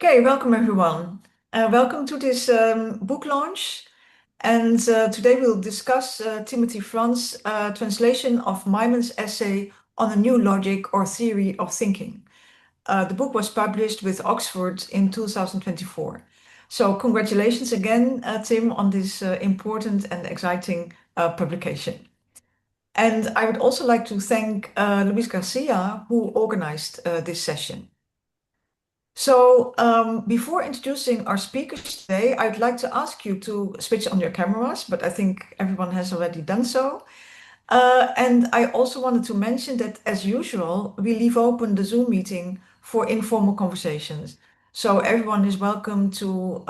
Okay, welcome everyone. Welcome to this book launch. And today we'll discuss Timothy Franz' translation of Maimon's essay on a new logic or theory of thinking. The book was published with Oxford in 2024. So congratulations again, Tim, on this important and exciting publication. And I would also like to thank Luis Garcia, who organized this session. So, before introducing our speakers today, I'd like to ask you to switch on your cameras, but I think everyone has already done so. And I also wanted to mention that, as usual, we leave open the Zoom meeting for informal conversations. So everyone is welcome to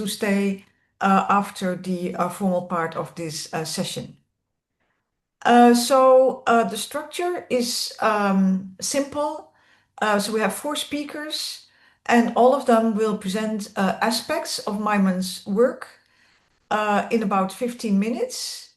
stay after the formal part of this session. The structure is simple. So we have four speakers, and all of them will present aspects of Maimon's work in about 15 minutes.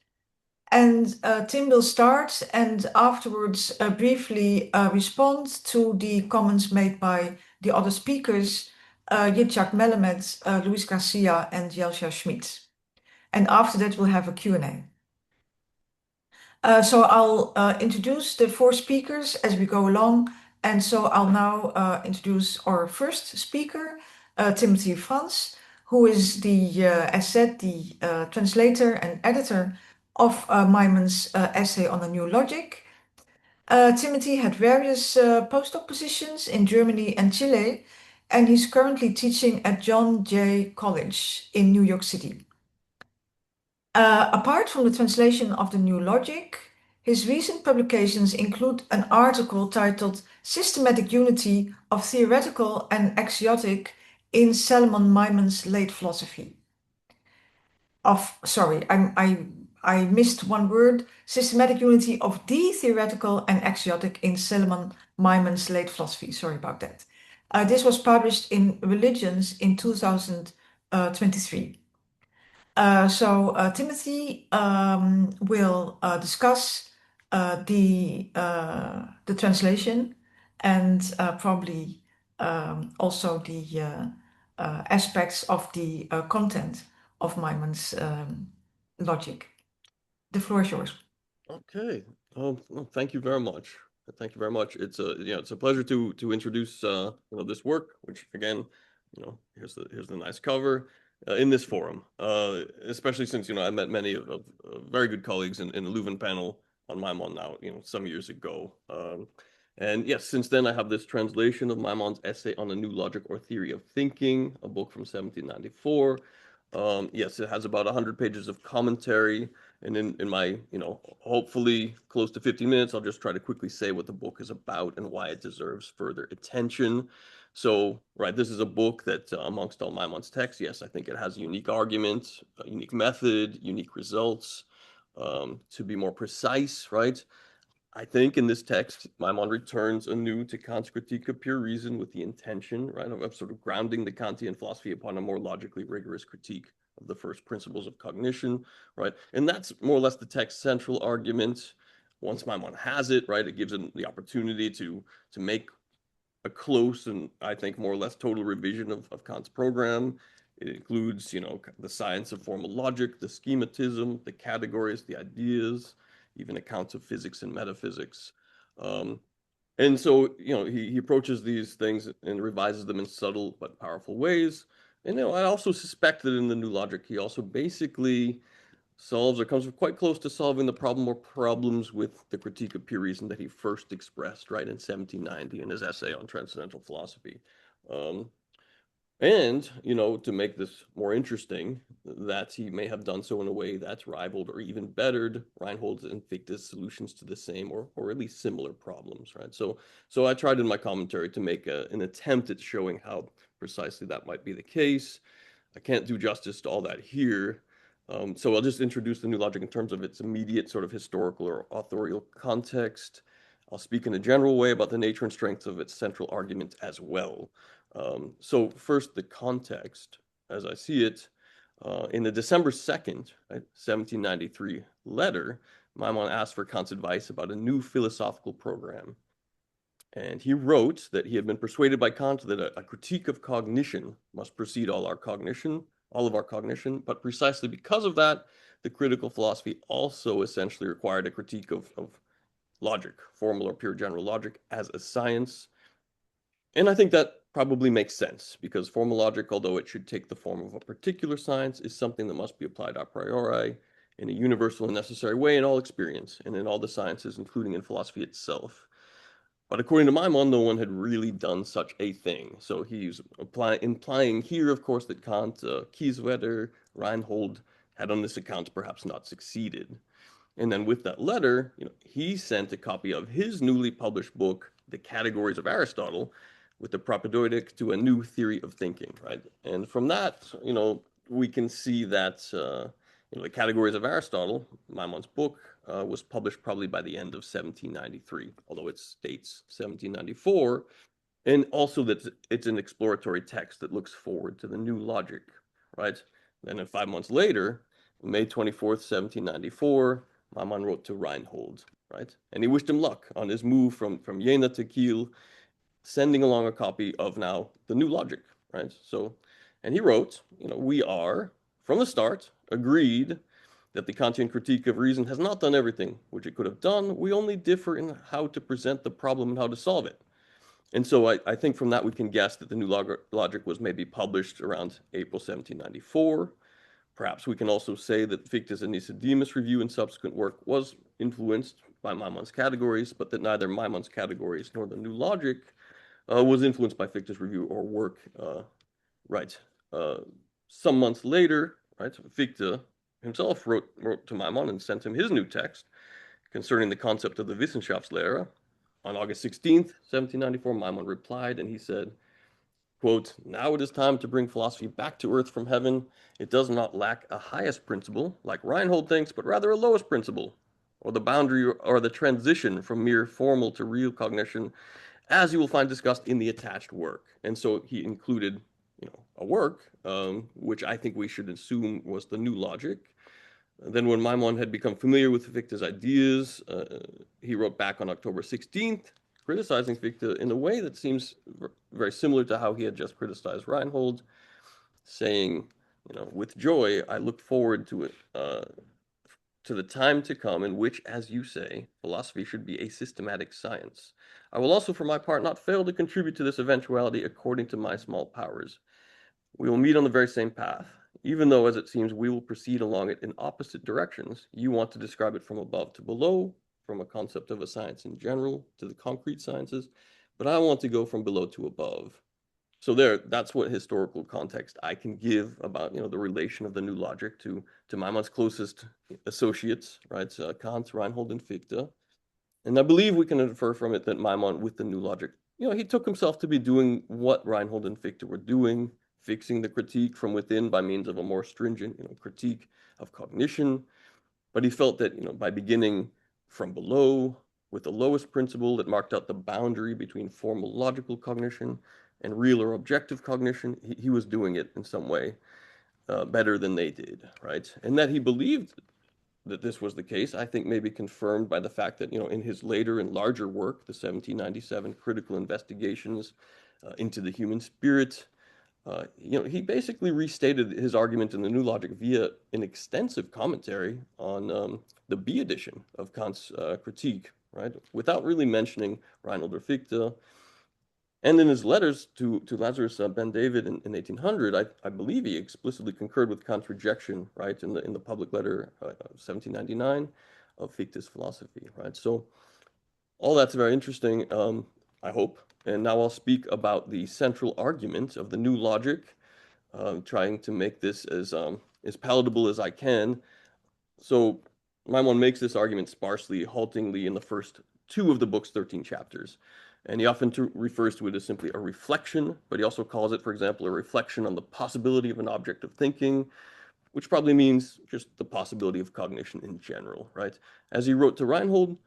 And Tim will start and afterwards briefly respond to the comments made by the other speakers, Yitzhak Melamed, Luis Garcia, and Jelsia Schmid. And after that, we'll have a Q&A. So I'll introduce the four speakers as we go along. And so I'll now introduce our first speaker, Timothy Franz, who is as said, the translator and editor of Maimon's essay on a new logic. Timothy had various postdoc positions in Germany and Chile, and he's currently teaching at John Jay College in New York City. Apart from the translation of the New Logic, his recent publications include an article titled Systematic Unity of Theoretical and Axiotic in Salomon Maimon's Late Philosophy. I missed one word. Systematic Unity of the Theoretical and Axiotic in Salomon Maimon's Late Philosophy. Sorry about that. This was published in Religions in 2023. Timothy will discuss the translation and probably also the aspects of the content of Maimon's logic. The floor is yours. Okay. Well, thank you very much. Thank you very much. It's a pleasure to introduce this work, which again, here's the nice cover in this forum. Especially since I met many of very good colleagues in the Leuven panel on Maimon now, some years ago. And yes, since then I have this translation of Maimon's essay on a new logic or theory of thinking, a book from 1794. Yes, it has about 100 pages of commentary. And in my, hopefully close to 15 minutes, I'll just try to quickly say what the book is about and why it deserves further attention. So, right, this is a book that amongst all Maimon's texts, yes, I think it has a unique argument, a unique method, unique results. To be more precise, right? I think in this text, Maimon returns anew to Kant's critique of pure reason with the intention, right, of sort of grounding the Kantian philosophy upon a more logically rigorous critique of the first principles of cognition, right? And that's more or less the text's central argument. Once Maimon has it, right, it gives him the opportunity to make a close and I think more or less total revision of Kant's program. It includes, the science of formal logic, the schematism, the categories, the ideas, even accounts of physics and metaphysics. And so, he approaches these things and revises them in subtle but powerful ways. And, I also suspect that in the new logic, he also basically solves or comes quite close to solving the problem or problems with the critique of pure reason that he first expressed, right, in 1790 in his essay on transcendental philosophy. And, to make this more interesting, that he may have done so in a way that's rivaled or even bettered Reinhold's and Fichte's solutions to the same or at least similar problems, right? So I tried in my commentary to make an attempt at showing how precisely that might be the case. I can't do justice to all that here. So I'll just introduce the new logic in terms of its immediate sort of historical or authorial context. I'll speak in a general way about the nature and strength of its central argument as well. So first, the context, as I see it, in the December 2nd, 1793 letter, Maimon asked for Kant's advice about a new philosophical program. And he wrote that he had been persuaded by Kant that a critique of cognition must precede all of our cognition, but precisely because of that, the critical philosophy also essentially required a critique of logic, formal or pure general logic, as a science. And I think that probably makes sense, because formal logic, although it should take the form of a particular science, is something that must be applied a priori in a universal and necessary way in all experience and in all the sciences, including in philosophy itself. But according to Maimon, no one had really done such a thing. So he's implying here, of course, that Kant, Kieswetter, Reinhold had on this account perhaps not succeeded. And then with that letter, he sent a copy of his newly published book, The Categories of Aristotle, with the propaedeutic to a new theory of thinking, right? And from that, we can see that The Categories of Aristotle, Maimon's book, was published probably by the end of 1793, although it states 1794, and also that it's an exploratory text that looks forward to the new logic, right? Then 5 months later, May 24th, 1794, Maimon wrote to Reinhold, right? And he wished him luck on his move from Jena to Kiel, sending along a copy of now the new logic, right? So, and he wrote, we are, from the start, agreed that the Kantian critique of reason has not done everything which it could have done. We only differ in how to present the problem and how to solve it. And so I think from that we can guess that the new logic was maybe published around April 1794. Perhaps we can also say that Fichte's Nicodemus review and subsequent work was influenced by Maimon's categories, but that neither Maimon's categories nor the new logic was influenced by Fichte's review or work. Right. Some months later, right, Fichte himself wrote to Maimon and sent him his new text concerning the concept of the Wissenschaftslehre. On August 16th, 1794, Maimon replied, and he said, quote, now it is time to bring philosophy back to earth from heaven. It does not lack a highest principle, like Reinhold thinks, but rather a lowest principle, or the boundary or the transition from mere formal to real cognition, as you will find discussed in the attached work. And so he included, a work, which I think we should assume was the new logic. Then when Maimon had become familiar with Fichte's ideas, he wrote back on October 16th, criticizing Fichte in a way that seems very similar to how he had just criticized Reinhold, saying, with joy, I look forward to it, to the time to come in which, as you say, philosophy should be a systematic science. I will also, for my part, not fail to contribute to this eventuality according to my small powers. We will meet on the very same path, even though, as it seems, we will proceed along it in opposite directions. You want to describe it from above to below, from a concept of a science in general to the concrete sciences, but I want to go from below to above. So that's what historical context I can give about, the relation of the new logic to Maimon's closest associates, right? Kant, Reinhold, and Fichte. And I believe we can infer from it that Maimon, with the new logic, he took himself to be doing what Reinhold and Fichte were doing, fixing the critique from within by means of a more stringent, critique of cognition. But he felt that, by beginning from below with the lowest principle that marked out the boundary between formal logical cognition and real or objective cognition, he was doing it in some way better than they did, right? And that he believed that this was the case, I think, may be confirmed by the fact that, in his later and larger work, the 1797 Critical Investigations into the Human Spirit, he basically restated his argument in the New Logic via an extensive commentary on the B edition of Kant's critique, right, without really mentioning Reinhold or Fichte. And in his letters to Lazarus Ben David in 1800, I believe he explicitly concurred with Kant's rejection, right, in the public letter 1799 of Fichte's philosophy, right? So all that's very interesting, I hope. And now I'll speak about the central argument of the new logic, trying to make this as palatable as I can. So Maimon makes this argument sparsely, haltingly in the first two of the book's 13 chapters. And he often refers to it as simply a reflection, but he also calls it, for example, a reflection on the possibility of an object of thinking, which probably means just the possibility of cognition in general, right? As he wrote to Reinhold,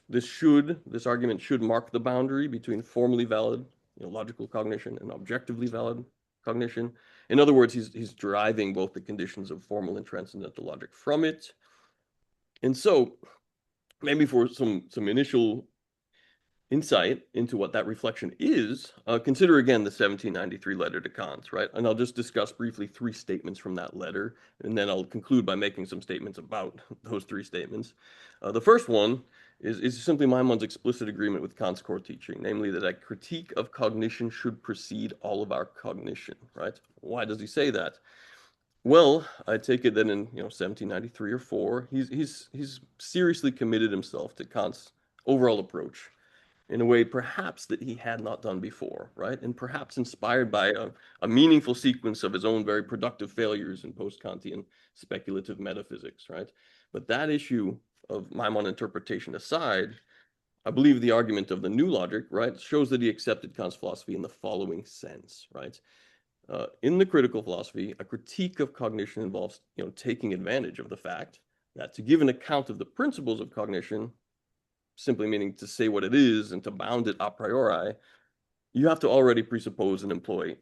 this argument should mark the boundary between formally valid, logical cognition and objectively valid cognition. In other words, he's deriving both the conditions of formal and transcendental logic from it. And so, maybe for some initial insight into what that reflection is, consider again the 1793 letter to Kant, right? And I'll just discuss briefly 3 statements from that letter, and then I'll conclude by making some statements about those 3 statements. The first one is simply Maimon's explicit agreement with Kant's core teaching, namely that a critique of cognition should precede all of our cognition, right? Why does he say that? Well, I take it that in 1793 or 4, he's seriously committed himself to Kant's overall approach in a way perhaps that he had not done before, right? And perhaps inspired by a meaningful sequence of his own very productive failures in post-Kantian speculative metaphysics, right? But that issue of Maimon interpretation aside, I believe the argument of the new logic, right, shows that he accepted Kant's philosophy in the following sense, right? In the critical philosophy, a critique of cognition involves, taking advantage of the fact that to give an account of the principles of cognition, simply meaning to say what it is and to bound it a priori, you have to already presuppose and employ,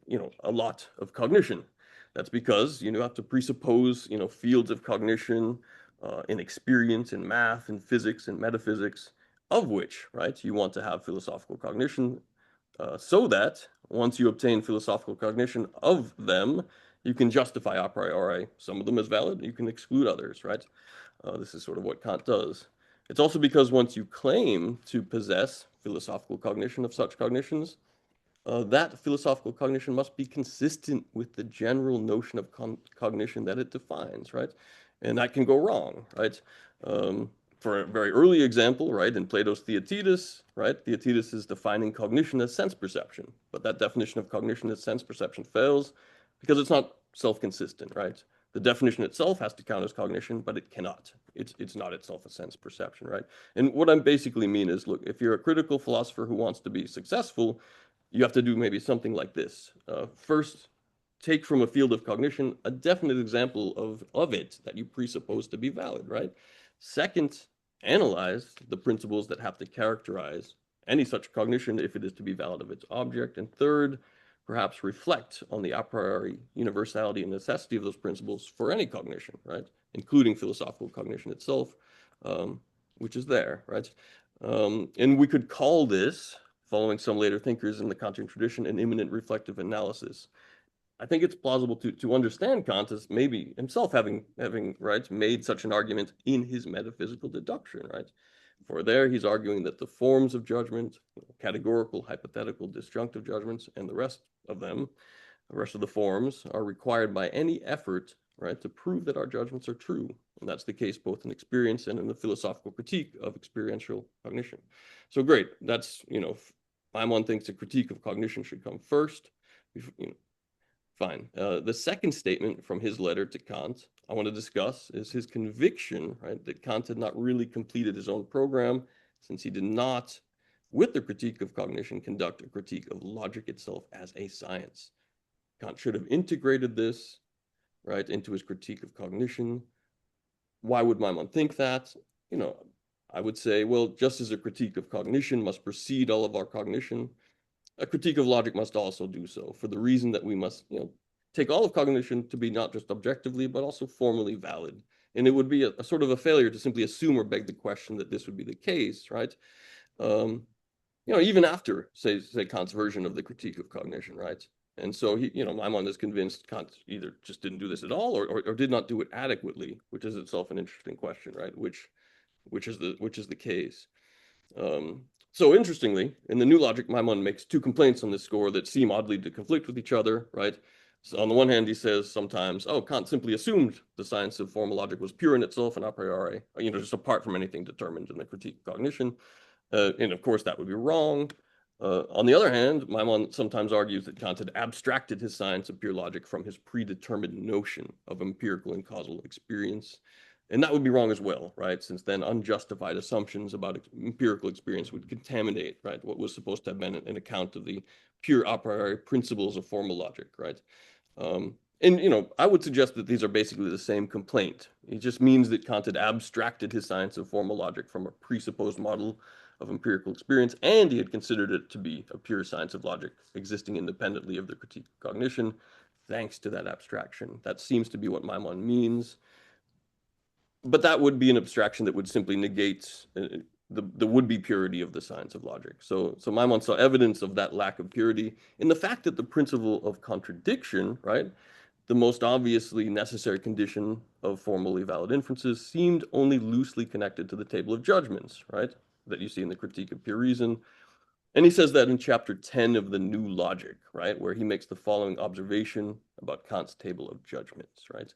a lot of cognition. That's because you have to presuppose, fields of cognition in experience, in math, in physics, in metaphysics, of which, right, you want to have philosophical cognition, so that once you obtain philosophical cognition of them, you can justify a priori some of them as valid, you can exclude others, right? This is sort of what Kant does. It's also because once you claim to possess philosophical cognition of such cognitions, that philosophical cognition must be consistent with the general notion of cognition that it defines, right? And that can go wrong, right? For a very early example, right, in Plato's Theaetetus, right, Theaetetus is defining cognition as sense perception, but that definition of cognition as sense perception fails because it's not self-consistent, right? The definition itself has to count as cognition, but it cannot. It's not itself a sense perception, right? And what I basically mean is, look, if you're a critical philosopher who wants to be successful, you have to do maybe something like this. First, take from a field of cognition a definite example of it that you presuppose to be valid, right? Second, analyze the principles that have to characterize any such cognition if it is to be valid of its object. And third, perhaps reflect on the a priori universality and necessity of those principles for any cognition, right? Including philosophical cognition itself, which is there, right? And we could call this, following some later thinkers in the Kantian tradition, an immanent reflective analysis. I think it's plausible to understand Kant as maybe himself having right made such an argument in his metaphysical deduction, right? For there he's arguing that the forms of judgment, categorical, hypothetical, disjunctive judgments, and the rest of them, the rest of the forms, are required by any effort, right, to prove that our judgments are true. And that's the case both in experience and in the philosophical critique of experiential cognition. So great, that's, Maimon thinks a critique of cognition should come first. Fine. The second statement from his letter to Kant I want to discuss is his conviction, right, that Kant had not really completed his own program since he did not, with the critique of cognition, conduct a critique of logic itself as a science. Kant should have integrated this, right, into his critique of cognition. Why would Maimon think that? I would say, well, just as a critique of cognition must precede all of our cognition, a critique of logic must also do so, for the reason that we must, take all of cognition to be not just objectively, but also formally valid. And it would be a sort of a failure to simply assume or beg the question that this would be the case, right? Even after, say Kant's version of the critique of cognition, right? And so Maimon is convinced Kant either just didn't do this at all or did not do it adequately, which is itself an interesting question, right? Which is the case. So interestingly, in the new logic, Maimon makes 2 complaints on this score that seem oddly to conflict with each other, right? So on the one hand, he says sometimes, oh, Kant simply assumed the science of formal logic was pure in itself and a priori, just apart from anything determined in the critique of cognition. And of course, that would be wrong. On the other hand, Maimon sometimes argues that Kant had abstracted his science of pure logic from his predetermined notion of empirical and causal experience. And that would be wrong as well, right? Since then unjustified assumptions about empirical experience would contaminate, right, what was supposed to have been an account of the pure a priori principles of formal logic, right? And I would suggest that these are basically the same complaint. It just means that Kant had abstracted his science of formal logic from a presupposed model of empirical experience, and he had considered it to be a pure science of logic existing independently of the critique of cognition, thanks to that abstraction. That seems to be what Maimon means. But that would be an abstraction that would simply negate the would-be purity of the science of logic. So Maimon saw evidence of that lack of purity in the fact that the principle of contradiction, right, the most obviously necessary condition of formally valid inferences, seemed only loosely connected to the table of judgments, right, that you see in the Critique of Pure Reason. And he says that in chapter 10 of the New Logic, right, where he makes the following observation about Kant's table of judgments, right?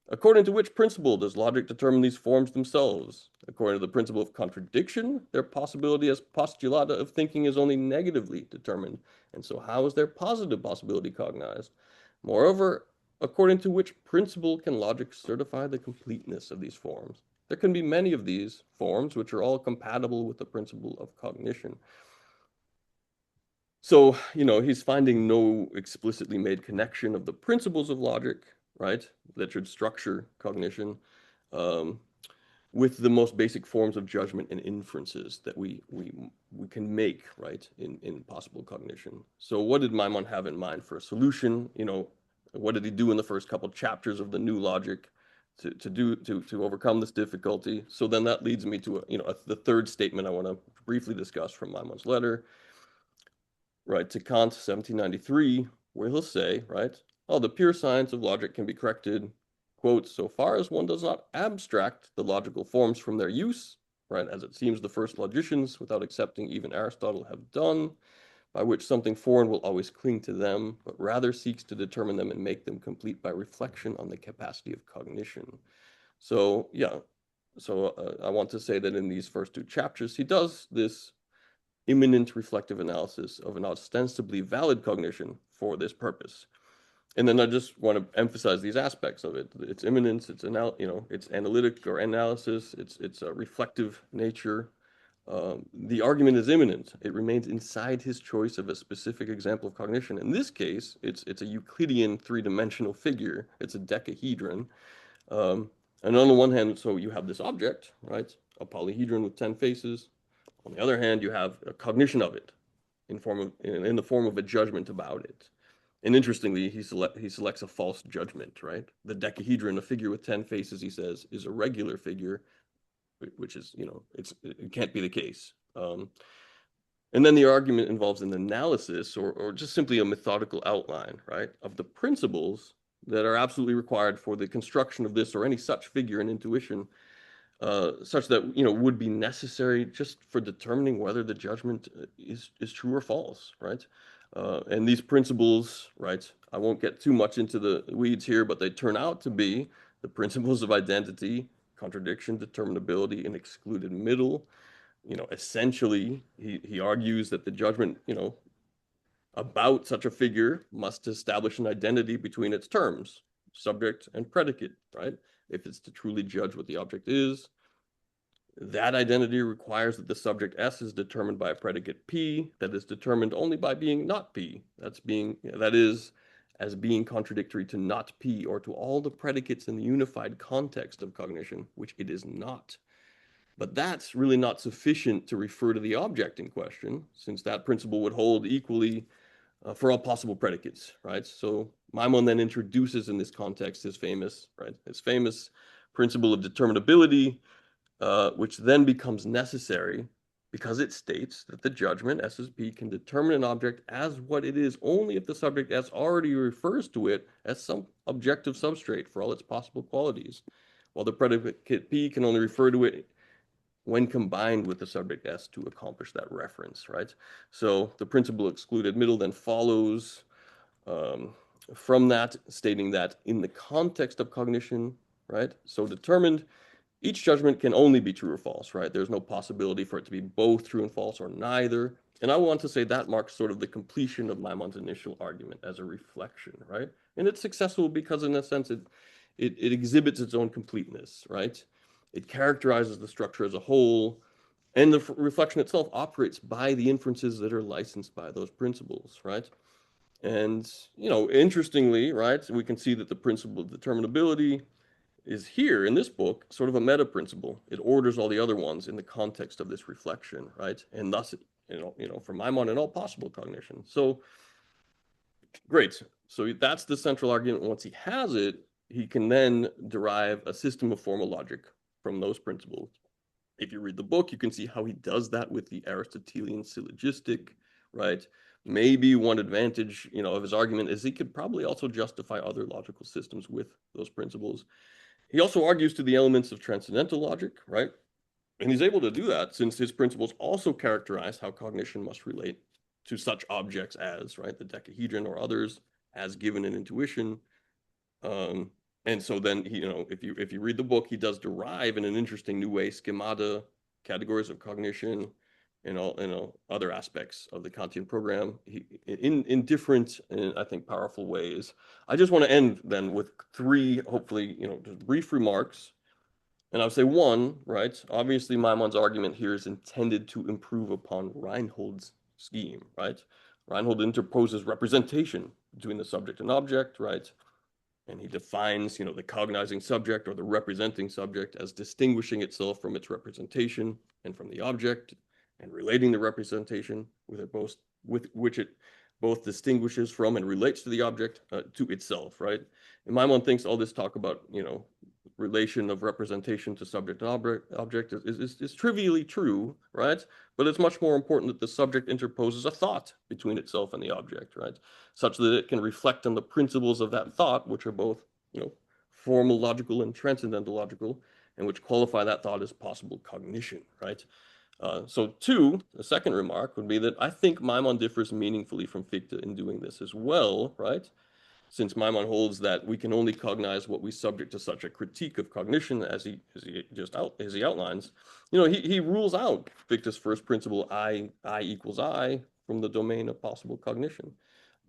According to which principle does logic determine these forms themselves? According to the principle of contradiction, their possibility as postulata of thinking is only negatively determined. And so how is their positive possibility cognized? Moreover, according to which principle can logic certify the completeness of these forms? There can be many of these forms which are all compatible with the principle of cognition. So, he's finding no explicitly made connection of the principles of logic, right, that should structure cognition, with the most basic forms of judgment and inferences that we can make, right, in possible cognition. So what did Maimon have in mind for a solution? What did he do in the first couple chapters of the New Logic to overcome this difficulty? So then that leads me to the third statement I want to briefly discuss from Maimon's letter, right, to Kant, 1793, where he'll say, right, oh, the pure science of logic can be corrected, quote, so far as one does not abstract the logical forms from their use, right, as it seems the first logicians, without accepting even Aristotle, have done, by which something foreign will always cling to them, but rather seeks to determine them and make them complete by reflection on the capacity of cognition. So, yeah, I want to say that in these first two chapters, he does this immanent reflective analysis of an ostensibly valid cognition for this purpose. And then I just want to emphasize these aspects of it. Its immanence, its analytic or analysis, its a reflective nature. The argument is immanent. It remains inside his choice of a specific example of cognition. In this case, it's a Euclidean three-dimensional figure. It's a decahedron. And on the one hand, so you have this object, right? A polyhedron with 10 faces. On the other hand, you have a cognition of it in the form of a judgment about it. And interestingly, he selects a false judgment, right? The decahedron, a figure with 10 faces, he says, is a regular figure, which is, it can't be the case. And then the argument involves an analysis or just simply a methodical outline, right, of the principles that are absolutely required for the construction of this or any such figure in intuition, such that would be necessary just for determining whether the judgment is true or false, right? And these principles, right, I won't get too much into the weeds here, but they turn out to be the principles of identity, contradiction, determinability, and excluded middle. Essentially, he argues that the judgment, about such a figure must establish an identity between its terms, subject and predicate, right? If it's to truly judge what the object is, that identity requires that the subject S is determined by a predicate P that is determined only by being not P. That is, as being contradictory to not P or to all the predicates in the unified context of cognition, which it is not. But that's really not sufficient to refer to the object in question, since that principle would hold equally for all possible predicates, right? So Maimon then introduces in this context his famous principle of determinability, which then becomes necessary because it states that the judgment S as P can determine an object as what it is only if the subject S already refers to it as some objective substrate for all its possible qualities, while the predicate P can only refer to it when combined with the subject S to accomplish that reference, right? So the principle of excluded middle then follows from that, stating that in the context of cognition, right, so determined, each judgment can only be true or false, right? There's no possibility for it to be both true and false or neither. And I want to say that marks sort of the completion of Maimon's initial argument as a reflection, right? And it's successful because in a sense it exhibits its own completeness, right? It characterizes the structure as a whole, and the reflection itself operates by the inferences that are licensed by those principles, right? And, interestingly, right, we can see that the principle of determinability is here in this book sort of a meta principle. It orders all the other ones in the context of this reflection, right? And thus, for Maimon and all possible cognition. So, great. So that's the central argument. Once he has it, he can then derive a system of formal logic from those principles if you read the book, you can see how he does that with the Aristotelian syllogistic, right? Maybe one advantage, of his argument is he could probably also justify other logical systems with those principles. He also argues to the elements of transcendental logic, right? And he's able to do that since his principles also characterize how cognition must relate to such objects as, right, the decahedron or others, as given in intuition. And so then if you read the book, he does derive in an interesting new way schemata, categories of cognition, other aspects of the Kantian program in different and I think powerful ways. I just want to end then with three, hopefully, just brief remarks. And I would say one, right? Obviously, Maimon's argument here is intended to improve upon Reinhold's scheme, right? Reinhold interposes representation between the subject and object, right? And he defines, the cognizing subject or the representing subject as distinguishing itself from its representation and from the object, and relating the representation with which it both distinguishes from and relates to the object to itself, right? And Maimon thinks all this talk about, relation of representation to subject and object is trivially true, right? But it's much more important that the subject interposes a thought between itself and the object, right? Such that it can reflect on the principles of that thought, which are both, formal logical and transcendental logical, and which qualify that thought as possible cognition, right? So the second remark would be that I think Maimon differs meaningfully from Fichte in doing this as well, right? Since Maimon holds that we can only cognize what we subject to such a critique of cognition as he outlines, he rules out Fichte's first principle, I equals I, from the domain of possible cognition.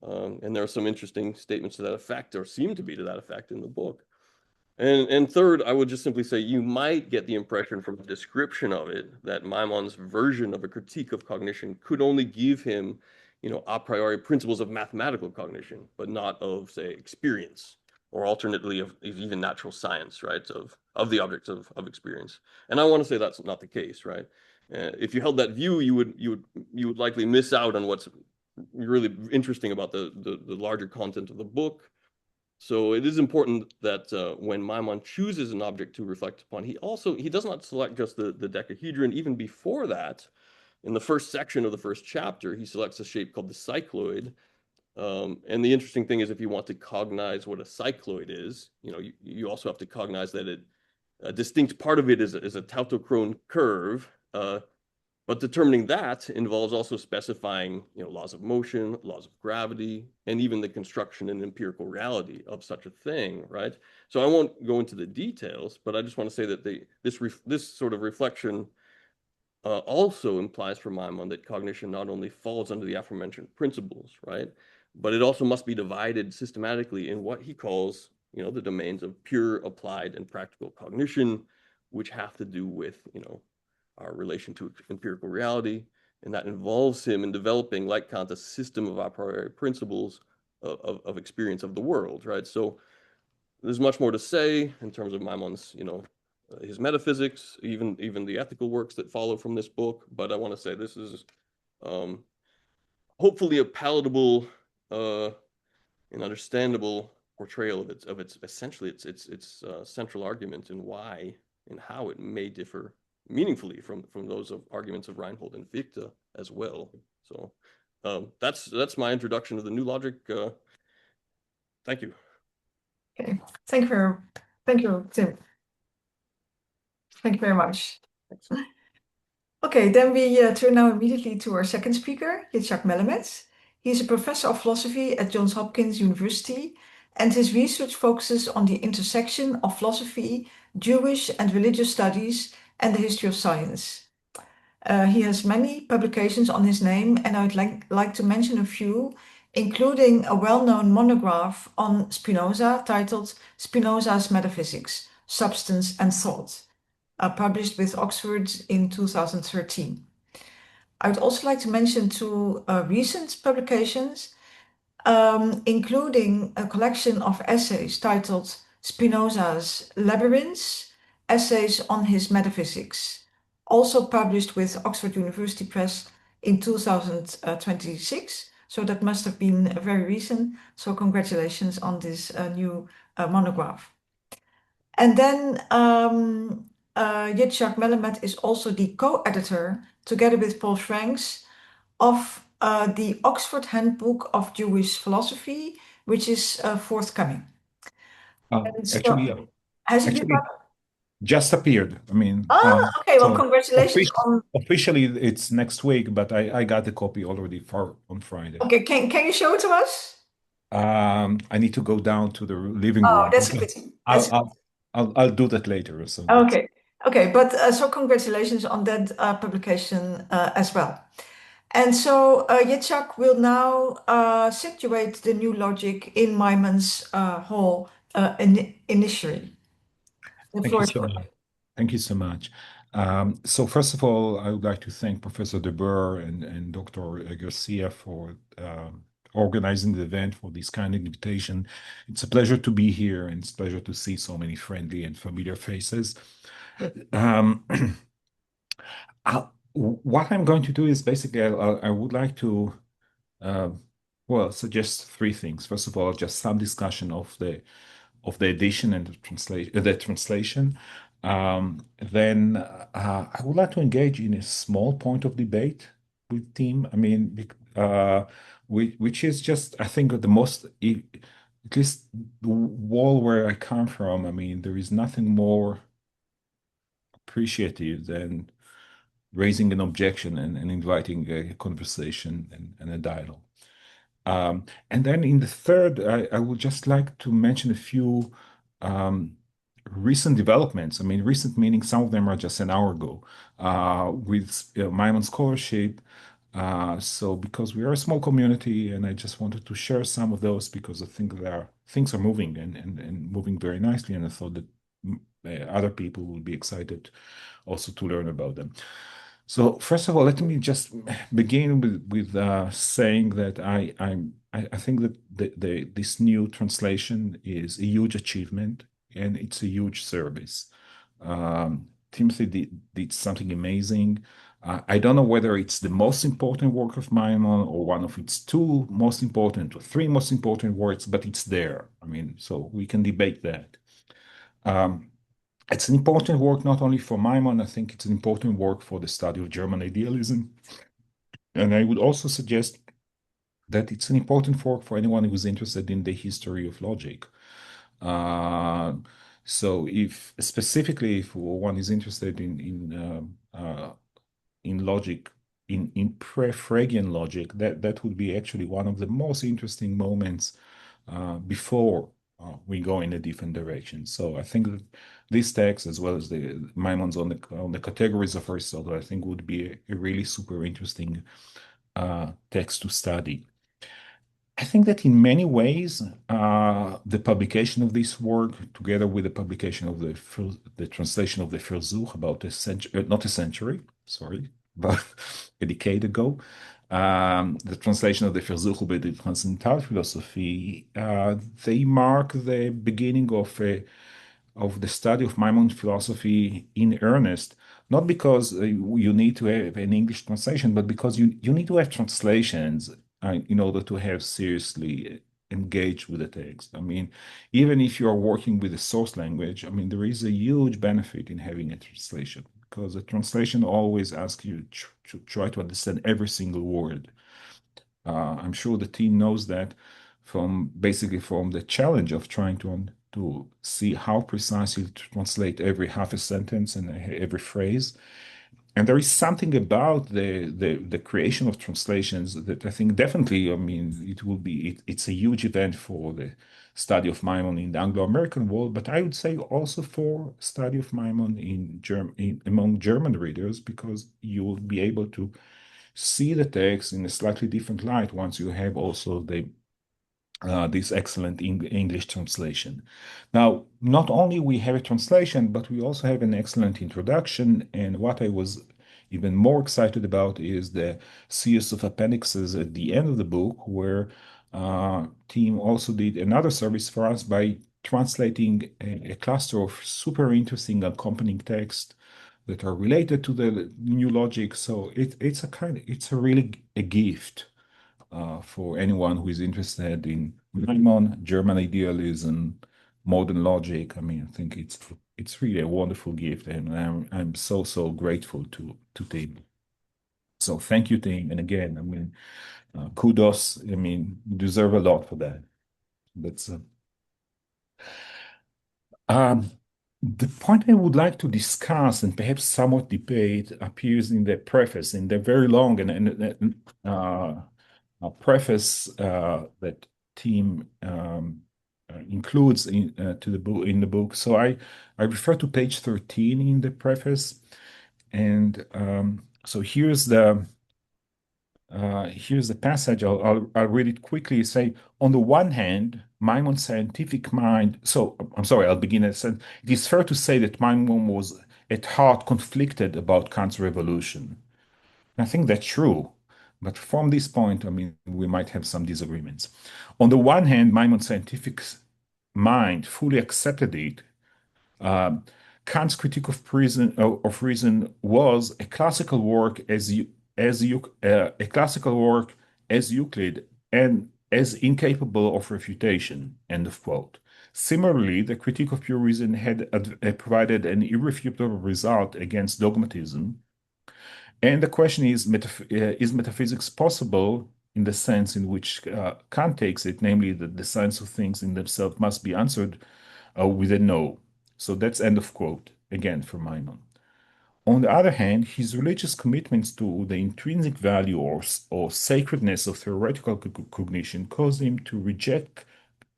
And there are some interesting statements to that effect, or seem to be to that effect in the book. And third, I would just simply say you might get the impression from the description of it that Maimon's version of a critique of cognition could only give him, a priori principles of mathematical cognition, but not of, say, experience, or alternately of even natural science, right, of the objects of experience. And I want to say that's not the case, right? If you held that view, you would likely miss out on what's really interesting about the larger content of the book. So it is important that when Maimon chooses an object to reflect upon, he does not select just the decahedron. Even before that, in the first section of the first chapter, he selects a shape called the cycloid. And the interesting thing is, if you want to cognize what a cycloid is, you also have to cognize that a distinct part of it is a tautochrone curve. But determining that involves also specifying, laws of motion, laws of gravity, and even the construction and empirical reality of such a thing, right? So I won't go into the details, but I just want to say that this sort of reflection also implies for Maimon that cognition not only falls under the aforementioned principles, right? But it also must be divided systematically in what he calls, the domains of pure, applied, and practical cognition, which have to do with, our relation to empirical reality, and that involves him in developing, like Kant, a system of a priori principles of experience of the world, right? So there's much more to say in terms of Maimon's, his metaphysics, even the ethical works that follow from this book. But I want to say this is hopefully a palatable and understandable portrayal of its essentially its central argument and why and how it may differ meaningfully from those of arguments of Reinhold and Fichte as well. So that's my introduction to the new logic. Thank you. Okay, thank you, Tim. Thank you very much. Thanks. Okay, then we turn now immediately to our second speaker, Yitzhak Melamed. He's a professor of philosophy at Johns Hopkins University, and his research focuses on the intersection of philosophy, Jewish and religious studies, and the history of science. He has many publications on his name, and I would like to mention a few, including a well-known monograph on Spinoza titled Spinoza's Metaphysics, Substance and Thought, published with Oxford in 2013. I would also like to mention two recent publications, including a collection of essays titled Spinoza's Labyrinths, Essays on His Metaphysics, also published with Oxford University Press in 2026. So that must have been very recent. So congratulations on this new monograph. And then Yitzhak Melamed is also the co-editor, together with Paul Franks, of the Oxford Handbook of Jewish Philosophy, which is forthcoming. And Actually, so, has it been actually, just appeared. I mean, okay, well, so congratulations on. officially it's next week, but I got the copy already for on Friday. Okay, can you show it to us? I need to go down to the living Oh, room. that's a pity. I'll I'll I'll do that later. So that's Okay. Okay, but so congratulations on that publication as well. And so Yitzhak will now situate the new logic in Maimon's whole initially. The thank floor you is so yours. much. Thank you so much. So first of all, I would like to thank Professor De Boer and Dr. Garcia for organizing the event, for this kind of invitation. It's a pleasure to be here, and it's a pleasure to see so many friendly and familiar faces. Um, what I'm going to do is basically I would like to uh, well suggest three things. First of all, just some discussion of the edition and the translation. Then I would like to engage in a small point of debate with team. I mean, which is just I think the most at least the wall where I come from. I mean, there is nothing more appreciative than raising an objection and inviting a conversation and a dialogue. And then in the third, I would just like to mention a few um, recent developments. I mean, recent meaning some of them are just an hour ago with Maimon scholarship. So because we are a small community, and I just wanted to share some of those because I think there things are moving and moving very nicely, and I thought that other people will be excited also to learn about them. So first of all, let me just begin with saying that I think that this new translation is a huge achievement and it's a huge service. Timothy did something amazing. I don't know whether it's the most important work of Maimon or one of its two most important or three most important works, but it's there. I mean, so we can debate that. Um, it's an important work not only for Maimon, I think it's an important work for the study of German idealism. And I would also suggest that it's an important work for anyone who's interested in the history of logic. Uh, so if specifically if one is interested in logic, in pre-Phrygian logic, that would be actually one of the most interesting moments before we go in a different direction. So I think that this text, as well as the Maimon's on the categories of Aristotle, I think would be a really super interesting text to study. I think that in many ways, the publication of this work, together with the publication of the translation of the Versuch about a century, not a century, sorry, but a decade ago, the translation of the Versuch über die Transzendentalphilosophie, they mark the beginning of the study of Maimon philosophy in earnest, not because you need to have an English translation, but because you need to have translations in order to have seriously engaged with the text. I mean, even if you are working with a source language, I mean, there is a huge benefit in having a translation because a translation always asks you to try to understand every single word. I'm sure the team knows that from basically from the challenge of trying to see how precisely to translate every half a sentence and every phrase. And there is something about the creation of translations that I think definitely, I mean, it's a huge event for the study of Maimon in the Anglo-American world, but I would say also for study of Maimon among German readers, because you will be able to see the text in a slightly different light once you have also this excellent English translation. Now, not only we have a translation, but we also have an excellent introduction. And what I was even more excited about is the series of appendixes at the end of the book, where team also did another service for us by translating a cluster of super interesting accompanying text that are related to the new logic. So it's a really a gift for anyone who is interested in Maimon, German idealism, modern logic. I mean, I think it's really a wonderful gift, and I'm so grateful to Tim. So thank you, Tim. And again, I mean, kudos. I mean, you deserve a lot for that. That's um, the point I would like to discuss and perhaps somewhat debate appears in the preface, in the very long and a preface that Tim includes to the book in the book. So I refer to page 13 in the preface, and so here's the passage. I'll read it quickly. Say, on the one hand, Maimon's scientific mind. So I'm sorry. I'll begin at it is fair to say that Maimon was at heart conflicted about Kant's revolution. I think that's true. But from this point, I mean, we might have some disagreements. On the one hand, Maimon's scientific mind fully accepted it. Um, Kant's Critique of Reason was a classical work a classical work as Euclid and as incapable of refutation. End of quote. Similarly, the Critique of Pure Reason had provided an irrefutable result against dogmatism. And the question is metaphysics possible in the sense in which Kant takes it, namely that the science of things in themselves must be answered with a no. So that's end of quote, again from Maimon. On the other hand, his religious commitments to the intrinsic value or sacredness of theoretical cognition caused him to reject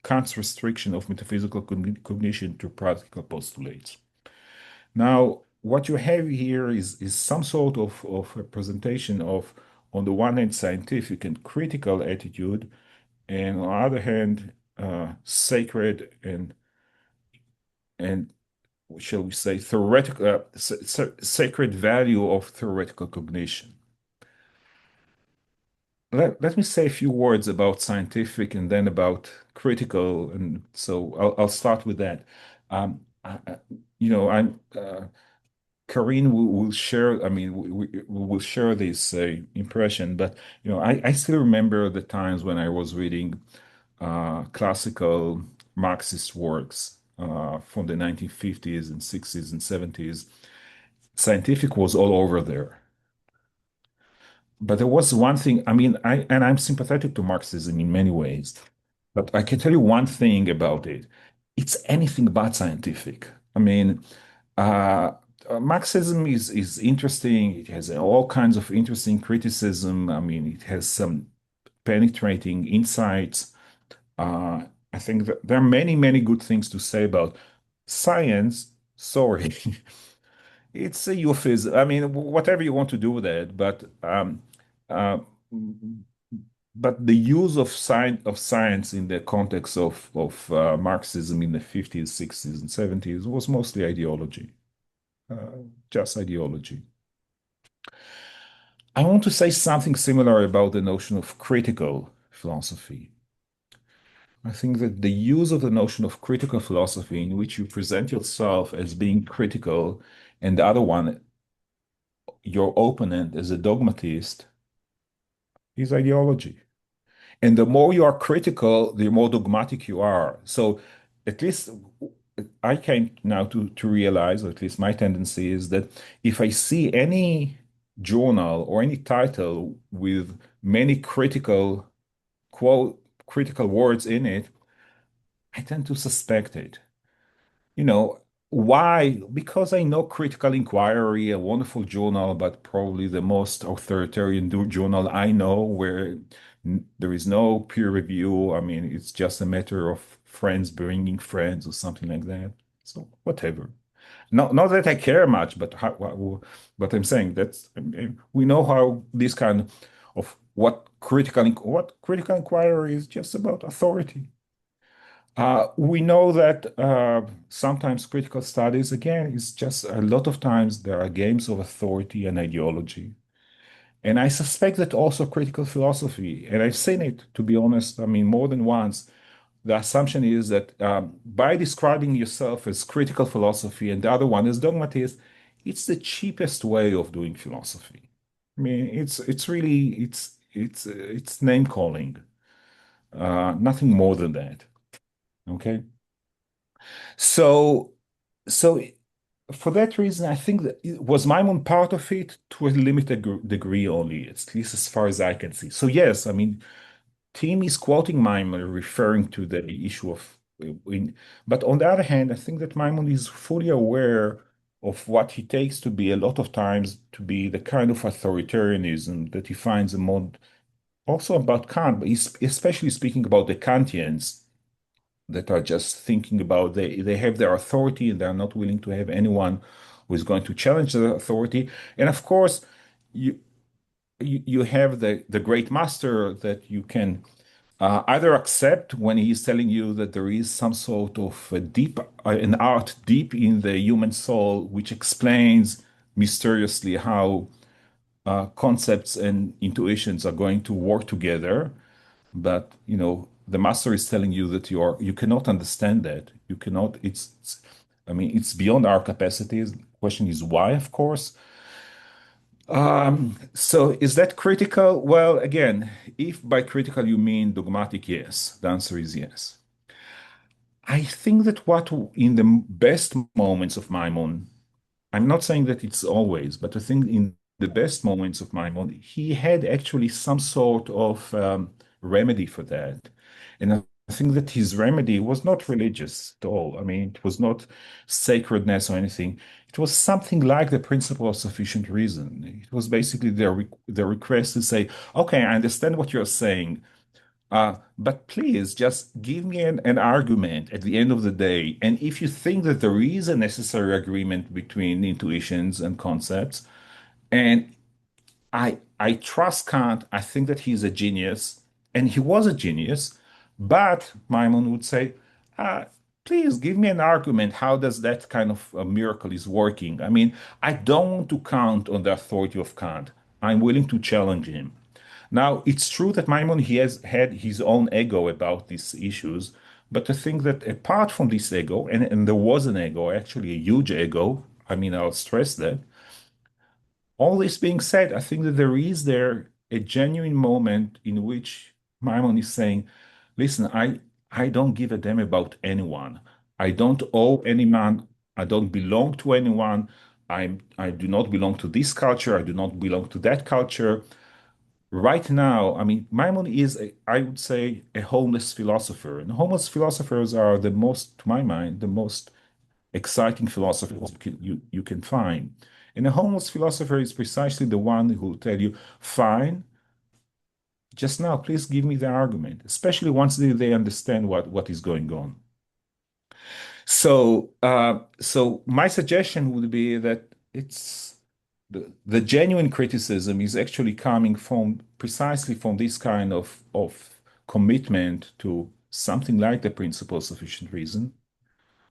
Kant's restriction of metaphysical cognition to practical postulates. Now, what you have here is some sort of representation of, on the one hand, scientific and critical attitude, and on the other hand, sacred and shall we say theoretical sacred value of theoretical cognition. Let me say a few words about scientific and then about critical, and so I'll start with that. You know, I'm Karine will share, I mean, we will share this impression, but you know, I still remember the times when I was reading classical Marxist works from the 1950s and 60s and 70s. Scientific was all over there. But there was one thing, I mean, I'm sympathetic to Marxism in many ways, but I can tell you one thing about it. It's anything but scientific. I mean, Marxism is interesting. It has all kinds of interesting criticism. I mean, it has some penetrating insights. I think that there are many good things to say about science. Sorry, it's a euphemism. I mean, whatever you want to do with it, uh, but the use of science in the context of Marxism in the 50s, 60s, and 70s was mostly ideology, just ideology. I want to say something similar about the notion of critical philosophy. I think that the use of the notion of critical philosophy, in which you present yourself as being critical and the other one, your opponent, as a dogmatist, is ideology. And the more you are critical, the more dogmatic you are. So at least I came now to realize, or at least my tendency is that if I see any journal or any title with many critical critical words in it, I tend to suspect it. You know, why? Because I know Critical Inquiry, a wonderful journal, but probably the most authoritarian journal I know, where there is no peer review. I mean, it's just a matter of friends bringing friends or something like that. So whatever. Not that I care much, but but I'm saying that's, I mean, we know how this kind of what critical inquiry is just about authority. We know that sometimes critical studies, again, is just a lot of times there are games of authority and ideology. And I suspect that also critical philosophy, and I've seen it, to be honest, I mean, more than once, the assumption is that by describing yourself as critical philosophy and the other one as dogmatist, it's the cheapest way of doing philosophy. I mean, it's really, it's name calling, nothing more than that. Okay. So so for that reason, I think that was Maimon part of it to a limited degree only, at least as far as I can see. So yes, I mean, Tim is quoting Maimon, referring to the issue of, but on the other hand, I think that Maimon is fully aware of what he takes to be a lot of times to be the kind of authoritarianism that he finds among also about Kant, but he's especially speaking about the Kantians that are just thinking about they have their authority and they're not willing to have anyone who is going to challenge their authority. And of course, you you have the great master that you can either accept when he's telling you that there is some sort of a deep an art deep in the human soul which explains mysteriously how concepts and intuitions are going to work together, but the master is telling you that you cannot understand that. You cannot. I mean, it's beyond our capacities. The question is why, of course. So is that critical? Well, again, if by critical you mean dogmatic, yes. The answer is yes. I think that what in the best moments of Maimon, I'm not saying that it's always, but I think in the best moments of Maimon, he had actually some sort of remedy for that. And I think that his remedy was not religious at all. I mean, it was not sacredness or anything. It was something like the principle of sufficient reason. It was basically the request to say, okay, I understand what you're saying. But please just give me an argument at the end of the day. And if you think that there is a necessary agreement between intuitions and concepts, and I trust Kant, I think that he's a genius, and he was a genius, but Maimon would say, uh, please give me an argument. How does that kind of a miracle is working? I mean, I don't want to count on the authority of Kant. I'm willing to challenge him. Now, it's true that Maimon he has had his own ego about these issues, but I think that apart from this ego, and there was an ego, actually a huge ego, I mean, I'll stress that. All this being said, I think that there a genuine moment in which Maimon is saying, listen, I don't give a damn about anyone. I don't owe anyone. I don't belong to anyone. I do not belong to this culture. I do not belong to that culture. Right now, I mean, Maimon is, I would say, a homeless philosopher. And homeless philosophers are the most, to my mind, the most exciting philosophers you can find. And a homeless philosopher is precisely the one who will tell you, fine, just now, please give me the argument, especially once they understand what is going on. So my suggestion would be that it's the genuine criticism is actually coming from precisely from this kind of commitment to something like the principle of sufficient reason,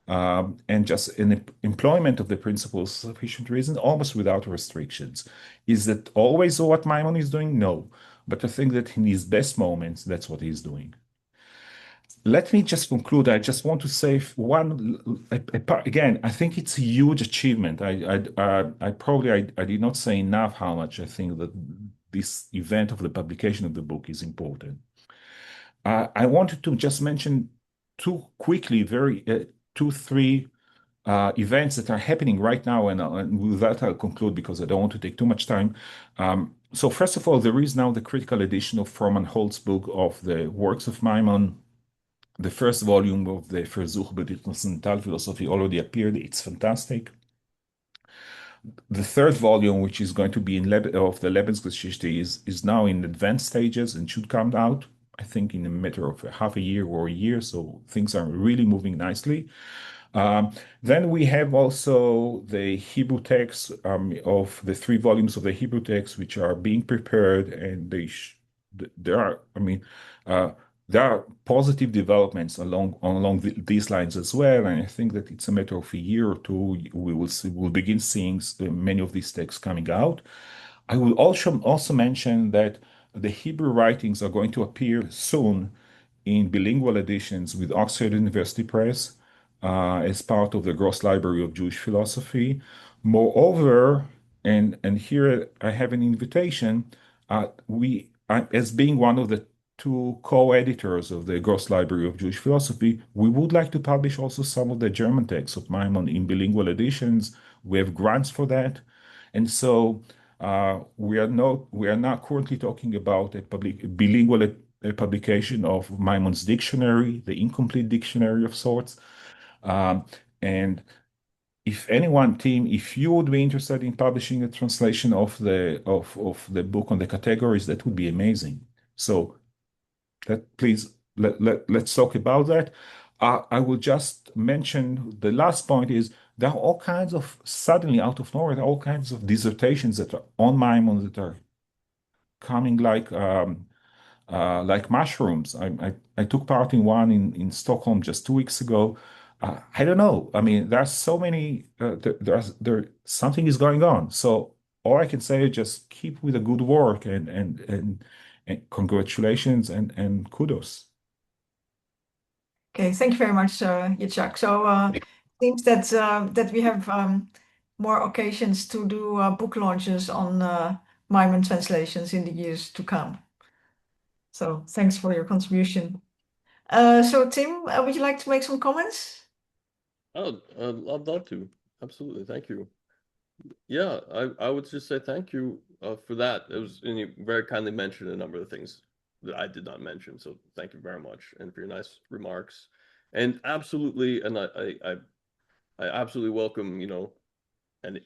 and just an employment of the principle of sufficient reason almost without restrictions. Is that always what Maimon is doing? No. But I think that in his best moments, that's what he's doing. Let me just conclude. I just want to say again. I think it's a huge achievement. I probably I did not say enough how much I think that this event of the publication of the book is important. I wanted to just mention two quickly, two, three events that are happening right now, and with that I'll conclude because I don't want to take too much time. So first of all, there is now the critical edition of Froman Holt's book of the works of Maimon. The first volume of the Versuch über die Transzendentalphilosophie already appeared. It's fantastic. The third volume, which is going to be of the Lebensgeschichte, is now in advanced stages and should come out, I think, in a matter of half a year or a year. So things are really moving nicely. Then we have also the Hebrew text of the three volumes of the Hebrew text, which are being prepared, and there are, I mean, there are positive developments along these lines as well. And I think that it's a matter of a year or two, we'll begin seeing many of these texts coming out. I will also mention that the Hebrew writings are going to appear soon in bilingual editions with Oxford University Press as part of the Gross Library of Jewish Philosophy. Moreover, and here I have an invitation, as being one of the two co-editors of the Gross Library of Jewish Philosophy. We would like to publish also some of the German texts of Maimon in bilingual editions. We have grants for that. And so we are not currently talking about a bilingual publication of Maimon's dictionary, the incomplete dictionary of sorts. And if anyone, Tim, if you would be interested in publishing a translation of the book on the categories, that would be amazing. So please let's talk about that. I will just mention the last point is there are all kinds of, suddenly out of nowhere, there are all kinds of dissertations that are on Maimon that are coming like mushrooms. I took part in one in Stockholm just 2 weeks ago. I don't know. I mean, there's so many. Something is going on. So all I can say is just keep with the good work and congratulations and kudos. Okay, thank you very much, Yitzhak. So it seems that we have more occasions to do book launches on Maimon translations in the years to come. So thanks for your contribution. So Tim, would you like to make some comments? Oh, I'd love to. Absolutely. Thank you. Yeah, I would just say thank you for that. It was, and you very kindly mentioned a number of things that I did not mention. So thank you very much, and for your nice remarks. And absolutely, and I absolutely welcome,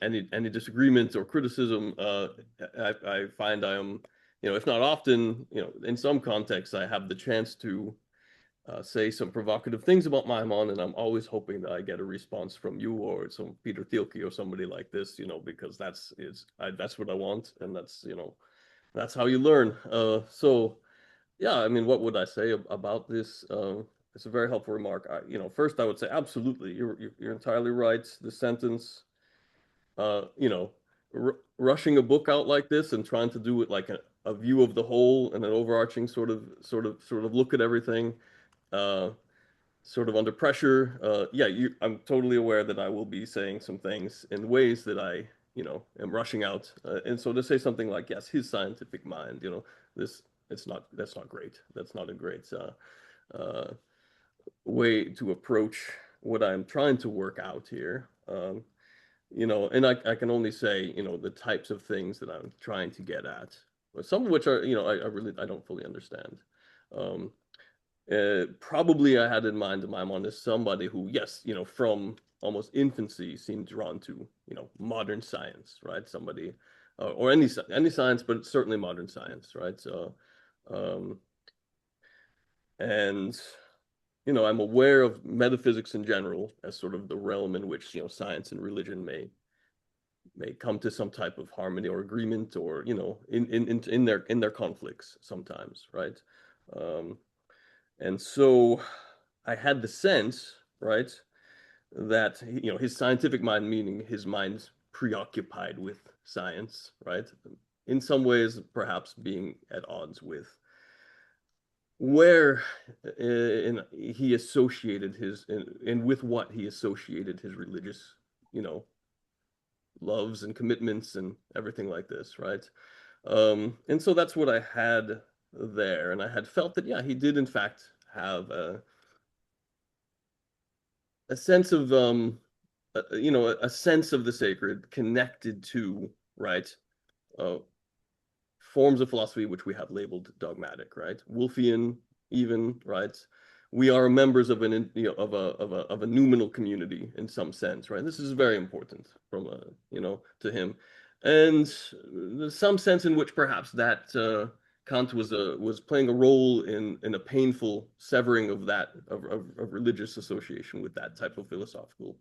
any disagreement or criticism. I find I am, if not often, in some contexts, I have the chance to say some provocative things about Maimon, and I'm always hoping that I get a response from you or some Peter Thielke or somebody like this, because that's what I want, and that's how you learn. So yeah, I mean, what would I say about this? It's a very helpful remark. First I would say absolutely, you're entirely right. The sentence, rushing a book out like this and trying to do it like a view of the whole and an overarching sort of look at everything, sort of under pressure. Yeah, I'm totally aware that I will be saying some things in ways that I, am rushing out. And so to say something like, yes, his scientific mind, that's not great. That's not a great way to approach what I'm trying to work out here. And I can only say, the types of things that I'm trying to get at, some of which are, I don't fully understand. Probably I had in mind Maimon as somebody who, yes, from almost infancy seemed drawn to, modern science, right? Somebody, or any science, but certainly modern science, right? So, and, I'm aware of metaphysics in general as sort of the realm in which, science and religion may come to some type of harmony or agreement, or, in their conflicts sometimes, right? And so I had the sense, right, that, his scientific mind, meaning his mind's preoccupied with science, right, in some ways perhaps being at odds with where he associated and with what he associated his religious, loves and commitments and everything like this, right? And so that's what I had there, and I had felt that, yeah, he did in fact have a sense of a sense of the sacred connected to, right, forms of philosophy which we have labeled dogmatic, right, Wolfian even, right? We are members of an of a noumenal community in some sense, right? This is very important from to him, and there's some sense in which perhaps that Kant was playing a role in a painful severing of that of religious association with that type of philosophical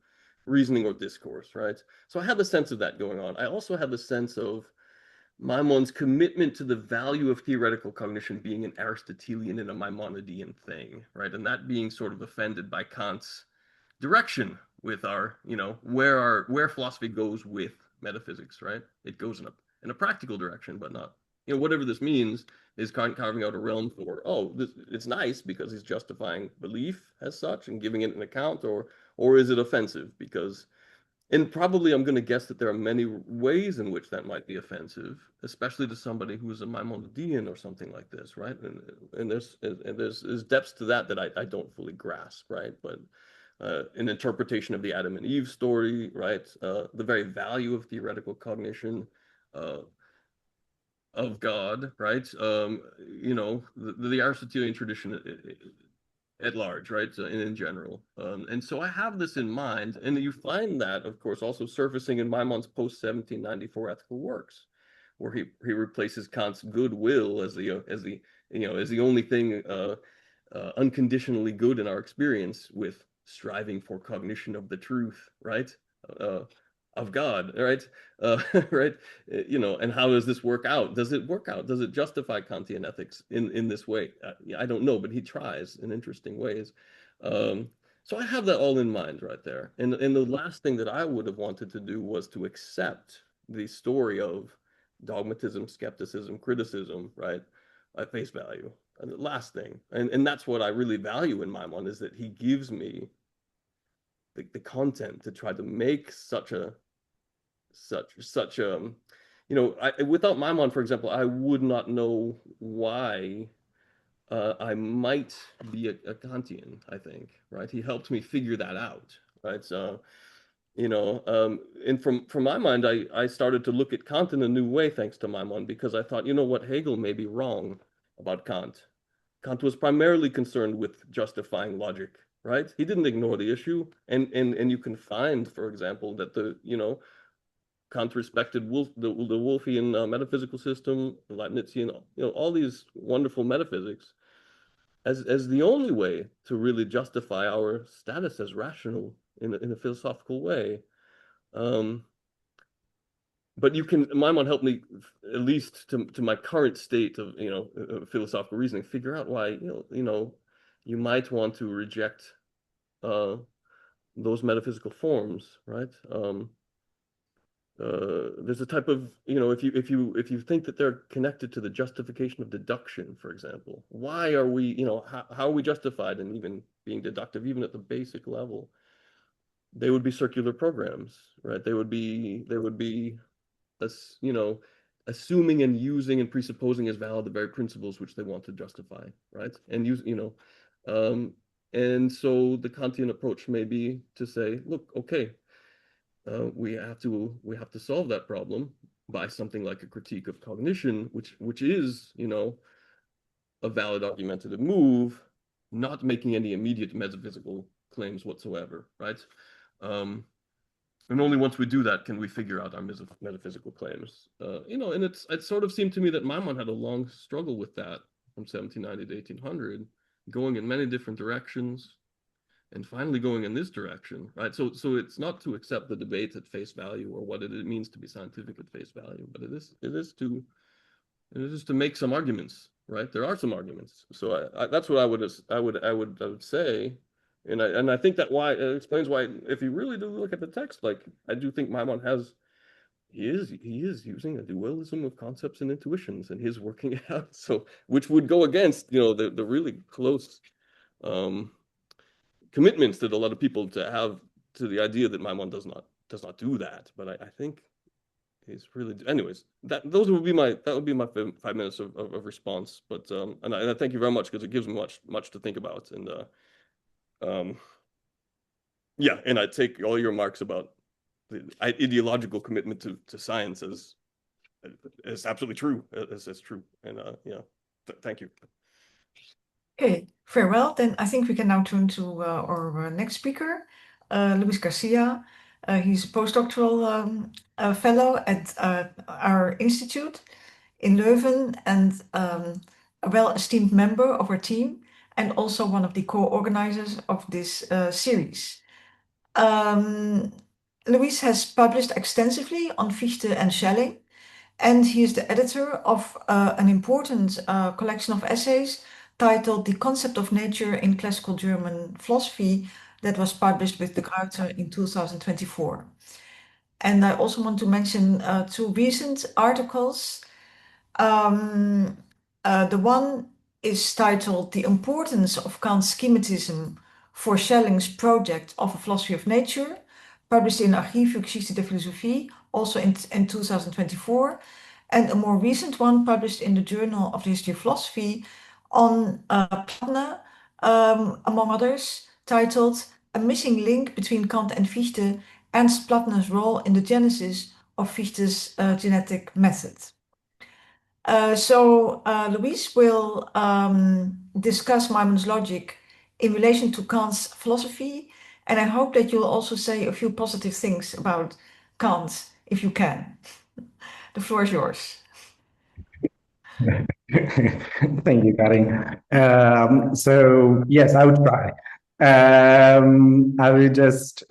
reasoning or discourse, right? So I have a sense of that going on. I also have a sense of Maimon's commitment to the value of theoretical cognition being an Aristotelian and a Maimonidean thing, right? And that being sort of offended by Kant's direction with our, where philosophy goes with metaphysics, right? It goes in a practical direction, but not, whatever this means is carving out a realm for, it's nice because he's justifying belief as such and giving it an account, or is it offensive because And probably I'm going to guess that there are many ways in which that might be offensive, especially to somebody who's a Maimonidean or something like this, right? And there's depths to that that I don't fully grasp, right? But an interpretation of the Adam and Eve story, right? The very value of theoretical cognition of God, right? The Aristotelian tradition at large, right? In general. And so I have this in mind, and you find that, of course, also surfacing in Maimon's post-1794 ethical works, where he replaces Kant's goodwill as the only thing unconditionally good in our experience with striving for cognition of the truth, right? Uh, of God, right? Right? And how does this work out? Does it work out? Does it justify Kantian ethics in this way? I don't know, but he tries in interesting ways. So I have that all in mind right there. And the last thing that I would have wanted to do was to accept the story of dogmatism, skepticism, criticism, right, at face value. And the last thing, and that's what I really value in Maimon, is that he gives me the content to try to make without Maimon, for example, I would not know why I might be a Kantian, I think, right? He helped me figure that out, right? So, and from my mind, I started to look at Kant in a new way thanks to Maimon, because I thought, what, Hegel may be wrong about Kant. Kant was primarily concerned with justifying logic, right? He didn't ignore the issue, and you can find, for example, that Kant respected the Wolffian metaphysical system, Leibnizian, all these wonderful metaphysics as the only way to really justify our status as rational in a philosophical way. But Maimon helped me, at least to my current state of philosophical reasoning, figure out why you might want to reject those metaphysical forms, right? There's a type of, if you think that they're connected to the justification of deduction, for example, why are we, how are we justified in even being deductive, even at the basic level? They would be circular programs, right? They would be assuming and using and presupposing as valid the very principles which they want to justify, right? And and so the Kantian approach may be to say, look, okay, we have to solve that problem by something like a critique of cognition, which is, a valid argumentative move, not making any immediate metaphysical claims whatsoever, right? And only once we do that can we figure out our metaphysical claims. And it sort of seemed to me that Maimon had a long struggle with that from 1790 to 1800, going in many different directions, and finally going in this direction, right? So it's not to accept the debate at face value or what it means to be scientific at face value, but it is to make some arguments, right? There are some arguments. So that's what I would say. And I think that it explains why, if you really do look at the text, like I do think Maimon he is using a dualism of concepts and intuitions, and he's working it out. So which would go against the really close commitments that a lot of people to have to the idea that Maimon does not do that. But I think he's really, anyways, that would be my 5 minutes of response. But and I thank you very much, because it gives me much to think about. And yeah, and I take all your remarks about the ideological commitment to science as absolutely true, as true. And yeah, thank you. Okay, very well. Then I think we can now turn to our next speaker, Luis Garcia. He's a postdoctoral fellow at our institute in Leuven, and a well-esteemed member of our team, and also one of the co-organizers of this series. Luis has published extensively on Fichte and Schelling, and he is the editor of an important collection of essays titled The Concept of Nature in Classical German Philosophy, that was published with De Gruyter in 2024. And I also want to mention two recent articles. The one is titled The Importance of Kant's Schematism for Schelling's Project of a Philosophy of Nature, published in Archiv für Geschichte der Philosophie, also in 2024, and a more recent one published in the Journal of the History of Philosophy on Platner, among others, titled A Missing Link Between Kant and Fichte, Ernst Platner's Role in the Genesis of Fichte's Genetic Method. So Louise will discuss Maimon's logic in relation to Kant's philosophy, and I hope that you'll also say a few positive things about Kant, if you can. The floor is yours. Thank you, Karin. So yes, I would try. I will just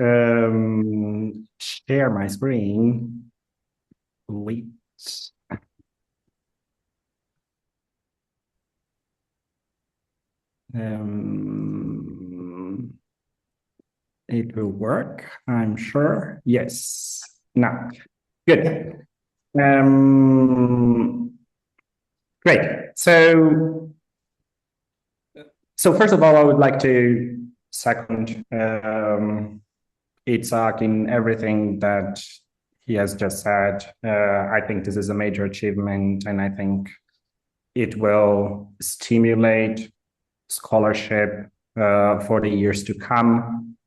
share my screen. Wait. It will work, I'm sure. Yes. Now, good. Great. So first of all, I would like to second Itzhak in everything that he has just said. I think this is a major achievement, and I think it will stimulate scholarship for the years to come.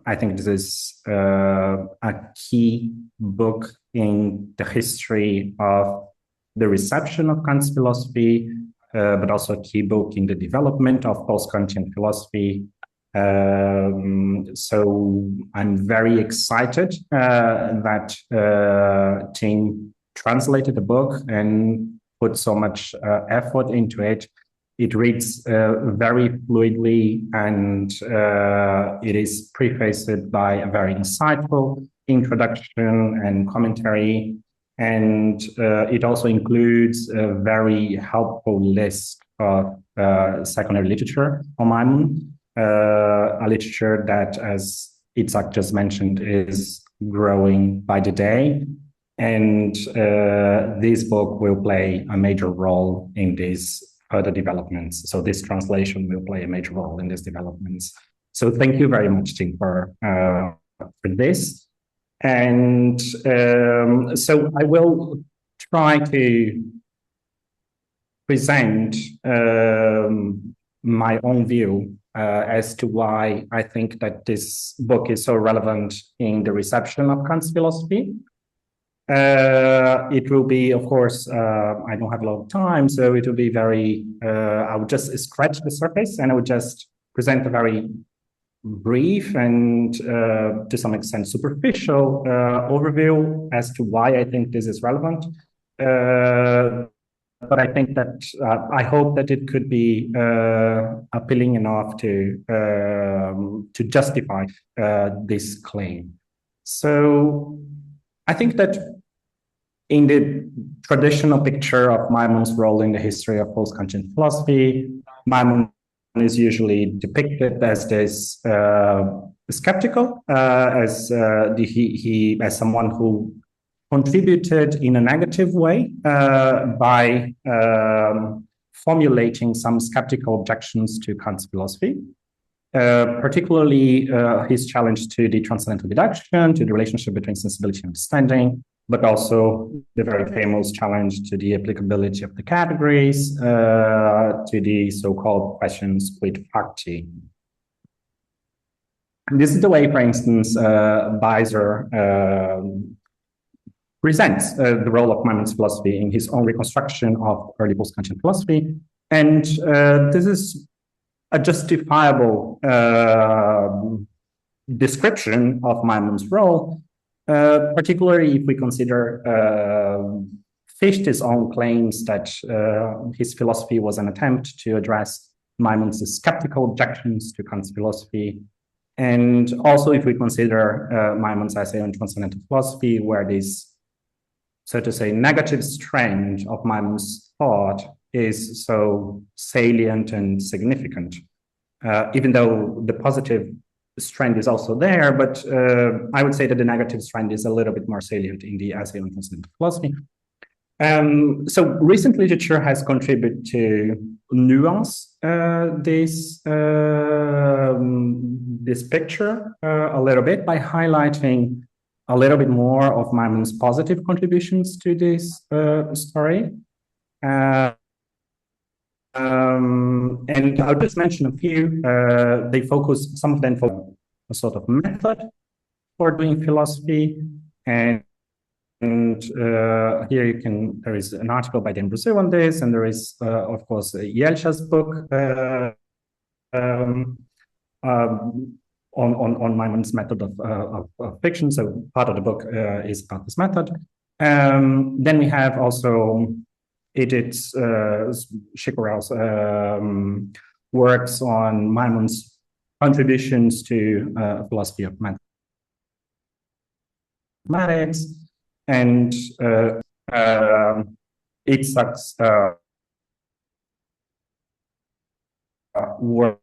I think this is a key book in the history of the reception of Kant's philosophy, but also a key book in the development of post-Kantian philosophy. So I'm very excited that team translated the book and put so much effort into it. It reads very fluidly, and it is prefaced by a very insightful introduction and commentary. And it also includes a very helpful list of secondary literature on Maimon, a literature that, as Itzhak just mentioned, is growing by the day. And this book will play a major role in these further developments. So this translation will play a major role in these developments. So thank you very much, Tim, for this. And so I will try to present my own view as to why I think that this book is so relevant in the reception of Kant's philosophy. It will be, of course, I don't have a lot of time, so it will be very, I would just scratch the surface, and I would just present a very brief and to some extent superficial overview as to why I think this is relevant. But I think that I hope that it could be appealing enough to justify this claim. So I think that in the traditional picture of Maimon's role in the history of post-Kantian philosophy, Maimon is usually depicted as this skeptical, as someone who contributed in a negative way by formulating some skeptical objections to Kant's philosophy, particularly his challenge to the transcendental deduction, to the relationship between sensibility and understanding, but also the very famous challenge to the applicability of the categories, to the so-called questions quid facti. This is the way, for instance, Beiser presents the role of Maimon's philosophy in his own reconstruction of early post-Kantian philosophy. And this is a justifiable description of Maimon's role, particularly if we consider Fichte's own claims that his philosophy was an attempt to address Maimon's skeptical objections to Kant's philosophy. And also if we consider Maimon's essay on transcendental philosophy, where this, so to say, negative strand of Maimon's thought is so salient and significant, even though the positive strand is also there, but I would say that the negative strand is a little bit more salient in the essay on transcendental philosophy. So recent literature has contributed to nuance this picture a little bit by highlighting a little bit more of Maimon's positive contributions to this story. And I'll just mention a few. They focus, some of them focus a sort of method for doing philosophy, and here you can, there is an article by Dan Brazil on this, and there is, of course, Yelcha's book on Maimon's method of fiction. So part of the book is about this method. Then we have also Edith Schickerell's works on Maimon's contributions to philosophy of mathematics, and Itzhak's work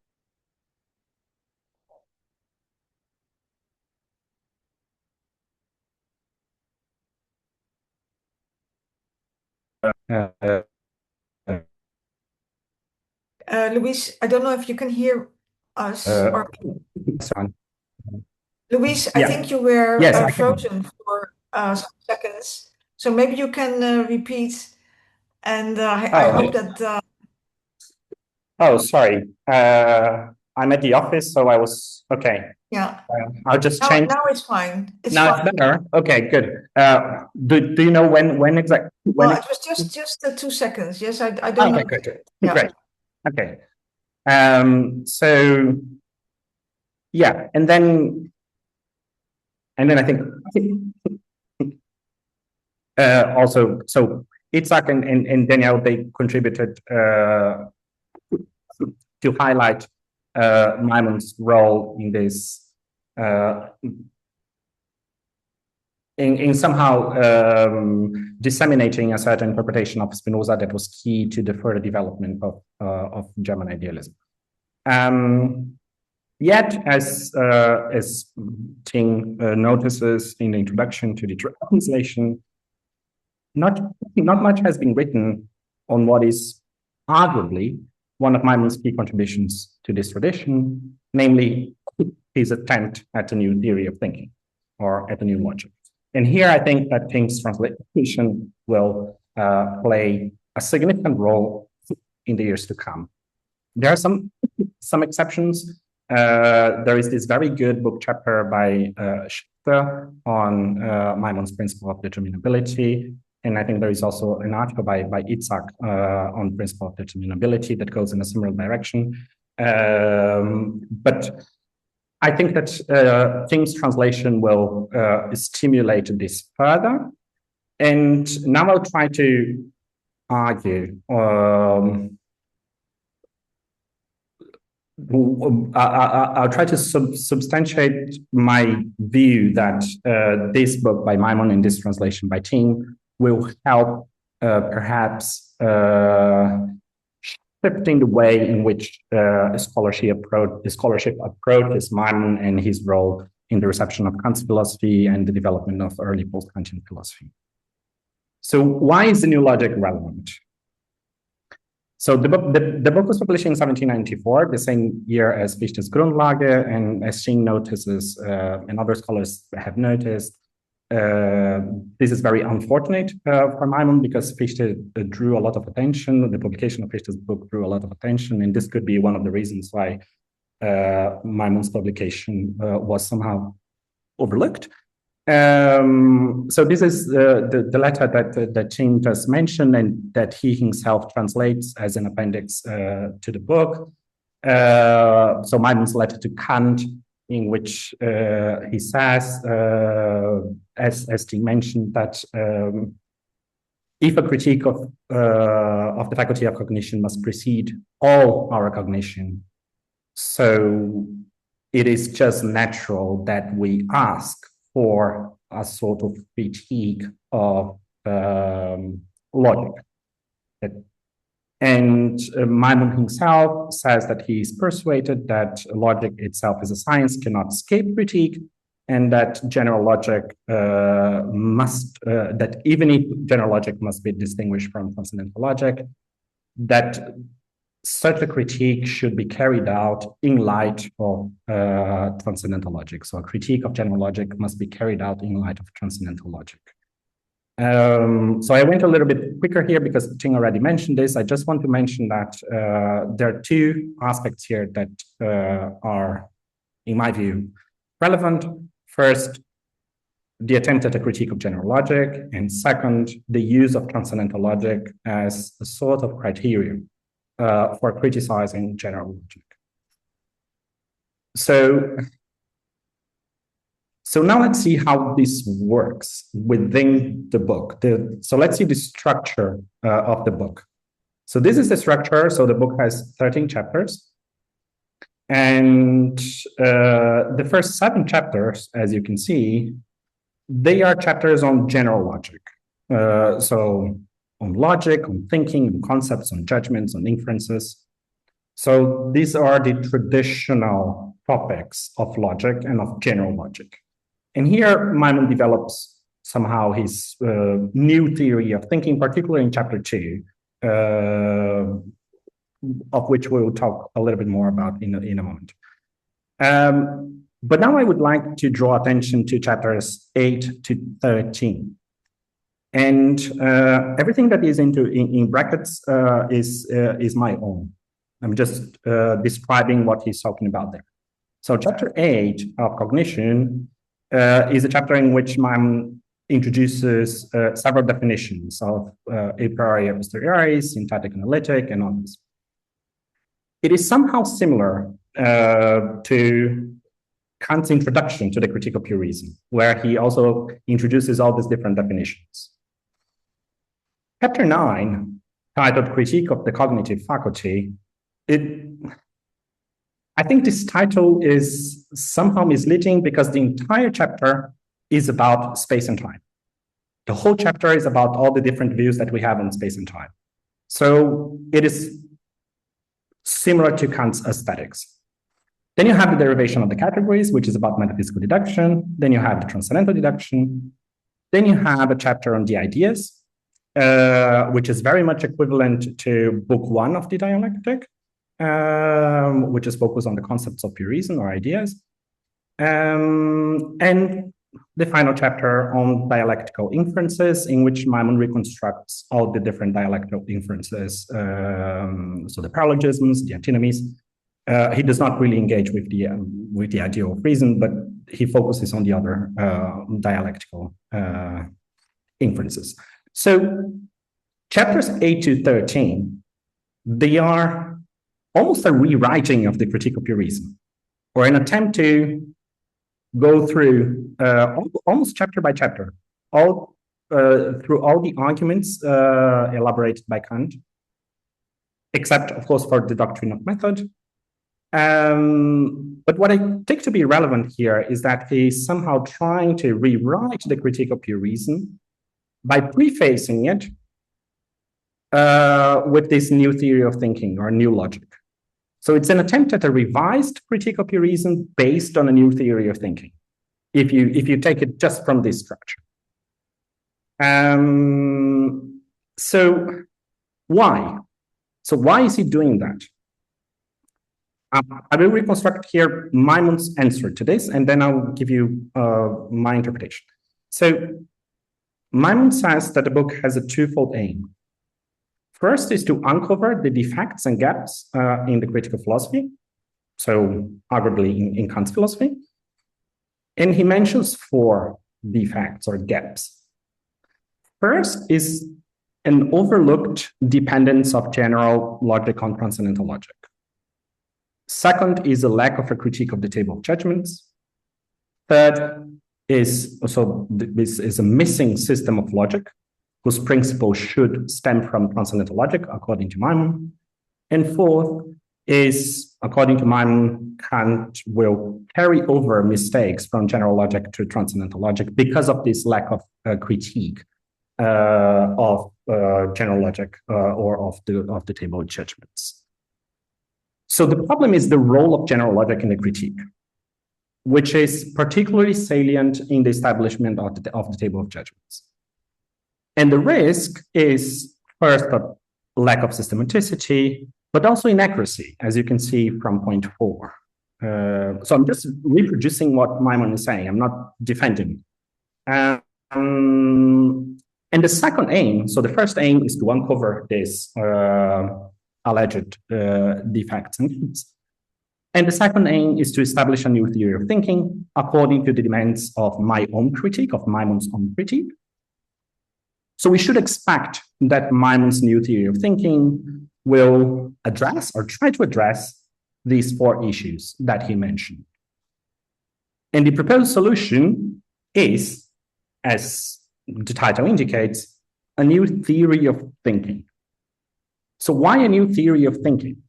Luis, I don't know if you can hear us. Or... Luis, I Yeah. think you were Yes, I frozen for some seconds. So maybe you can repeat, and I hope that... Oh, sorry. I'm at the office, so I was... Okay. Yeah. I'll just change. Now it's fine. Now fine. It's better? Okay, good. Do you know when exactly? Well, it was just 2 seconds. Yes, I don't know. Okay, good. Yeah. Great. Okay. So, yeah, and then I think also, so Itzhak and Danielle, they contributed to highlight Maimon's role in this, in somehow disseminating a certain interpretation of Spinoza that was key to the further development of German idealism. Yet, as Ting notices in the introduction to the translation, not much has been written on what is arguably one of Maimon's key contributions to this tradition, namely his attempt at a new theory of thinking, or at a new logic. And here I think that Ting's translation will play a significant role in the years to come. There are some exceptions. There is this very good book chapter by Schichter on Maimon's principle of determinability. And I think there is also an article by Itzhak on principle of determinability that goes in a similar direction. But I think that Ting's translation will stimulate this further. And now I'll try to argue. I'll try to substantiate my view that this book by Maimon and this translation by Ting will help perhaps shifting the way in which scholarship approaches Maimon and his role in the reception of Kant's philosophy and the development of early post-Kantian philosophy. So why is the new logic relevant? So the book was published in 1794, the same year as Fichte's Grundlage, and as Ting notices, and other scholars have noticed, this is very unfortunate for Maimon because Fichte drew a lot of attention. The publication of Fichte's book drew a lot of attention, and this could be one of the reasons why Maimon's publication was somehow overlooked. So this is the letter that Ting just mentioned and that he himself translates as an appendix to the book. So Maimon's letter to Kant, in which he says, as Ting mentioned, that if a critique of the faculty of cognition must precede all our cognition, so it is just natural that we ask for a sort of critique of logic. And Maimon himself says that he is persuaded that logic itself as a science cannot escape critique, and that general logic that even if general logic must be distinguished from transcendental logic, that such a critique should be carried out in light of transcendental logic. So a critique of general logic must be carried out in light of transcendental logic. So I went a little bit quicker here because Ting already mentioned this. I just want to mention that there are two aspects here that are, in my view, relevant. First, the attempt at a critique of general logic, and second, the use of transcendental logic as a sort of criterion for criticizing general logic. So now let's see how this works within the book. So let's see the structure of the book. So this is the structure. So the book has 13 chapters. And the first 7 chapters, as you can see, they are chapters on general logic. So on logic, on thinking, on concepts, on judgments, on inferences. So these are the traditional topics of logic and of general logic. And here Maimon develops somehow his new theory of thinking, particularly in chapter 2, of which we will talk a little bit more about in a moment. But now I would like to draw attention to chapters 8 to 13. And everything that is in brackets is my own. I'm just describing what he's talking about there. So chapter 8 of cognition is a chapter in which Maimon introduces several definitions of a priori, a posteriori, syntactic analytic, and others. It is somehow similar to Kant's introduction to the critique of pure reason, where he also introduces all these different definitions. Chapter 9, titled Critique of the Cognitive Faculty, I think this title is somehow misleading because the entire chapter is about space and time. The whole chapter is about all the different views that we have on space and time. So it is similar to Kant's aesthetics. Then you have the derivation of the categories, which is about metaphysical deduction. Then you have the transcendental deduction. Then you have a chapter on the ideas, which is very much equivalent to book 1 of the dialectic, which is focused on the concepts of pure reason or ideas. And the final chapter on dialectical inferences, in which Maimon reconstructs all the different dialectical inferences, so the paralogisms, the antinomies. He does not really engage with the idea of reason, but he focuses on the other dialectical inferences. So chapters 8 to 13, they are almost a rewriting of the critique of pure reason, or an attempt to go through almost chapter by chapter, through all the arguments elaborated by Kant, except, of course, for the doctrine of method. But what I take to be relevant here is that he's somehow trying to rewrite the critique of pure reason by prefacing it with this new theory of thinking or new logic. So it's an attempt at a revised critique of pure reason based on a new theory of thinking, if you take it just from this structure. So why? So why is he doing that? I will reconstruct here Maimon's answer to this, and then I'll give you my interpretation. So Maimon says that the book has a twofold aim. First is to uncover the defects and gaps in the critical philosophy, so arguably in Kant's philosophy. And he mentions 4 defects or gaps. First is an overlooked dependence of general logic on transcendental logic. Second is a lack of a critique of the table of judgments. Third is also this is a missing system of logic whose principles should stem from transcendental logic, according to Maimon. And fourth is, according to Maimon, Kant will carry over mistakes from general logic to transcendental logic because of this lack of critique of general logic or of the table of judgments. So the problem is the role of general logic in the critique. which is particularly salient in the establishment of the table of judgments. And the risk is first a lack of systematicity, but also inaccuracy, as you can see from point 4. So I'm just reproducing what Maimon is saying. I'm not defending. And the second aim, so the first aim is to uncover this alleged defects and needs. And the second aim is to establish a new theory of thinking according to the demands of my own critique, of Maimon's own critique. So we should expect that Maimon's new theory of thinking will address or try to address these 4 issues that he mentioned. And the proposed solution is, as the title indicates, a new theory of thinking. So why a new theory of thinking?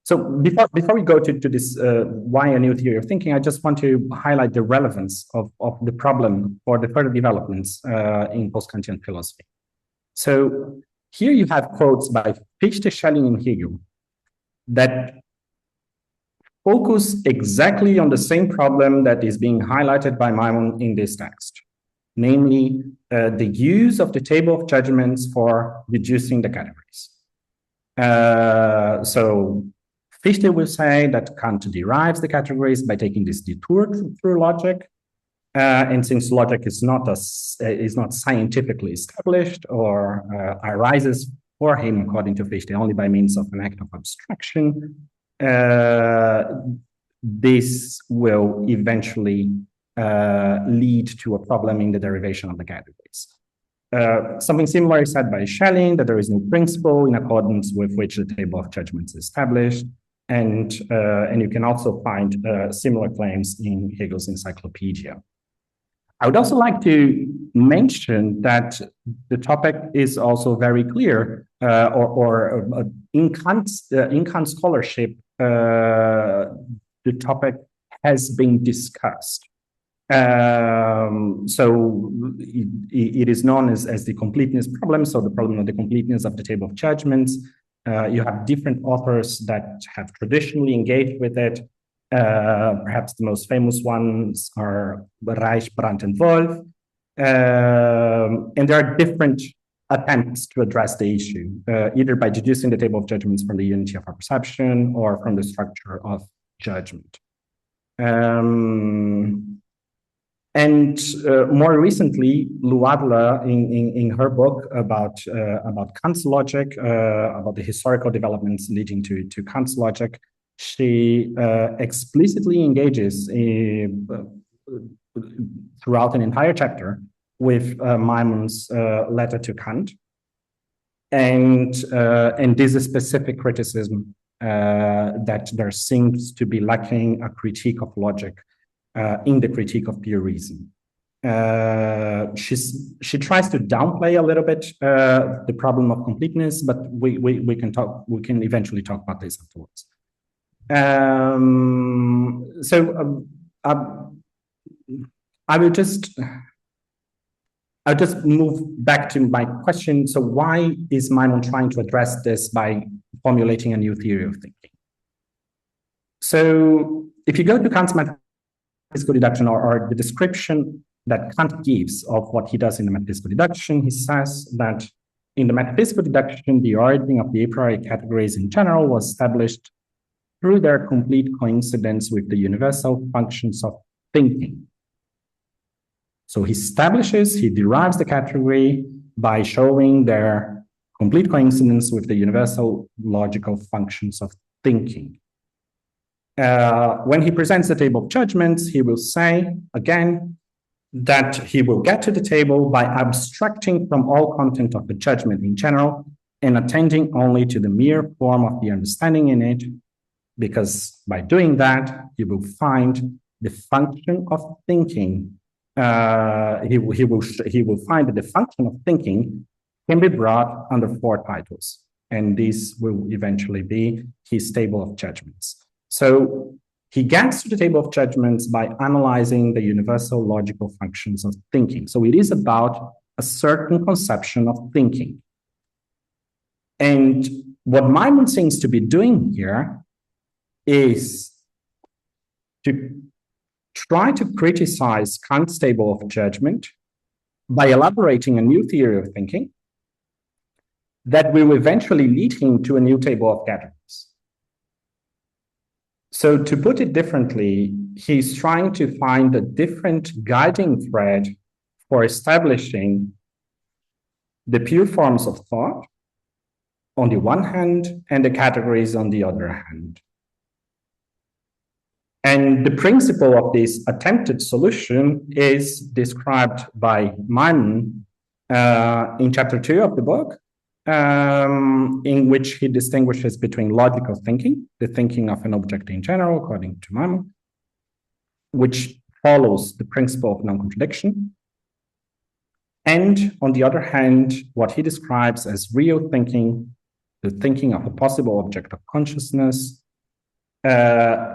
So before we go to this, why a new theory of thinking, I just want to highlight the relevance of the problem for the further developments in post-Kantian philosophy. So here you have quotes by Fichte, Schelling, and Hegel that focus exactly on the same problem that is being highlighted by Maimon in this text, namely the use of the table of judgments for reducing the categories. So Fichte will say that Kant derives the categories by taking this detour through logic, and since logic is not scientifically established or arises for him, according to Fichte, only by means of an act of abstraction, this will eventually lead to a problem in the derivation of the categories. Something similar is said by Schelling, that there is no principle in accordance with which the table of judgments is established, and you can also find similar claims in Hegel's encyclopedia. I would also like to mention that the topic is also very clear, in Kant's scholarship, the topic has been discussed. So it is known as the completeness problem. So the problem of the completeness of the table of judgments. You have different authors that have traditionally engaged with it. Perhaps the most famous ones are Reich, Brandt, and Wolf. And there are different attempts to address the issue, either by deducing the table of judgments from the unity of our perception or from the structure of judgment. And more recently, Lou Adler, in her book about Kant's logic, about the historical developments leading to Kant's logic, she explicitly engages throughout an entire chapter with Maimon's letter to Kant, and this is specific criticism that there seems to be lacking a critique of logic in the critique of pure reason. She tries to downplay a little bit the problem of completeness, but we can eventually talk about this afterwards. I'll just move back to my question. So why is Maimon trying to address this by formulating a new theory of thinking? So if you go to Kant's metaphysical deduction, or the description that Kant gives of what he does in the metaphysical deduction, he says that in the metaphysical deduction, the origin of the a priori categories in general was established through their complete coincidence with the universal functions of thinking. So he derives the category by showing their complete coincidence with the universal logical functions of thinking. When he presents the table of judgments, he will say, again, that he will get to the table by abstracting from all content of the judgment in general and attending only to the mere form of the understanding in it, because by doing that, he will find the function of thinking. He will find that the function of thinking can be brought under 4 titles, and this will eventually be his table of judgments. So he gets to the table of judgments by analyzing the universal logical functions of thinking. So it is about a certain conception of thinking. And what Maimon seems to be doing here is to try to criticize Kant's table of judgment by elaborating a new theory of thinking that will eventually lead him to a new table of categories. So to put it differently, he's trying to find a different guiding thread for establishing the pure forms of thought on the one hand and the categories on the other hand. And the principle of this attempted solution is described by Maimon in chapter 2 of the book, in which he distinguishes between logical thinking, the thinking of an object in general, according to Maimon, which follows the principle of non-contradiction, and on the other hand, what he describes as real thinking, the thinking of a possible object of consciousness,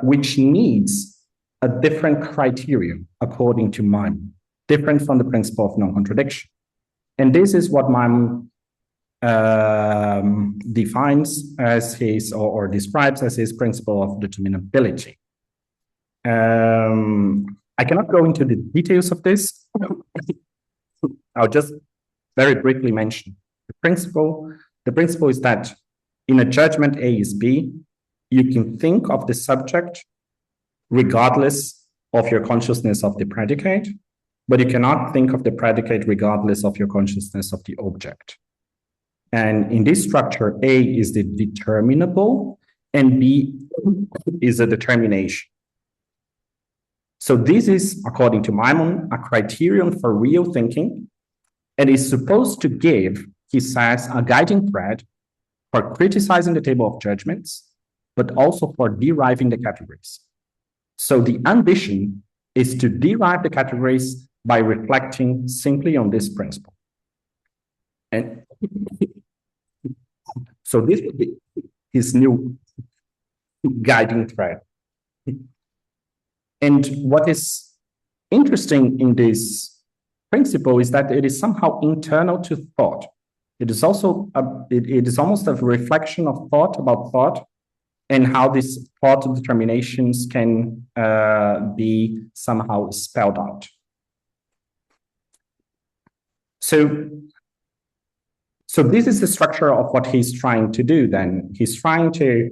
which needs a different criterion, according to Maimon, different from the principle of non-contradiction. And this is what Maimon defines as his, or describes as his principle of determinability. I cannot go into the details of this. I'll just very briefly mention the principle. The principle is that in a judgment A is B, you can think of the subject regardless of your consciousness of the predicate, but you cannot think of the predicate regardless of your consciousness of the object. And in this structure, A is the determinable and B is a determination. So this is, according to Maimon, a criterion for real thinking, and is supposed to give, he says, a guiding thread for criticizing the table of judgments, but also for deriving the categories. So the ambition is to derive the categories by reflecting simply on this principle. And so this would be his new guiding thread. And what is interesting in this principle is that it is somehow internal to thought. It is also it is almost a reflection of thought about thought, and how these thought determinations can be somehow spelled out. So this is the structure of what he's trying to do then. He's trying to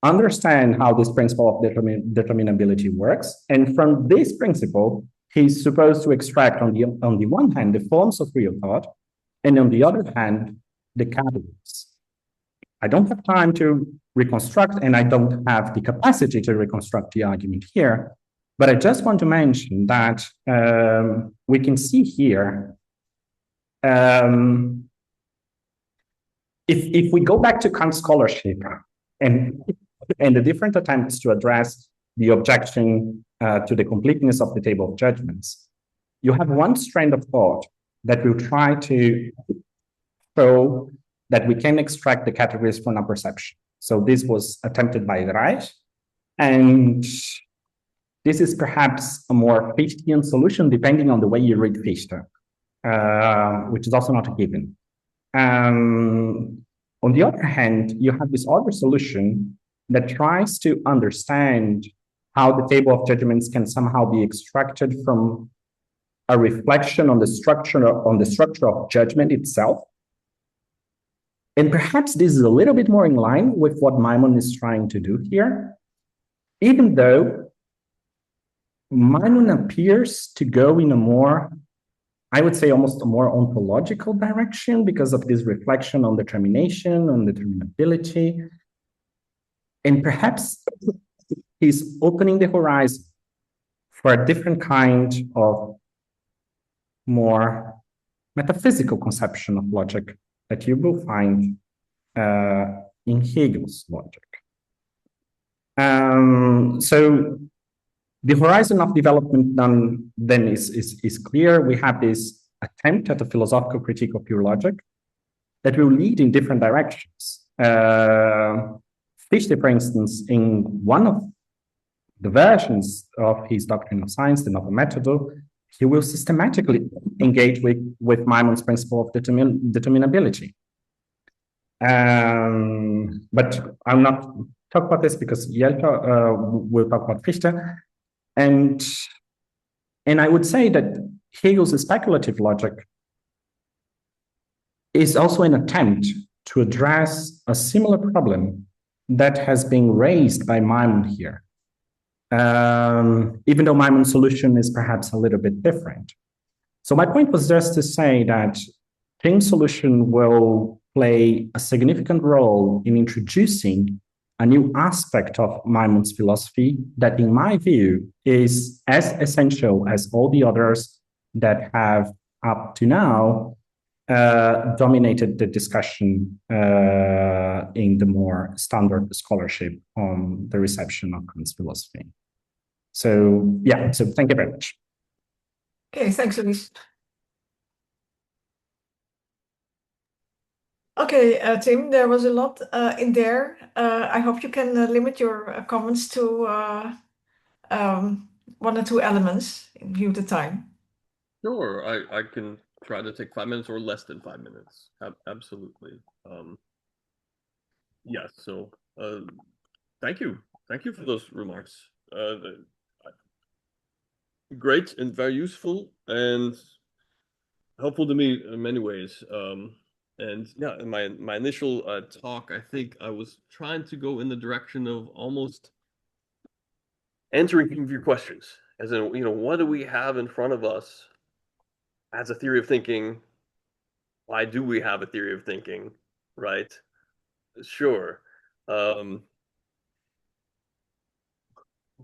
understand how this principle of determinability works. And from this principle, he's supposed to extract on the one hand, the forms of real thought, and on the other hand, the categories. I don't have time to reconstruct, and I don't have the capacity to reconstruct the argument here, but I just want to mention that we can see here, if we go back to Kant's scholarship and the different attempts to address the objection to the completeness of the table of judgments, you have one strand of thought that will try to show that we can extract the categories from a perception. So this was attempted by Reich, and this is perhaps a more Fichtian solution, depending on the way you read Fichte, which is also not a given. On the other hand, you have this other solution that tries to understand how the table of judgments can somehow be extracted from a reflection on the structure of judgment itself. And perhaps this is a little bit more in line with what Maimon is trying to do here, even though Maimon appears to go in a more, I would say almost a more ontological direction because of this reflection on determination, on determinability. And perhaps he's opening the horizon for a different kind of more metaphysical conception of logic that you will find in Hegel's logic. So the horizon of development then is clear. We have this attempt at a philosophical critique of pure logic that will lead in different directions. Fichte, for instance, in one of the versions of his doctrine of science, the Nova Methodo, he will systematically engage with Maimon's principle of determinability. But I'm not talk about this because Jelka will talk about Fichte. And I would say that Hegel's speculative logic is also an attempt to address a similar problem that has been raised by Maimon here. Even though Maimon's solution is perhaps a little bit different. So my point was just to say that Tim's solution will play a significant role in introducing a new aspect of Maimon's philosophy that, in my view, is as essential as all the others that have up to now dominated the discussion in the more standard scholarship on the reception of Kant's philosophy. So, yeah, so thank you very much. Okay, thanks, Elise. Okay, Tim, there was a lot in there. I hope you can limit your comments to 1 or 2 elements in view of the time. Sure, I can try to take 5 minutes or less than 5 minutes. Absolutely. Yes, so thank you for those remarks. Great and very useful and helpful to me in many ways. And yeah, in my initial talk, I think I was trying to go in the direction of almost answering some of your questions, as in, what do we have in front of us as a theory of thinking? Why do we have a theory of thinking, right? Sure.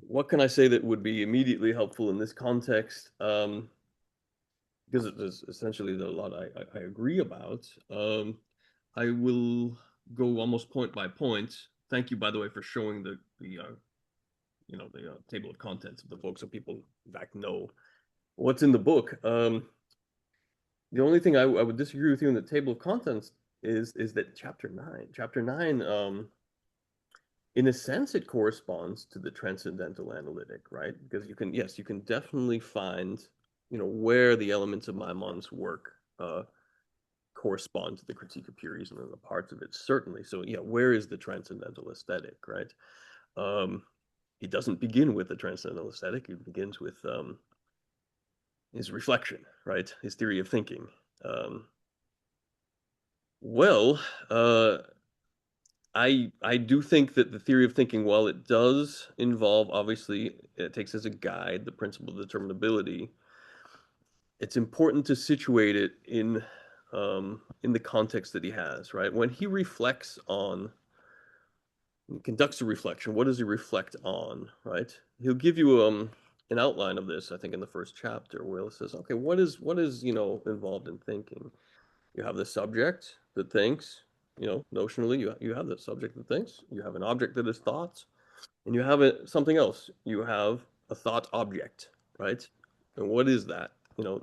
What can I say that would be immediately helpful in this context? Because there's essentially a lot I agree about. I will go almost point by point. Thank you, by the way, for showing the table of contents of the book, so people in fact know what's in the book. The only thing I would disagree with you in the table of contents is that chapter 9, in a sense, it corresponds to the transcendental analytic, right? Because you can definitely find, where the elements of Maimon's work correspond to the Critique of Pure Reason and the parts of it, certainly. So yeah, where is the transcendental aesthetic, right? He doesn't begin with the transcendental aesthetic. He begins with his reflection, right? His theory of thinking. I do think that the theory of thinking, while it does involve, obviously, it takes as a guide the principle of determinability, it's important to situate it in the context that he has, right? When he reflects on, he conducts a reflection, what does he reflect on, right? He'll give you an outline of this, I think, in the first chapter, where it says, okay, what is involved in thinking? You have the subject that thinks, notionally, you have the subject that thinks, you have an object that is thoughts, and you have something else. You have a thought object, right? And what is that?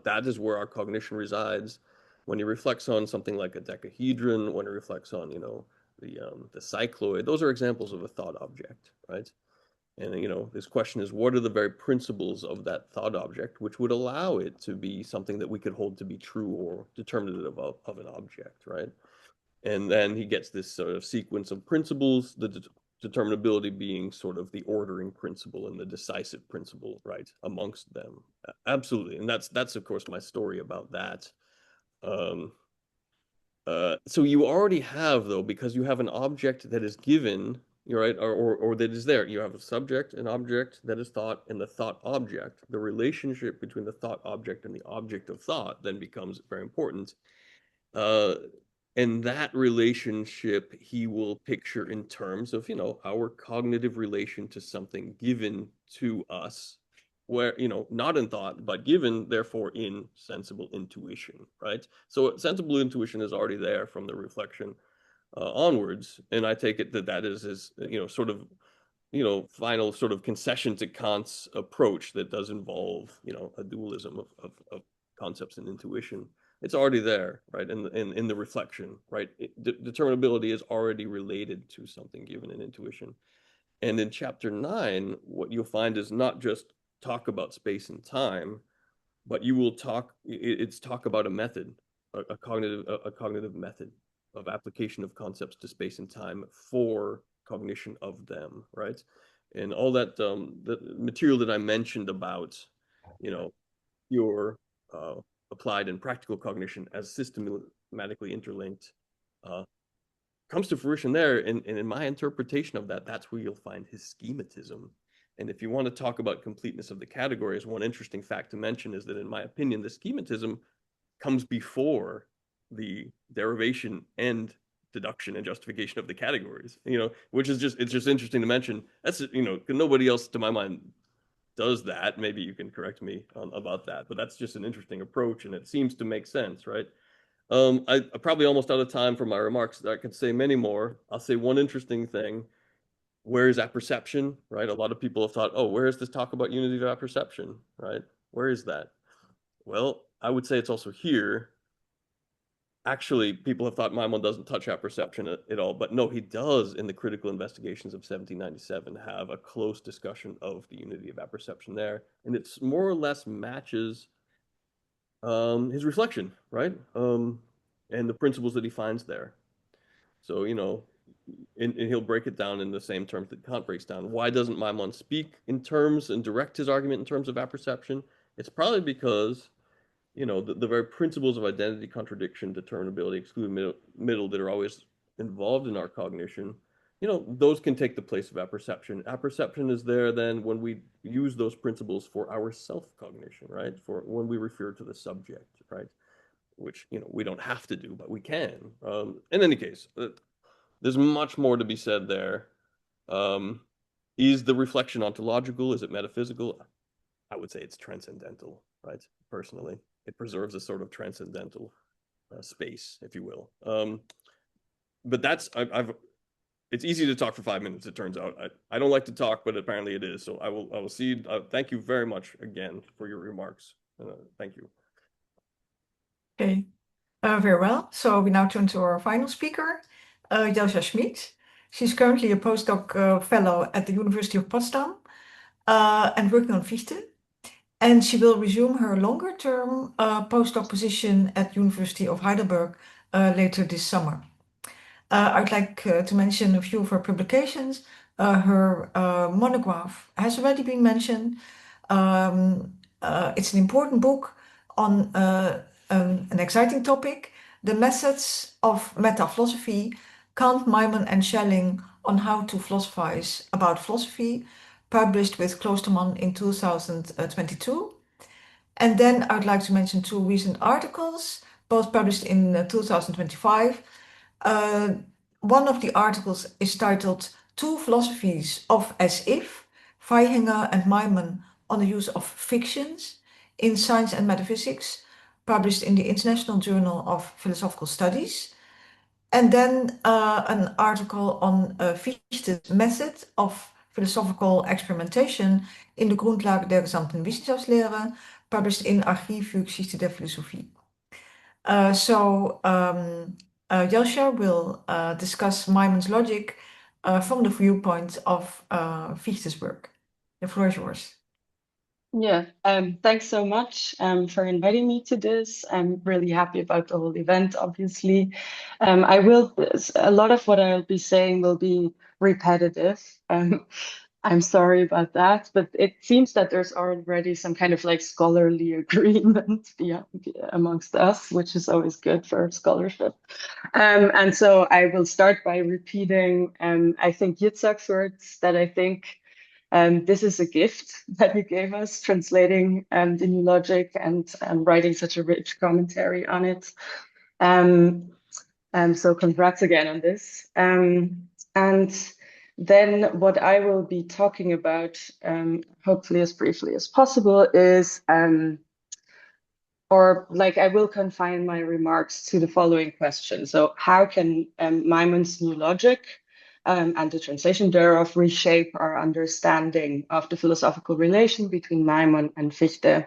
That is where our cognition resides. When he reflects on something like a decahedron, when he reflects on, the cycloid, those are examples of a thought object, right? And, this question is, what are the very principles of that thought object which would allow it to be something that we could hold to be true or determinative of an object, right? And then he gets this sort of sequence of principles, the determinability being sort of the ordering principle and the decisive principle, right, amongst them. Absolutely. And that's of course my story about that. So you already have, though, because you have an object that is given, right, or that is there. You have a subject, an object that is thought, and the thought object. The relationship between the thought object and the object of thought then becomes very important. And that relationship he will picture in terms of, our cognitive relation to something given to us, where, not in thought, but given, therefore, in sensible intuition, right? So sensible intuition is already there from the reflection onwards. And I take it that is his, sort of, final sort of concession to Kant's approach that does involve, a dualism of concepts and intuition. It's already there, right? In the reflection, right? Determinability is already related to something given in intuition. And in chapter 9, what you'll find is not just talk about space and time, but you will talk about a method, a cognitive method of application of concepts to space and time for cognition of them, right? And all that the material that I mentioned about, your applied and practical cognition as systematically interlinked comes to fruition there. And in my interpretation of that, that's where you'll find his schematism. And if you want to talk about completeness of the categories, one interesting fact to mention is that, in my opinion, the schematism comes before the derivation and deduction and justification of the categories, which is it's just interesting to mention. That's, nobody else, to my mind, does that. Maybe you can correct me about that, but that's just an interesting approach, and it seems to make sense, right? I'm probably almost out of time for my remarks. I could say many more. I'll say one interesting thing. Where is apperception, right? A lot of people have thought, oh, where is this talk about unity of apperception, right? Where is that? Well, I would say it's also here. Actually, people have thought Maimon doesn't touch apperception at all, but no, he does in the Critical Investigations of 1797 have a close discussion of the unity of apperception there, and it's more or less matches his reflection, right? And the principles that he finds there. So, and he'll break it down in the same terms that Kant breaks down. Why doesn't Maimon speak in terms and direct his argument in terms of apperception? It's probably because, the very principles of identity, contradiction, determinability, exclusive middle that are always involved in our cognition, those can take the place of apperception. Apperception is there then when we use those principles for our self-cognition, right? For when we refer to the subject, right? Which, we don't have to do, but we can. In any case, there's much more to be said there. Is the reflection ontological? Is it metaphysical? I would say it's transcendental, right? Personally, it preserves a sort of transcendental space, if you will. But that's it's easy to talk for 5 minutes. It turns out I don't like to talk, but apparently it is. So I will see. Thank you very much again for your remarks. Thank you. Okay, very well. So we now turn to our final speaker, Jelsa Schmid. She's currently a postdoc fellow at the University of Potsdam and working on Fichte. And she will resume her longer-term postdoc position at University of Heidelberg later this summer. I'd like to mention a few of her publications. Her monograph has already been mentioned. It's an important book on an exciting topic, the methods of meta-philosophy, Kant, Maimon, and Schelling on how to philosophize about philosophy, published with Kloosterman in 2022. And then I'd like to mention 2 recent articles, both published in 2025. One of the articles is titled Two Philosophies of As If, Vaihinger and Maimon on the Use of Fictions in Science and Metaphysics, published in the International Journal of Philosophical Studies. And then an article on Fichte's method of philosophical experimentation in de Grundlagen der gesamten Wissenschaftslehre, published in Archiv für Geschichte der Philosophie. Jelsa will discuss Maimon's logic from the viewpoint of Fichte's work. The floor is yours. Yeah, thanks so much for inviting me to this. I'm really happy about the whole event, obviously. A lot of what I'll be saying will be repetitive. I'm sorry about that, but it seems that there's already some kind of like scholarly agreement amongst us, which is always good for scholarship. And so I will start by repeating, I think Yitzhak's words that I think this is a gift that he gave us, translating the new logic and writing such a rich commentary on it. So congrats again on this. And then what I will be talking about, hopefully as briefly as possible, is, I will confine my remarks to the following question. So how can Maimon's new logic and the translation thereof reshape our understanding of the philosophical relation between Maimon and Fichte?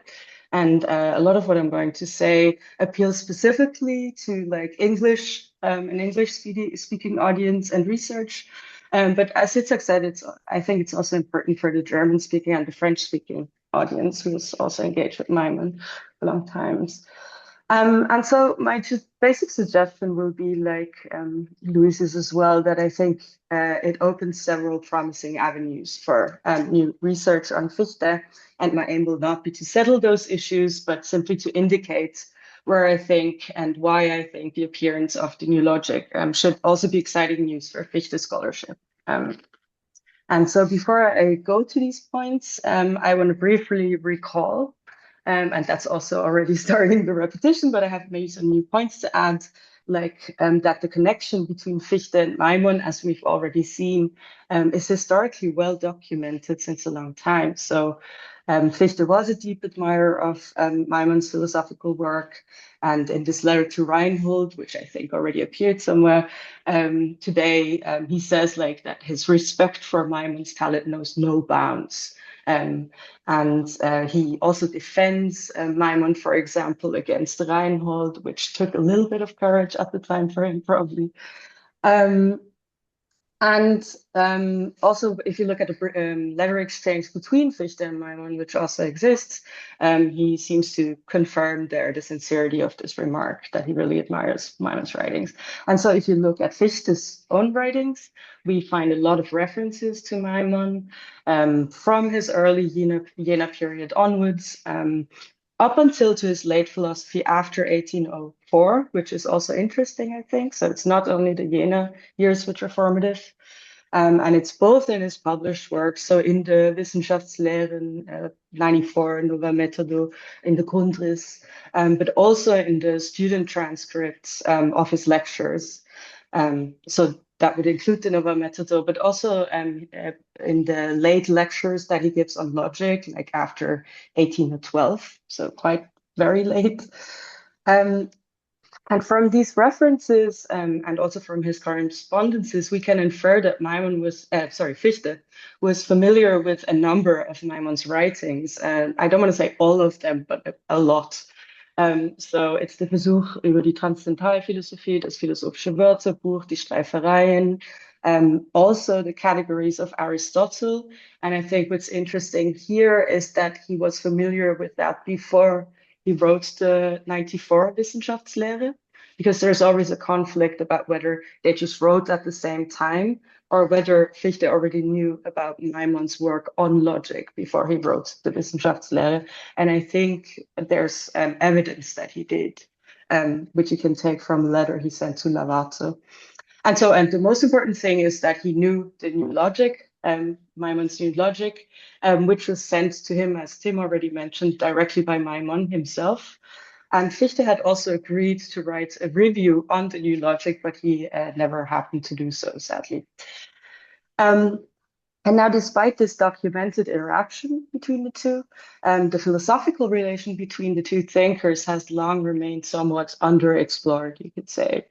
And a lot of what I'm going to say appeals specifically to like English, an English-speaking audience and research. But as Yitzhak said, I think it's also important for the German-speaking and the French-speaking audience who is also engaged with Maimon for long times. And so my just basic suggestion will be like Louise's as well, that I think it opens several promising avenues for new research on Fichte. And my aim will not be to settle those issues, but simply to indicate where I think and why I think the appearance of the new logic should also be exciting news for Fichte scholarship. And so before I go to these points, I want to briefly recall, and that's also already starting the repetition, but I have maybe some new points to add, like that the connection between Fichte and Maimon, as we've already seen, is historically well documented since a long time. So Fichte was a deep admirer of Maimon's philosophical work. And in this letter to Reinhold, which I think already appeared somewhere today, he says like that his respect for Maimon's talent knows no bounds. And he also defends Maimon, for example, against Reinhold, which took a little bit of courage at the time for him, probably. And also, if you look at the letter exchange between Fichte and Maimon, which also exists, he seems to confirm there the sincerity of this remark, that he really admires Maimon's writings. And so if you look at Fichte's own writings, we find a lot of references to Maimon from his early Jena period onwards, up until to his late philosophy after 1804, which is also interesting, I think. So it's not only the Jena years which are formative, and it's both in his published work, so in the Wissenschaftslehren 94, Nova Methodo, in the Grundriss, but also in the student transcripts of his lectures. So that would include the Nova Methodo, but also in the late lectures that he gives on logic, like after 1812, so quite very late. And from these references and also from his correspondences, we can infer that Fichte was familiar with a number of Maimon's writings. I don't want to say all of them, but a lot. So it's the Versuch über die Transzendentalphilosophie, das philosophische Wörterbuch, die Streifereien, also the categories of Aristotle. And I think what's interesting here is that he was familiar with that before he wrote the 94 Wissenschaftslehre, because there's always a conflict about whether they just wrote at the same time or whether Fichte already knew about Maimon's work on logic before he wrote the Wissenschaftslehre. And I think there's evidence that he did, which you can take from a letter he sent to Lavato. And the most important thing is that he knew the new logic, Maimon's new logic, which was sent to him, as Tim already mentioned, directly by Maimon himself. And Fichte had also agreed to write a review on the new logic, but he never happened to do so, sadly. And now, despite this documented interaction between the two, the philosophical relation between the two thinkers has long remained somewhat underexplored, you could say.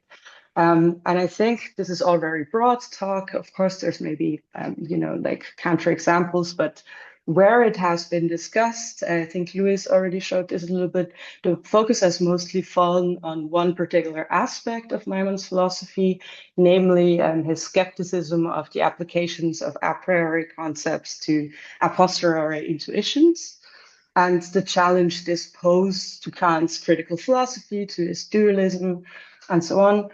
And I think this is all very broad talk. Of course, there's maybe, like counterexamples, but where it has been discussed, I think Louis already showed this a little bit, the focus has mostly fallen on one particular aspect of Maimon's philosophy, namely his skepticism of the applications of a priori concepts to a posteriori intuitions, and the challenge this posed to Kant's critical philosophy, to his dualism, and so on.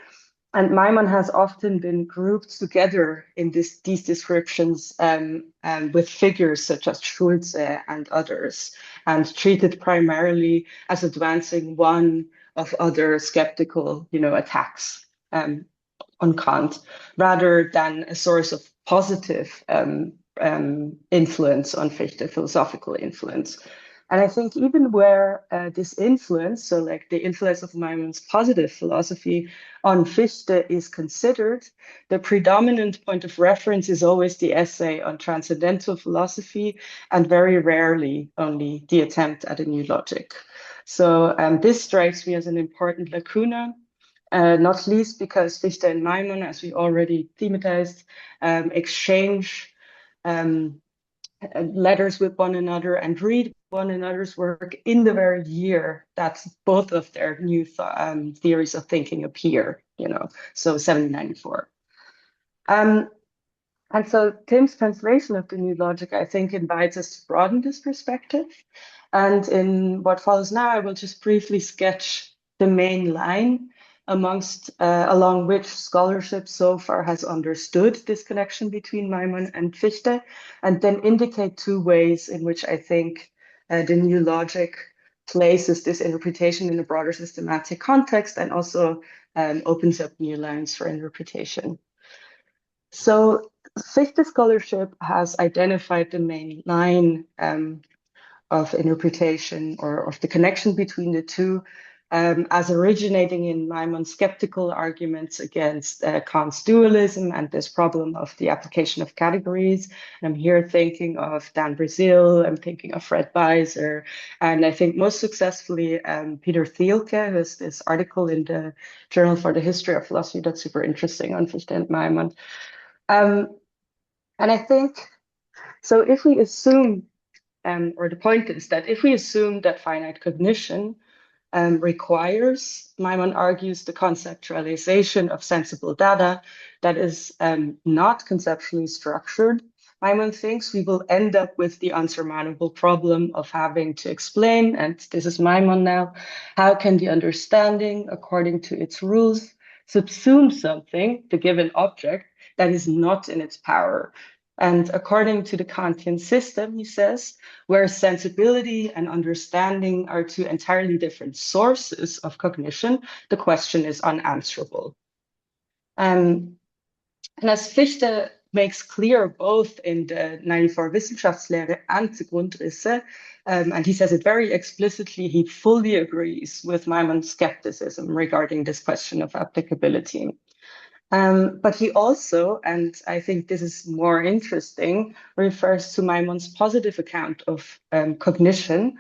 And Maimon has often been grouped together in these descriptions with figures such as Schulze and others, and treated primarily as advancing one of other skeptical, attacks on Kant, rather than a source of positive influence on Fichte, philosophical influence. And I think even where this influence, so like the influence of Maimon's positive philosophy on Fichte is considered, the predominant point of reference is always the essay on transcendental philosophy, and very rarely only the attempt at a new logic. So this strikes me as an important lacuna, not least because Fichte and Maimon, as we already thematized, exchange letters with one another and read one another's work in the very year that both of their new theories of thinking appear, so 1794. And so Tim's translation of the new logic, I think, invites us to broaden this perspective. And in what follows now, I will just briefly sketch the main line along which scholarship so far has understood this connection between Maimon and Fichte, and then indicate 2 ways in which I think the new logic places this interpretation in a broader systematic context and also opens up new lines for interpretation. So Fichte scholarship has identified the main line of interpretation or of the connection between the two as originating in Maimon's skeptical arguments against Kant's dualism and this problem of the application of categories. And I'm here thinking of Dan Brazil, I'm thinking of Fred Beiser, and I think most successfully Peter Thielke, who has this article in the Journal for the History of Philosophy that's super interesting on Fichte and Maimon. And I think, so if we assume, or the point is that if we assume that finite cognition requires, Maimon argues, the conceptualization of sensible data that is not conceptually structured, Maimon thinks we will end up with the unsurmountable problem of having to explain, and this is Maimon now, how can the understanding, according to its rules, subsume something, the given object, that is not in its power. And according to the Kantian system, he says, where sensibility and understanding are 2 entirely different sources of cognition, the question is unanswerable. And as Fichte makes clear both in the 94 Wissenschaftslehre and the Grundrisse, and he says it very explicitly, he fully agrees with Maimon's skepticism regarding this question of applicability. But he also, and I think this is more interesting, refers to Maimon's positive account of cognition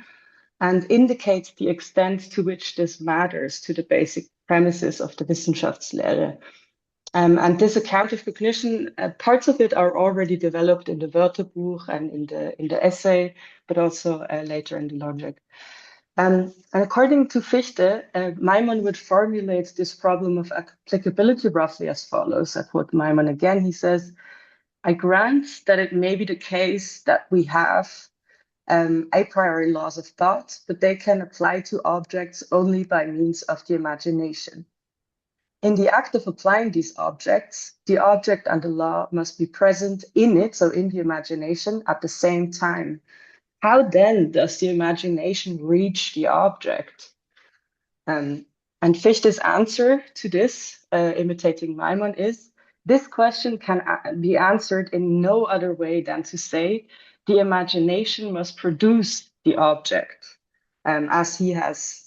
and indicates the extent to which this matters to the basic premises of the Wissenschaftslehre. And this account of cognition, parts of it are already developed in the Wörterbuch and in the essay, but also later in the logic. And according to Fichte, Maimon would formulate this problem of applicability roughly as follows. I quote Maimon again. He says, I grant that it may be the case that we have a priori laws of thought, but they can apply to objects only by means of the imagination. In the act of applying these objects, the object and the law must be present in it, so in the imagination, at the same time. How then does the imagination reach the object? And Fichte's answer to this, imitating Maimon, is this question can be answered in no other way than to say the imagination must produce the object, as he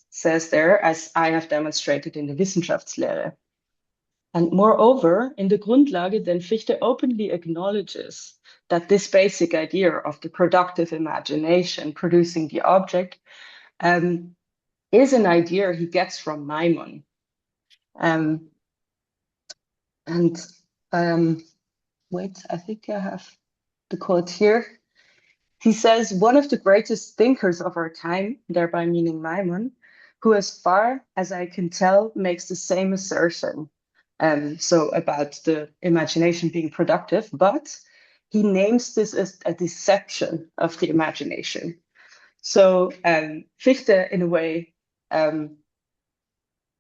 says there, as I have demonstrated in the Wissenschaftslehre. And moreover, in the Grundlage, then Fichte openly acknowledges that this basic idea of the productive imagination producing the object is an idea he gets from Maimon. Wait, I think I have the quote here. He says, one of the greatest thinkers of our time, thereby meaning Maimon, who as far as I can tell makes the same assertion. So about the imagination being productive, but he names this as a deception of the imagination. So Fichte, in a way,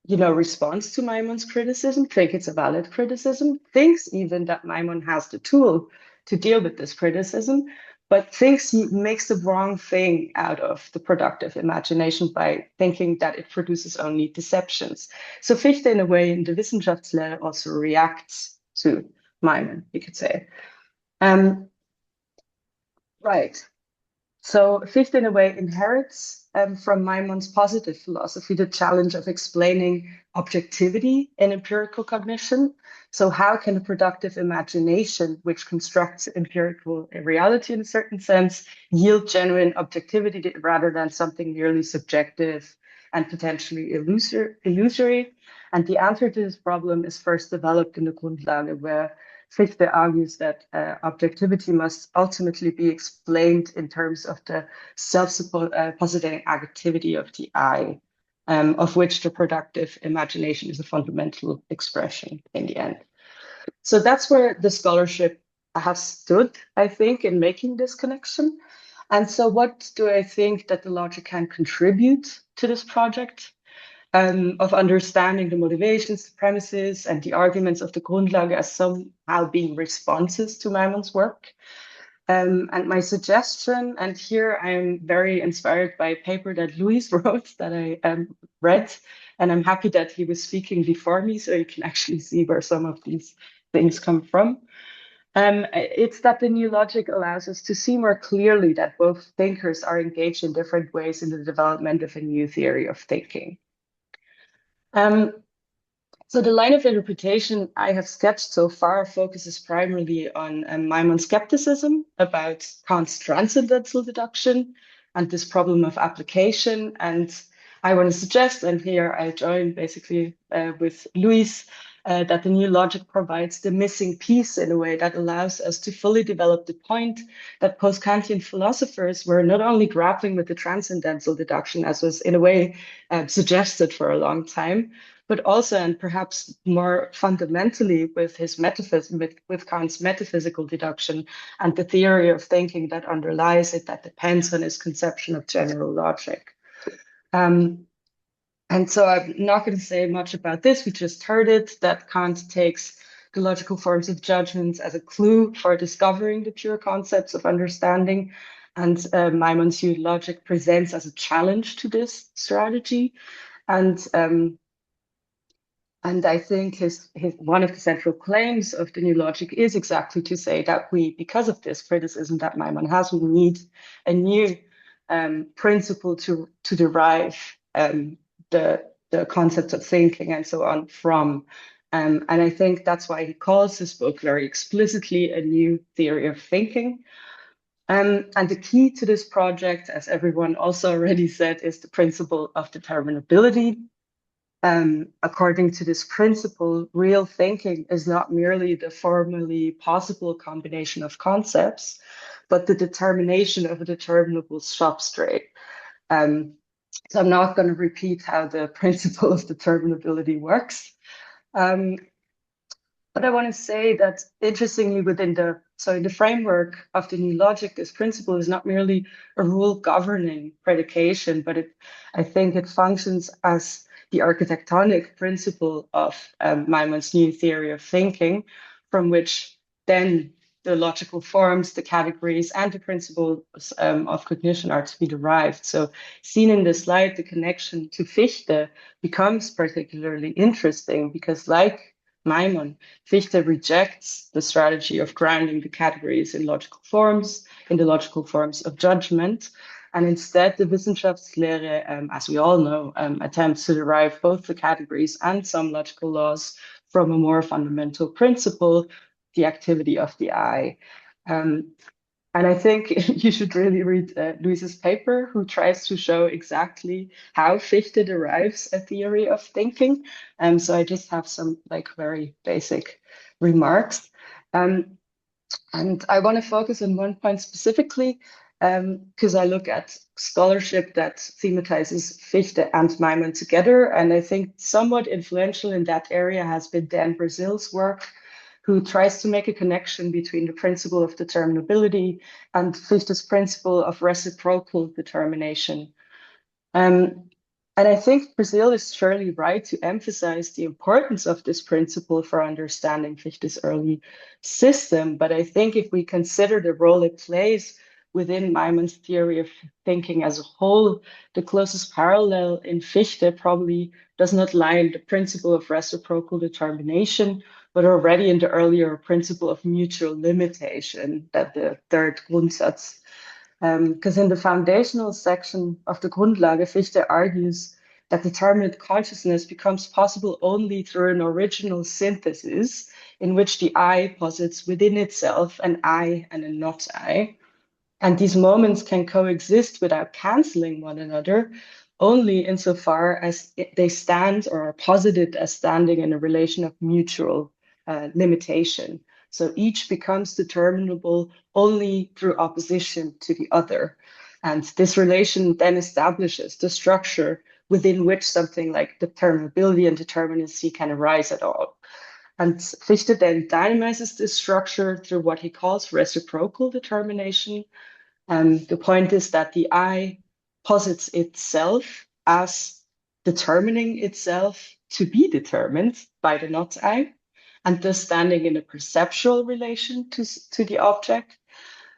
responds to Maimon's criticism, thinks it's a valid criticism, thinks even that Maimon has the tool to deal with this criticism, but thinks he makes the wrong thing out of the productive imagination by thinking that it produces only deceptions. So Fichte, in a way, in the Wissenschaftslehre also reacts to Maimon, you could say. Right. So Fichte, in a way, inherits from Maimon's positive philosophy the challenge of explaining objectivity in empirical cognition. So how can a productive imagination, which constructs empirical reality in a certain sense, yield genuine objectivity rather than something merely subjective and potentially illusory? And the answer to this problem is first developed in the Grundlage, where Fichte argues that objectivity must ultimately be explained in terms of the self-positing activity of the I, of which the productive imagination is a fundamental expression in the end. So that's where the scholarship has stood, I think, in making this connection. And so what do I think that the logic can contribute to this project? of understanding the motivations, the premises, and the arguments of the Grundlage as somehow being responses to Maimon's work. And my suggestion, and here I'm very inspired by a paper that Luis wrote that I read, and I'm happy that he was speaking before me, so you can actually see where some of these things come from. It's that the new logic allows us to see more clearly that both thinkers are engaged in different ways in the development of a new theory of thinking. So the line of interpretation I have sketched so far focuses primarily on Maimon's skepticism about Kant's transcendental deduction and this problem of application. And I want to suggest, and here I join basically with Luis, that the new logic provides the missing piece in a way that allows us to fully develop the point that post-Kantian philosophers were not only grappling with the transcendental deduction, as was in a way suggested for a long time, but also, and perhaps more fundamentally, with his with Kant's metaphysical deduction and the theory of thinking that underlies it, that depends on his conception of general logic. And so I'm not going to say much about this. We just heard it, that Kant takes the logical forms of judgments as a clue for discovering the pure concepts of understanding. And Maimon's new logic presents as a challenge to this strategy. And I think one of the central claims of the new logic is exactly to say that because of this criticism that Maimon has, we need a new principle to derive the concepts of thinking and so on from. And I think that's why he calls this book very explicitly a new theory of thinking. And the key to this project, as everyone also already said, is the principle of determinability. According to this principle, real thinking is not merely the formally possible combination of concepts, but the determination of a determinable substrate. So I'm not going to repeat how the principle of determinability works. But I want to say that, interestingly, in the framework of the new logic, this principle is not merely a rule governing predication, but I think it functions as the architectonic principle of Maimon's new theory of thinking, from which then the logical forms, the categories, and the principles of cognition are to be derived. So seen in this slide, the connection to Fichte becomes particularly interesting because, like Maimon, Fichte rejects the strategy of grounding the categories in logical forms, in the logical forms of judgment. And instead, the Wissenschaftslehre, as we all know, attempts to derive both the categories and some logical laws from a more fundamental principle, the activity of the eye. And I think you should really read Luis's paper, who tries to show exactly how Fichte derives a theory of thinking. So I just have some very basic remarks. And I want to focus on one point specifically, because I look at scholarship that thematizes Fichte and Maimon together. And I think somewhat influential in that area has been Dan Brazil's work, who tries to make a connection between the principle of determinability and Fichte's principle of reciprocal determination. And I think Brazil is surely right to emphasize the importance of this principle for understanding Fichte's early system. But I think if we consider the role it plays within Maimon's theory of thinking as a whole, the closest parallel in Fichte probably does not lie in the principle of reciprocal determination, but already in the earlier principle of mutual limitation, that the third Grundsatz. Because in the foundational section of the Grundlage, Fichte argues that determinate consciousness becomes possible only through an original synthesis in which the I posits within itself an I and a not I. And these moments can coexist without canceling one another, only insofar as they stand or are posited as standing in a relation of mutual limitation. So each becomes determinable only through opposition to the other. And this relation then establishes the structure within which something like determinability and determinacy can arise at all. And Fichte then dynamizes this structure through what he calls reciprocal determination. The point is that the I posits itself as determining itself to be determined by the not I, and thus standing in a perceptual relation to the object.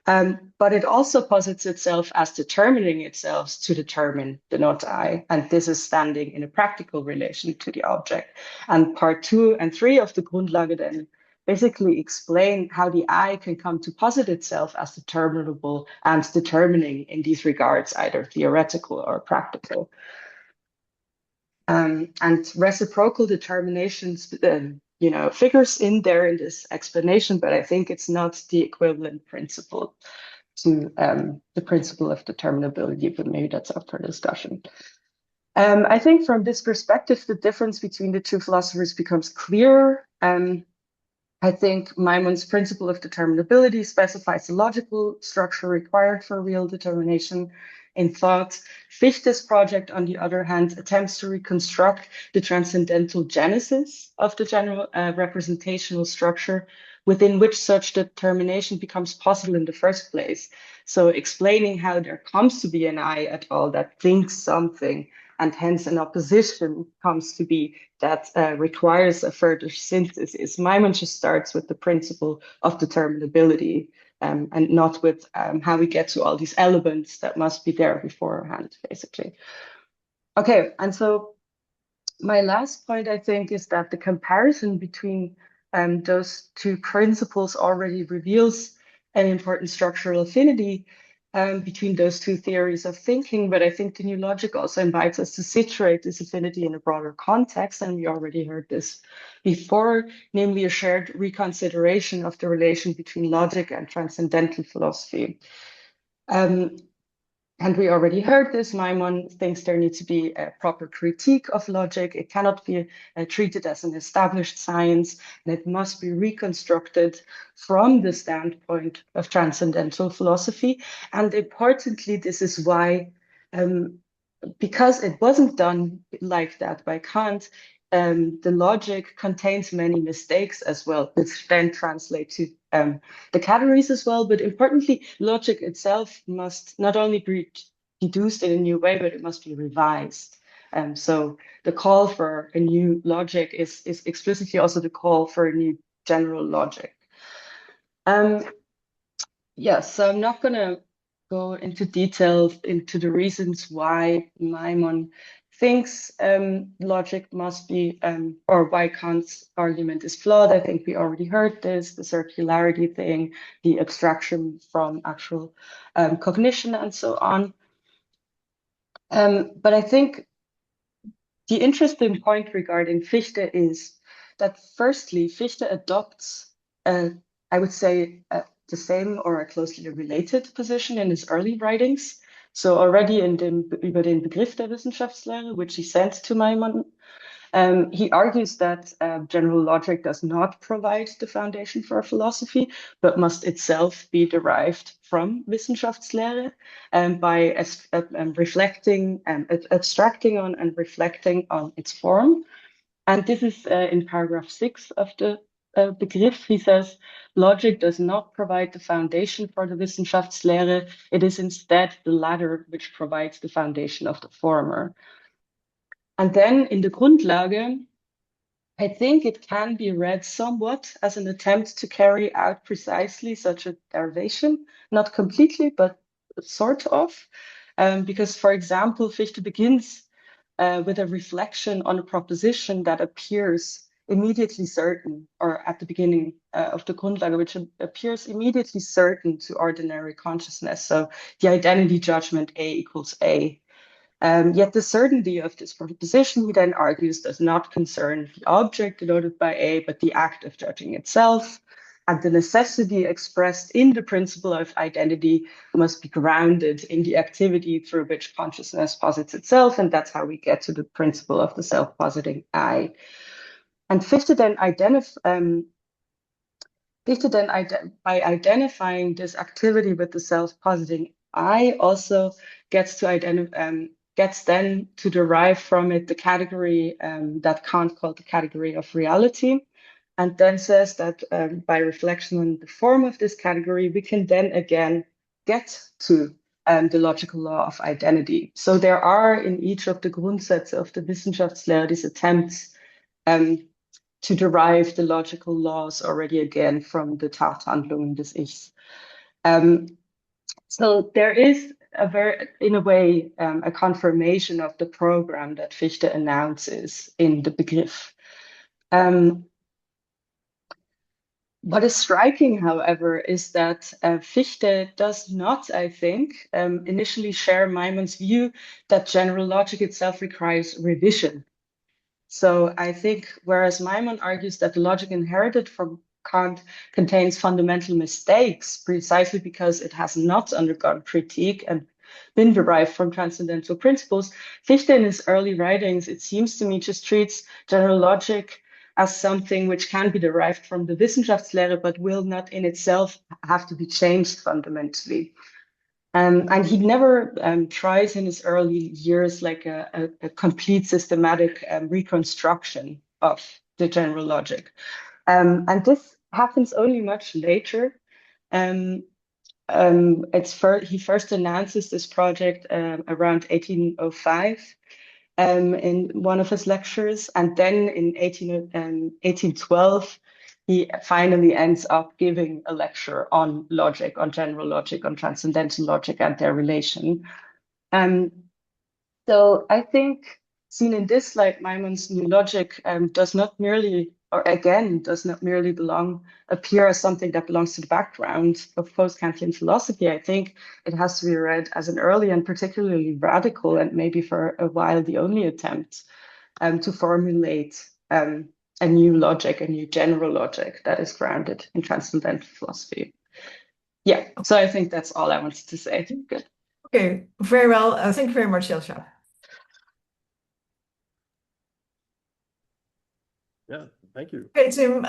But it also posits itself as determining itself to determine the not I, and this is standing in a practical relation to the object. And part 2 and 3 of the Grundlage then basically explain how the I can come to posit itself as determinable and determining in these regards, either theoretical or practical. And reciprocal determinations, figures in there in this explanation, but I think it's not the equivalent principle to the principle of determinability, but maybe that's up for discussion. I think from this perspective, the difference between the two philosophers becomes clear. I think Maimon's principle of determinability specifies the logical structure required for real determination in thought. Fichte's project, on the other hand, attempts to reconstruct the transcendental genesis of the general representational structure within which such determination becomes possible in the first place. So explaining how there comes to be an I at all that thinks something, and hence an opposition comes to be that requires a further synthesis. Maimon just starts with the principle of determinability and not with how we get to all these elements that must be there beforehand, basically. Okay, and so my last point, I think, is that the comparison between those two principles already reveals an important structural affinity between those two theories of thinking, but I think the new logic also invites us to situate this affinity in a broader context, and we already heard this before, namely a shared reconsideration of the relation between logic and transcendental philosophy. And we already heard this. Maimon thinks there needs to be a proper critique of logic. It cannot be treated as an established science, and it must be reconstructed from the standpoint of transcendental philosophy. And importantly, this is why, because it wasn't done like that by Kant, the logic contains many mistakes as well, which then translate to the categories as well. But importantly, logic itself must not only be deduced in a new way, but it must be revised. So the call for a new logic is explicitly also the call for a new general logic. Yes, so I'm not going to go into details into the reasons why Maimon thinks logic must be, or why Kant's argument is flawed. I think we already heard this, the circularity thing, the abstraction from actual cognition and so on. But I think the interesting point regarding Fichte is that firstly, Fichte adopts, I would say, the same or a closely related position in his early writings. So already über den Begriff der Wissenschaftslehre, which he sent to Maimon, he argues that general logic does not provide the foundation for philosophy, but must itself be derived from Wissenschaftslehre by reflecting and abstracting on and reflecting on its form. And this is in paragraph 6 of the Begriff. He says, logic does not provide the foundation for the Wissenschaftslehre. It is instead the latter which provides the foundation of the former. And then in the Grundlage, I think it can be read somewhat as an attempt to carry out precisely such a derivation, not completely, but sort of. Because, for example, Fichte begins with a reflection on a proposition that appears immediately certain, or at the beginning of the Grundlage, which appears immediately certain to ordinary consciousness. So the identity judgment A equals A. Yet the certainty of this proposition, he then argues, does not concern the object denoted by A, but the act of judging itself. And the necessity expressed in the principle of identity must be grounded in the activity through which consciousness posits itself. And that's how we get to the principle of the self-positing I. And Fichte then by identifying this activity with the self-positing I, also gets then to derive from it the category that Kant called the category of reality, and then says that by reflection on the form of this category, we can then again get to the logical law of identity. So there are in each of the Grundsätze of the Wissenschaftslehre these attempts to derive the logical laws already again from the Tathandlungen des Ichs. So there is in a way, a confirmation of the program that Fichte announces in the Begriff. What is striking, however, is that Fichte does not, I think, initially share Maimon's view that general logic itself requires revision. So I think, whereas Maimon argues that the logic inherited from Kant contains fundamental mistakes precisely because it has not undergone critique and been derived from transcendental principles, Fichte in his early writings, it seems to me, just treats general logic as something which can be derived from the Wissenschaftslehre, but will not in itself have to be changed fundamentally. And he never tries in his early years like a complete systematic reconstruction of the general logic. And this happens only much later. He first announces this project around 1805 in one of his lectures. And then in 1812, he finally ends up giving a lecture on logic, on general logic, on transcendental logic and their relation. So I think, seen in this light, Maimon's new logic does not merely appear as something that belongs to the background of post-Kantian philosophy. I think it has to be read as an early and particularly radical, and maybe for a while the only attempt to formulate a new logic, a new general logic that is grounded in transcendental philosophy. Yeah, so I think that's all I wanted to say. Good. Okay, very well. Thank you very much, Elsja. Yeah, thank you. Okay, Tim.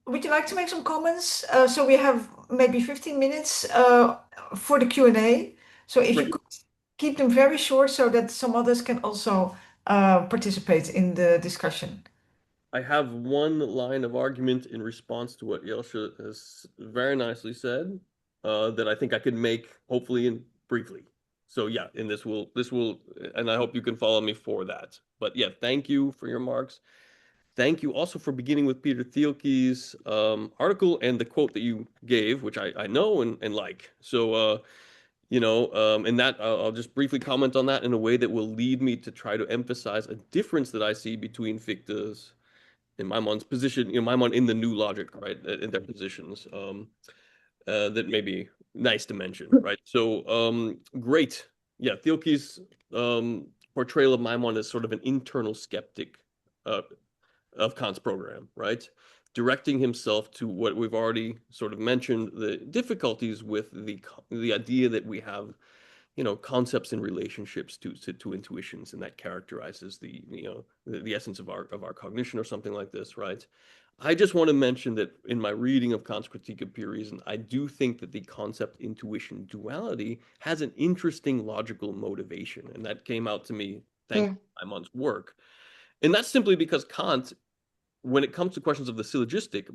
Would you like to make some comments? So we have maybe 15 minutes for the Q&A. So if you could keep them very short so that some others can also participate in the discussion. I have one line of argument in response to what Elsja has very nicely said that I think I could make hopefully briefly. So yeah, and this will, and I hope you can follow me for that. But yeah, thank you for your remarks. Thank you also for beginning with Peter Thielke's article and the quote that you gave, which I know and like. So, and that I'll just briefly comment on that in a way that will lead me to try to emphasize a difference that I see between Fichte's and Maimon's position, Maimon in the new logic, right, in their positions, that may be nice to mention, right? So, great. Yeah, Thielke's portrayal of Maimon as sort of an internal skeptic of Kant's program, right? Directing himself to what we've already sort of mentioned, the difficulties with the idea that we have, concepts and relationships to intuitions, and that characterizes the essence of our cognition or something like this, right? I just want to mention that in my reading of Kant's Critique of Pure Reason, I do think that the concept intuition duality has an interesting logical motivation, and that came out to me thanks to Maimon's work. And that's simply because Kant, when it comes to questions of the syllogistic,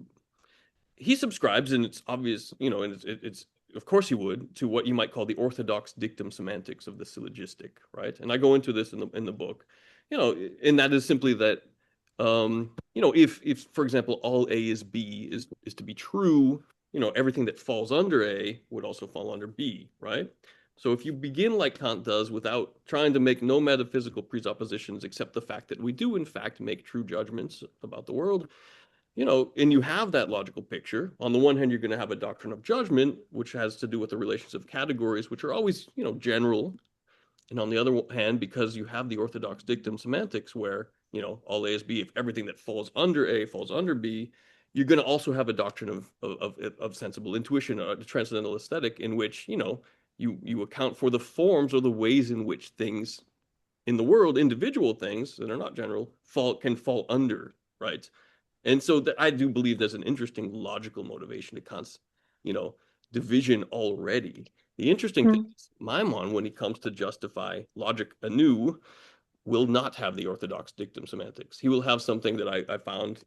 he subscribes, and it's obvious, and it's of course he would, to what you might call the orthodox dictum semantics of the syllogistic, right? And I go into this in the book, and that is simply that, if for example all A is B is to be true, everything that falls under A would also fall under B, right? So if you begin like Kant does, without trying to make no metaphysical presuppositions except the fact that we do in fact make true judgments about the world, and you have that logical picture, on the one hand, you're going to have a doctrine of judgment, which has to do with the relations of categories, which are always, general. And on the other hand, because you have the orthodox dictum semantics where, all A is B, if everything that falls under A falls under B, you're going to also have a doctrine of sensible intuition, the transcendental aesthetic, in which, you account for the forms or the ways in which things in the world, individual things that are not general, can fall under, right? And so I do believe there's an interesting logical motivation to Kant's, division already. The interesting thing is Maimon, when he comes to justify logic anew, will not have the orthodox dictum semantics. He will have something that I found,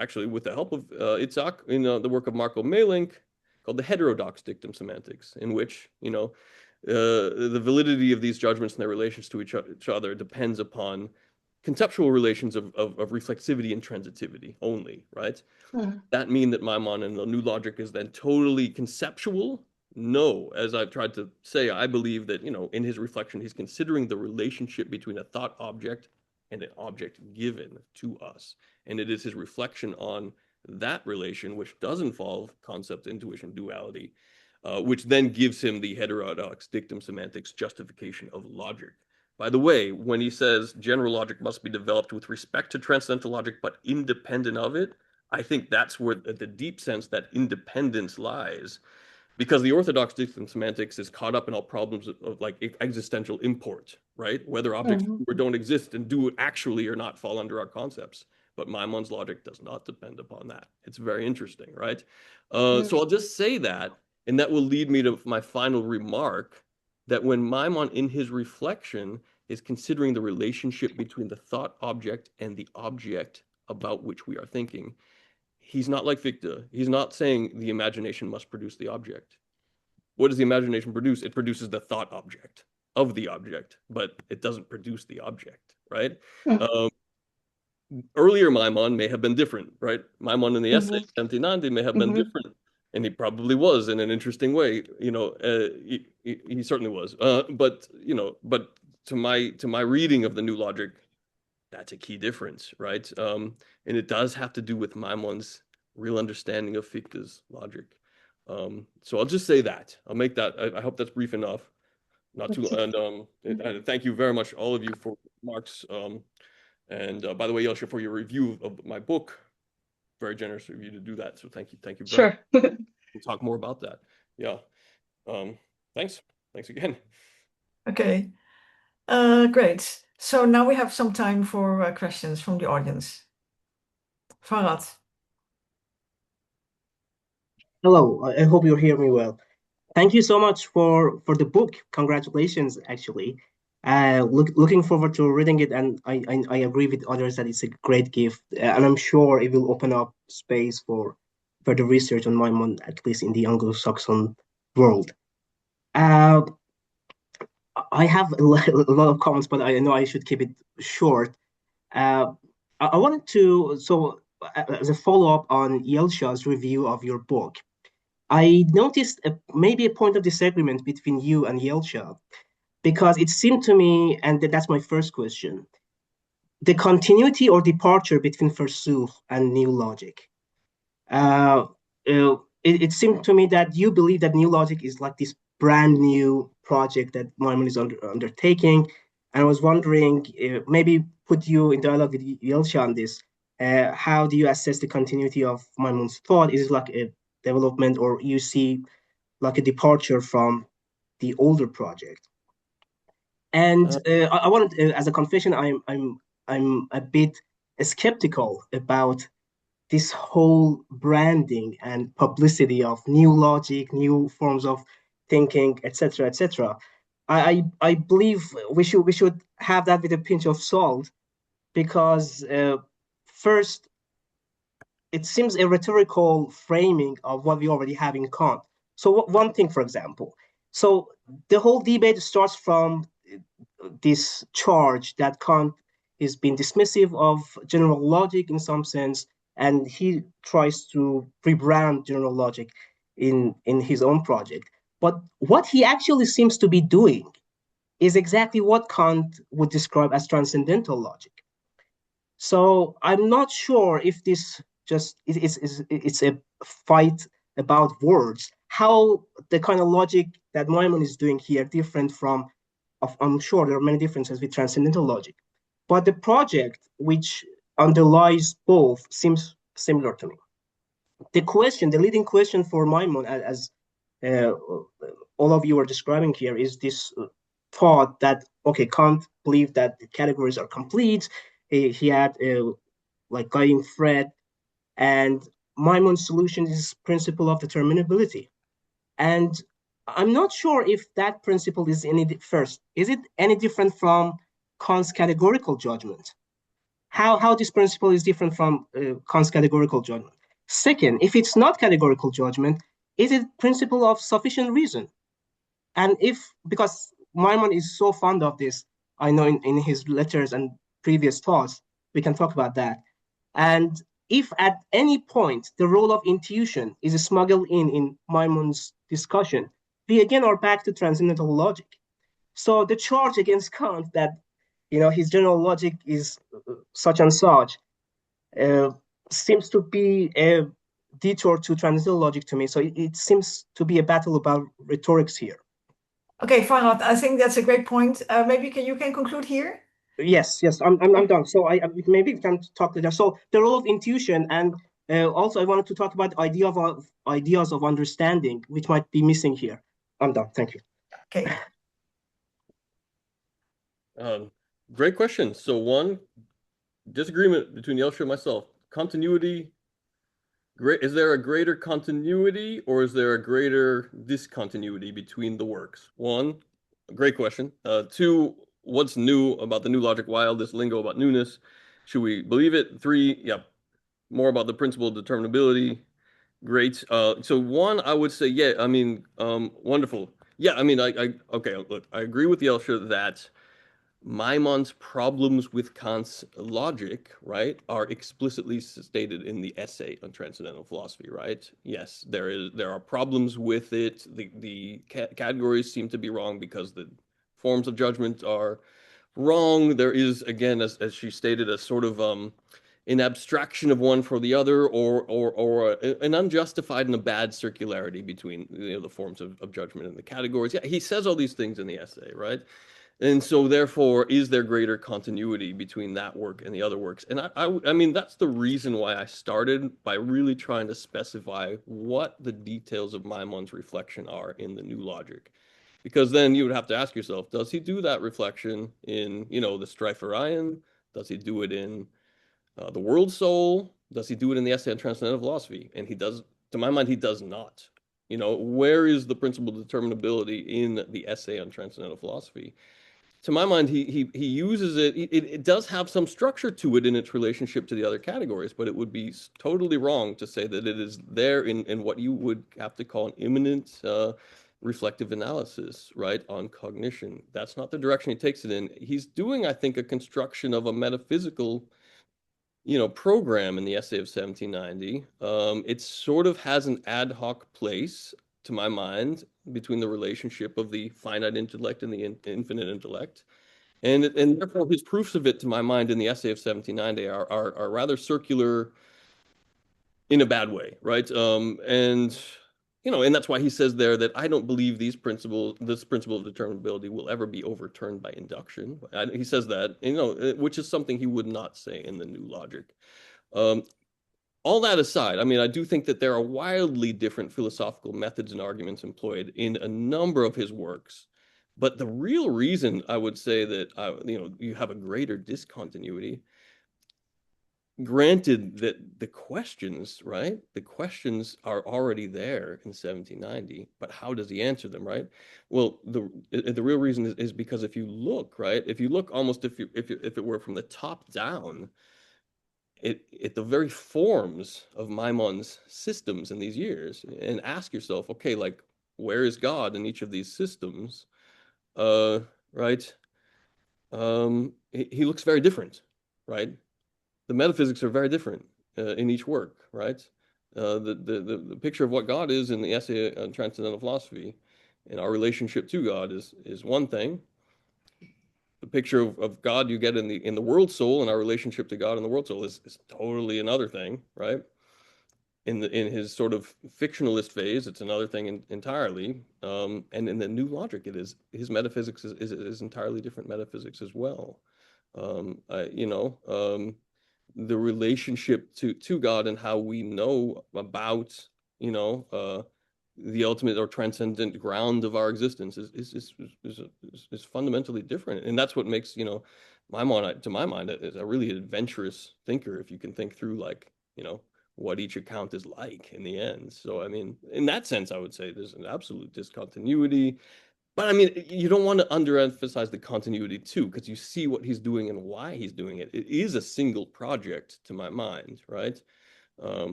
actually with the help of Itzhak in the work of Marco Melink, called the heterodox dictum semantics, in which, the validity of these judgments and their relations to each other depends upon conceptual relations of reflexivity and transitivity only, right? That mean that Maimon and the new logic is then totally conceptual? No, as I've tried to say, I believe that, in his reflection, he's considering the relationship between a thought object and an object given to us. And it is his reflection on that relation, which does involve concept, intuition, duality, which then gives him the heterodox dictum semantics justification of logic. By the way, when he says general logic must be developed with respect to transcendental logic, but independent of it, I think that's where the deep sense that independence lies, because the orthodox dictum semantics is caught up in all problems of like existential import, right? Whether objects do or don't exist and do actually or not fall under our concepts. But Maimon's logic does not depend upon that. It's very interesting, right? So I'll just say that, and that will lead me to my final remark, that when Maimon in his reflection is considering the relationship between the thought object and the object about which we are thinking, he's not like Fichte. He's not saying the imagination must produce the object. What does the imagination produce? It produces the thought object of the object, but it doesn't produce the object, right? Earlier Maimon may have been different, right? Maimon in the essay 1790 may have been different, and he probably was in an interesting way. He certainly was. But to my reading of the new logic, that's a key difference, right? And it does have to do with Maimon's real understanding of Fichte's logic. So I'll just say that. I'll make that. I hope that's brief enough. Not too. And thank you very much, all of you, for remarks. And by the way, Yelsha, for your review of my book, very generous of you to do that. So thank you. Thank you. Sure. We'll talk more about that. Yeah. Thanks. Thanks again. Okay. Great. So now we have some time for questions from the audience. Farad. Hello, I hope you hear me well. Thank you so much for the book. Congratulations, actually. Looking forward to reading it, and I agree with others that it's a great gift, and I'm sure it will open up space for further research on Maimon, at least in the Anglo-Saxon world. I have a lot of comments, but I know I should keep it short. I wanted to, as a follow-up on Yelsha's review of your book, I noticed maybe a point of disagreement between you and Yelsha, because it seemed to me, and that's my first question, the continuity or departure between Versuch and new logic. It seemed to me that you believe that new logic is like this brand new project that Maimon is undertaking. And I was wondering, maybe put you in dialogue with Yelsha on this. How do you assess the continuity of Maimon's thought? Is it like a development, or you see like a departure from the older project? And I wanted, as a confession, I'm a bit skeptical about this whole branding and publicity of new logic, new forms of thinking, etc., etc. I believe we should have that with a pinch of salt, because first, it seems a rhetorical framing of what we already have in Kant. So one thing, for example, so the whole debate starts from this charge that Kant is being dismissive of general logic in some sense, and he tries to rebrand general logic in his own project. But what he actually seems to be doing is exactly what Kant would describe as transcendental logic. So I'm not sure if this just it's a fight about words, how the kind of logic that Maimon is doing here different from, I'm sure there are many differences with transcendental logic, but the project which underlies both seems similar to me. The leading question for Maimon, as all of you are describing here, is this thought that, okay, Kant believed that the categories are complete. He had like guiding thread, and Maimon's solution is principle of determinability. And I'm not sure if that principle is is it any different from Kant's categorical judgment? How this principle is different from Kant's categorical judgment? Second, if it's not categorical judgment, is it principle of sufficient reason? And because Maimon is so fond of this, I know in his letters and previous thoughts, we can talk about that. And if at any point the role of intuition is smuggled in Maimon's discussion, we again are back to transcendental logic. So the charge against Kant that his general logic is such and such seems to be a detour to transcendental logic to me. So it seems to be a battle about rhetorics here. Okay, Farhad, I think that's a great point. Maybe you can conclude here? Yes, I'm done. So maybe we can talk later. So the role of intuition, and also I wanted to talk about ideas of understanding, which might be missing here. I'm done. Thank you. Okay. Great question. So one disagreement between Yelsha and myself: continuity. Is there a greater continuity or is there a greater discontinuity between the works? One, great question. Two, what's new about the new logic? Why all this lingo about newness? Should we believe it? Three, yeah, more about the principle of determinability. Great. So one, I would say, yeah, I mean, wonderful. Yeah, I mean, okay, look, I agree with Yelsha that Maimon's problems with Kant's logic, right, are explicitly stated in the essay on transcendental philosophy, right? Yes, there are problems with it. The categories seem to be wrong because the forms of judgment are wrong. There is, again, as she stated, a sort of an abstraction of one for the other, or an unjustified and a bad circularity between the forms of judgment and the categories. Yeah, he says all these things in the essay, right? And so therefore, is there greater continuity between that work and the other works? And I mean, that's the reason why I started by really trying to specify what the details of Maimon's reflection are in the new logic. Because then you would have to ask yourself, does he do that reflection in, the Strife Orion? Does he do it in the World Soul? Does he do it in the essay on transcendental philosophy? And he does, to my mind, he does not. Where is the principle of determinability in the essay on transcendental philosophy? To my mind, he uses it. It does have some structure to it in its relationship to the other categories, but it would be totally wrong to say that it is there in what you would have to call an immanent reflective analysis, right, on cognition. That's not the direction he takes it in. He's doing, I think, a construction of a metaphysical, program in the essay of 1790. It sort of has an ad hoc place, to my mind, between the relationship of the finite intellect and the infinite intellect. And therefore his proofs of it, to my mind, in the essay of 1790 are rather circular in a bad way, right? And that's why he says there that I don't believe this principle of determinability will ever be overturned by induction. He says that, which is something he would not say in the new logic. All that aside, I mean, I do think that there are wildly different philosophical methods and arguments employed in a number of his works. But the real reason I would say that, you have a greater discontinuity, granted that the questions, right? The questions are already there in 1790, but how does he answer them, right? Well, the real reason is because if you look, right? If you look almost if it were from the top down, the very forms of Maimon's systems in these years, and ask yourself, okay, like, where is God in each of these systems? Right? He looks very different, right? The metaphysics are very different in each work, right? The picture of what God is in the essay on transcendental philosophy and our relationship to God is one thing. The picture of God you get in the world soul and our relationship to God in the world soul is totally another thing, right? In his sort of fictionalist phase, it's another thing entirely. And in the new logic, his metaphysics is entirely different metaphysics as well. The relationship to God and how we know about, the ultimate or transcendent ground of our existence is fundamentally different. And that's what makes, Maimon, to my mind, is a really adventurous thinker, if you can think through, like, what each account is like in the end. So, I mean, in that sense, I would say there's an absolute discontinuity. But I mean, you don't want to underemphasize the continuity too, because you see what he's doing and why he's doing it. It is a single project, to my mind, right?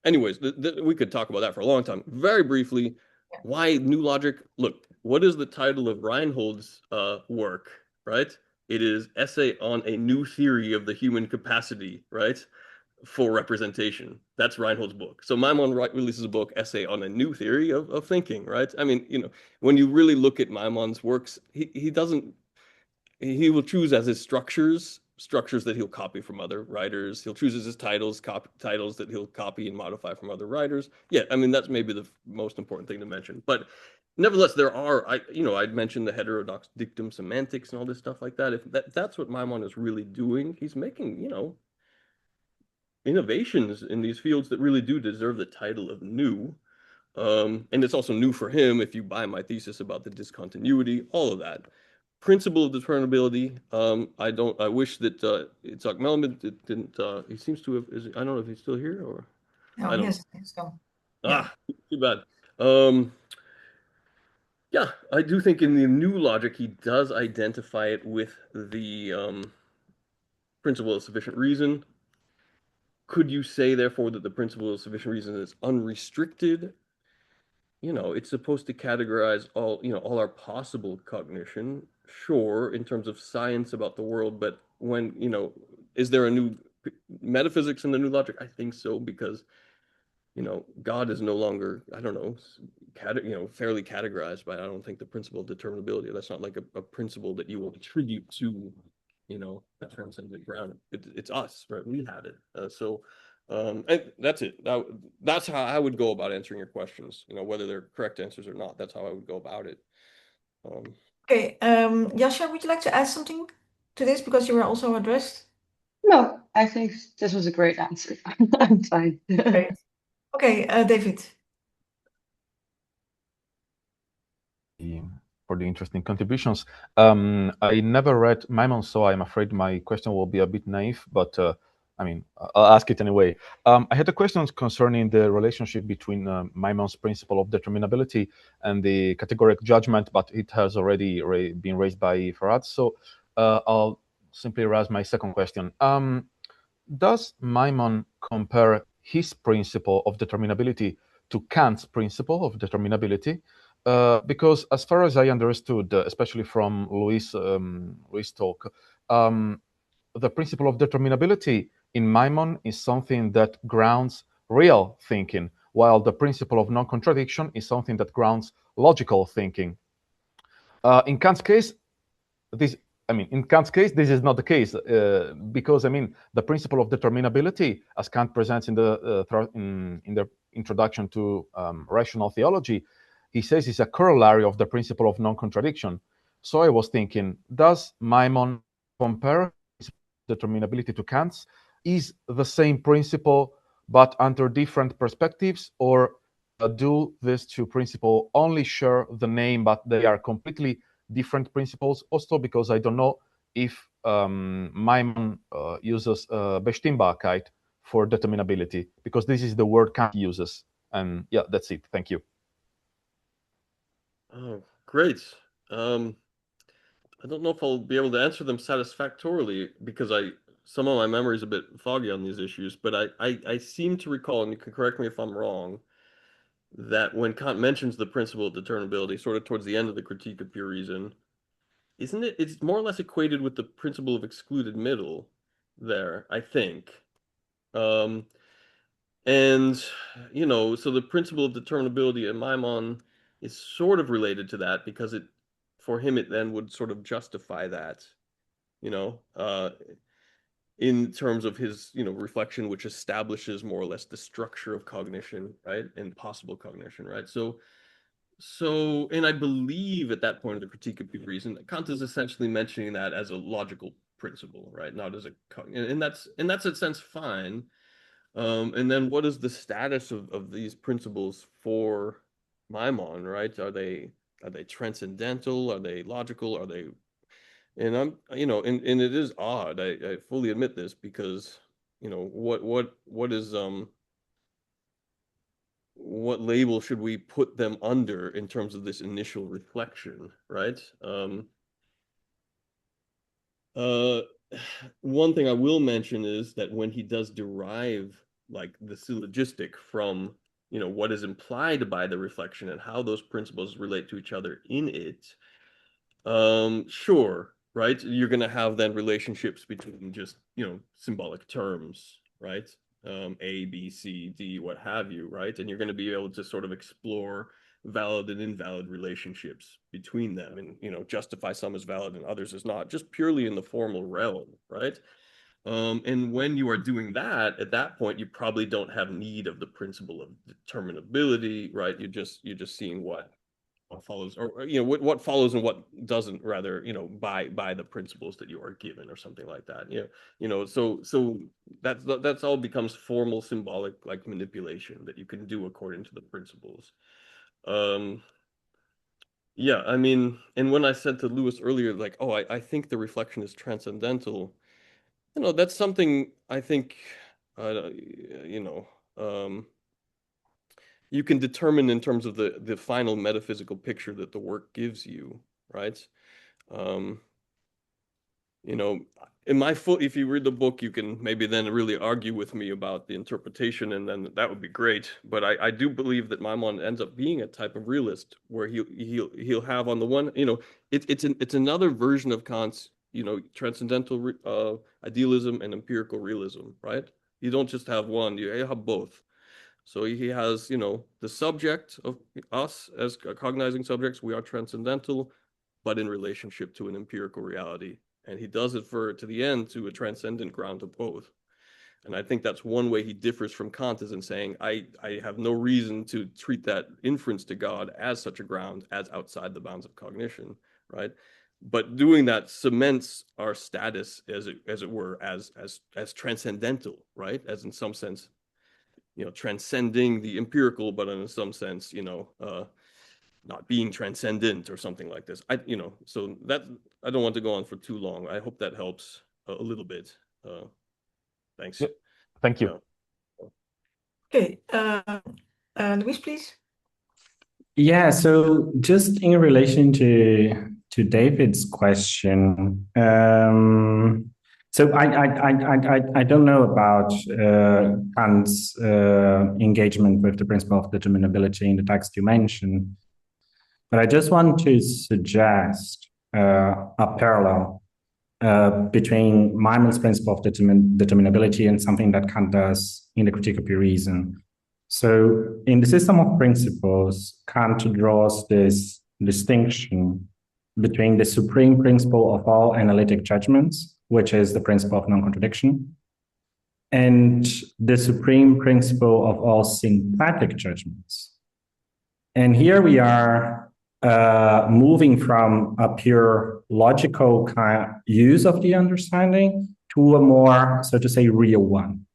anyways, we could talk about that for a long time. Very briefly, why new logic? Look, what is the title of Reinhold's work, right? It is Essay on a New Theory of the Human Capacity, right, for Representation. That's Reinhold's book. So Maimon releases a book, Essay on a New Theory of Thinking, right? I mean, when you really look at Maimon's works, he will choose as his structures that he'll copy from other writers. He'll choose as his titles that he'll copy and modify from other writers. Yeah, I mean, that's maybe the most important thing to mention. But nevertheless, there are, I'd mentioned the heterodox dictum semantics and all this stuff like that. If that's what Maimon is really doing, he's making, innovations in these fields that really do deserve the title of new. And it's also new for him if you buy my thesis about the discontinuity, all of that. Principle of determinability. I wish that Itzhak Melman didn't. He seems to have. I don't know if he's still here or. Oh, yes, he's gone. Too bad. Yeah, I do think in the new logic he does identify it with the principle of sufficient reason. Could you say, therefore, that the principle of sufficient reason is unrestricted? It's supposed to categorize all our possible cognition, sure, in terms of science about the world, but when, is there a new metaphysics in the new logic? I think so, because, God is no longer, I don't know, fairly categorized by, I don't think, the principle of determinability. That's not like a principle that you will attribute to, that transcendent ground. It's us, right? We had it. And that's it. That's how I would go about answering your questions, whether they're correct answers or not. That's how I would go about it. Okay, Yasha, would you like to add something to this because you were also addressed? No, I think this was a great answer. I'm fine. Great. Okay, David. For the interesting contributions. I never read Maimon, so I'm afraid my question will be a bit naive, but I'll ask it anyway. I had a question concerning the relationship between Maimon's principle of determinability and the categoric judgment, but it has already been raised by Farad. So I'll simply raise my second question. Does Maimon compare his principle of determinability to Kant's principle of determinability? Because as far as I understood, especially from Luis' talk, the principle of determinability in Maimon is something that grounds real thinking, while the principle of non-contradiction is something that grounds logical thinking. In Kant's case, this is not the case because the principle of determinability, as Kant presents in the introduction to rational theology, he says it's a corollary of the principle of non-contradiction. So I was thinking, does Maimon compare determinability to Kant's? Is the same principle but under different perspectives, or do these two principles only share the name but they are completely different principles? Also, because I don't know if Maimon uses Bestimmbarkeit for determinability, because this is the word Kant uses. And yeah, that's it. Thank you. Oh, great. I don't know if I'll be able to answer them satisfactorily because some of my memory is a bit foggy on these issues, but I seem to recall, and you can correct me if I'm wrong, that when Kant mentions the principle of determinability, sort of towards the end of the Critique of Pure Reason, isn't it? It's more or less equated with the principle of excluded middle there, I think. And, so the principle of determinability in Maimon is sort of related to that because for him, it then would sort of justify that, in terms of his, reflection, which establishes more or less the structure of cognition, right? And possible cognition, right? So, and I believe at that point of the Critique of Pure Reason, Kant is essentially mentioning that as a logical principle, right? Not as and that's in that sense fine. And then what is the status of these principles for Maimon, right? Are they transcendental? Are they logical? Are they? And I'm, and it is odd. I fully admit this because, what is what label should we put them under in terms of this initial reflection, right? One thing I will mention is that when he does derive like the syllogistic from, you know, what is implied by the reflection and how those principles relate to each other in it, sure, right? You're going to have then relationships between just, you know, symbolic terms, right? A, B, C, D, what have you, right? And you're going to be able to sort of explore valid and invalid relationships between them, and, you know, justify some as valid and others as not, just purely in the formal realm, right? And when you are doing that, at that point, you probably don't have need of the principle of determinability, right? You're just seeing what follows, or you know, what follows and what doesn't, rather, you know, by the principles that you are given, or something like that. You know, so that's all becomes formal symbolic, like, manipulation that you can do according to the principles. Yeah, I mean, and when I said to Lewis earlier, like, oh, I think the reflection is transcendental, you know, that's something I think, you know, you can determine in terms of the final metaphysical picture that the work gives you, right? You know, if you read the book, you can maybe then really argue with me about the interpretation, and then that would be great. But I do believe that Maimon ends up being a type of realist, where he'll have, on the one, you know, it's another version of Kant's, you know, transcendental idealism and empirical realism, right? You don't just have one, you have both. So he has, you know, the subject of us as cognizing subjects, we are transcendental, but in relationship to an empirical reality. And he does it to the end, to a transcendent ground of both. And I think that's one way he differs from Kant, is in saying, I have no reason to treat that inference to God as such a ground, as outside the bounds of cognition, right? But doing that cements our status, as it were, as transcendental, right? As in some sense, you know, transcending the empirical, but in some sense, you know, not being transcendent, or something like this. You know, so that, I don't want to go on for too long. I hope that helps a little bit. Thanks. Yep. Thank you. Okay, Luis, please. Yeah, so just in relation to David's question, so I don't know about Kant's engagement with the principle of determinability in the text you mentioned, but I just want to suggest a parallel between Maimon's principle of determinability and something that Kant does in the Critique of Pure Reason. So in the system of principles, Kant draws this distinction between the supreme principle of all analytic judgments, which is the principle of non-contradiction, and the supreme principle of all synthetic judgments. And here we are moving from a pure logical use of the understanding to a more, so to say, real one.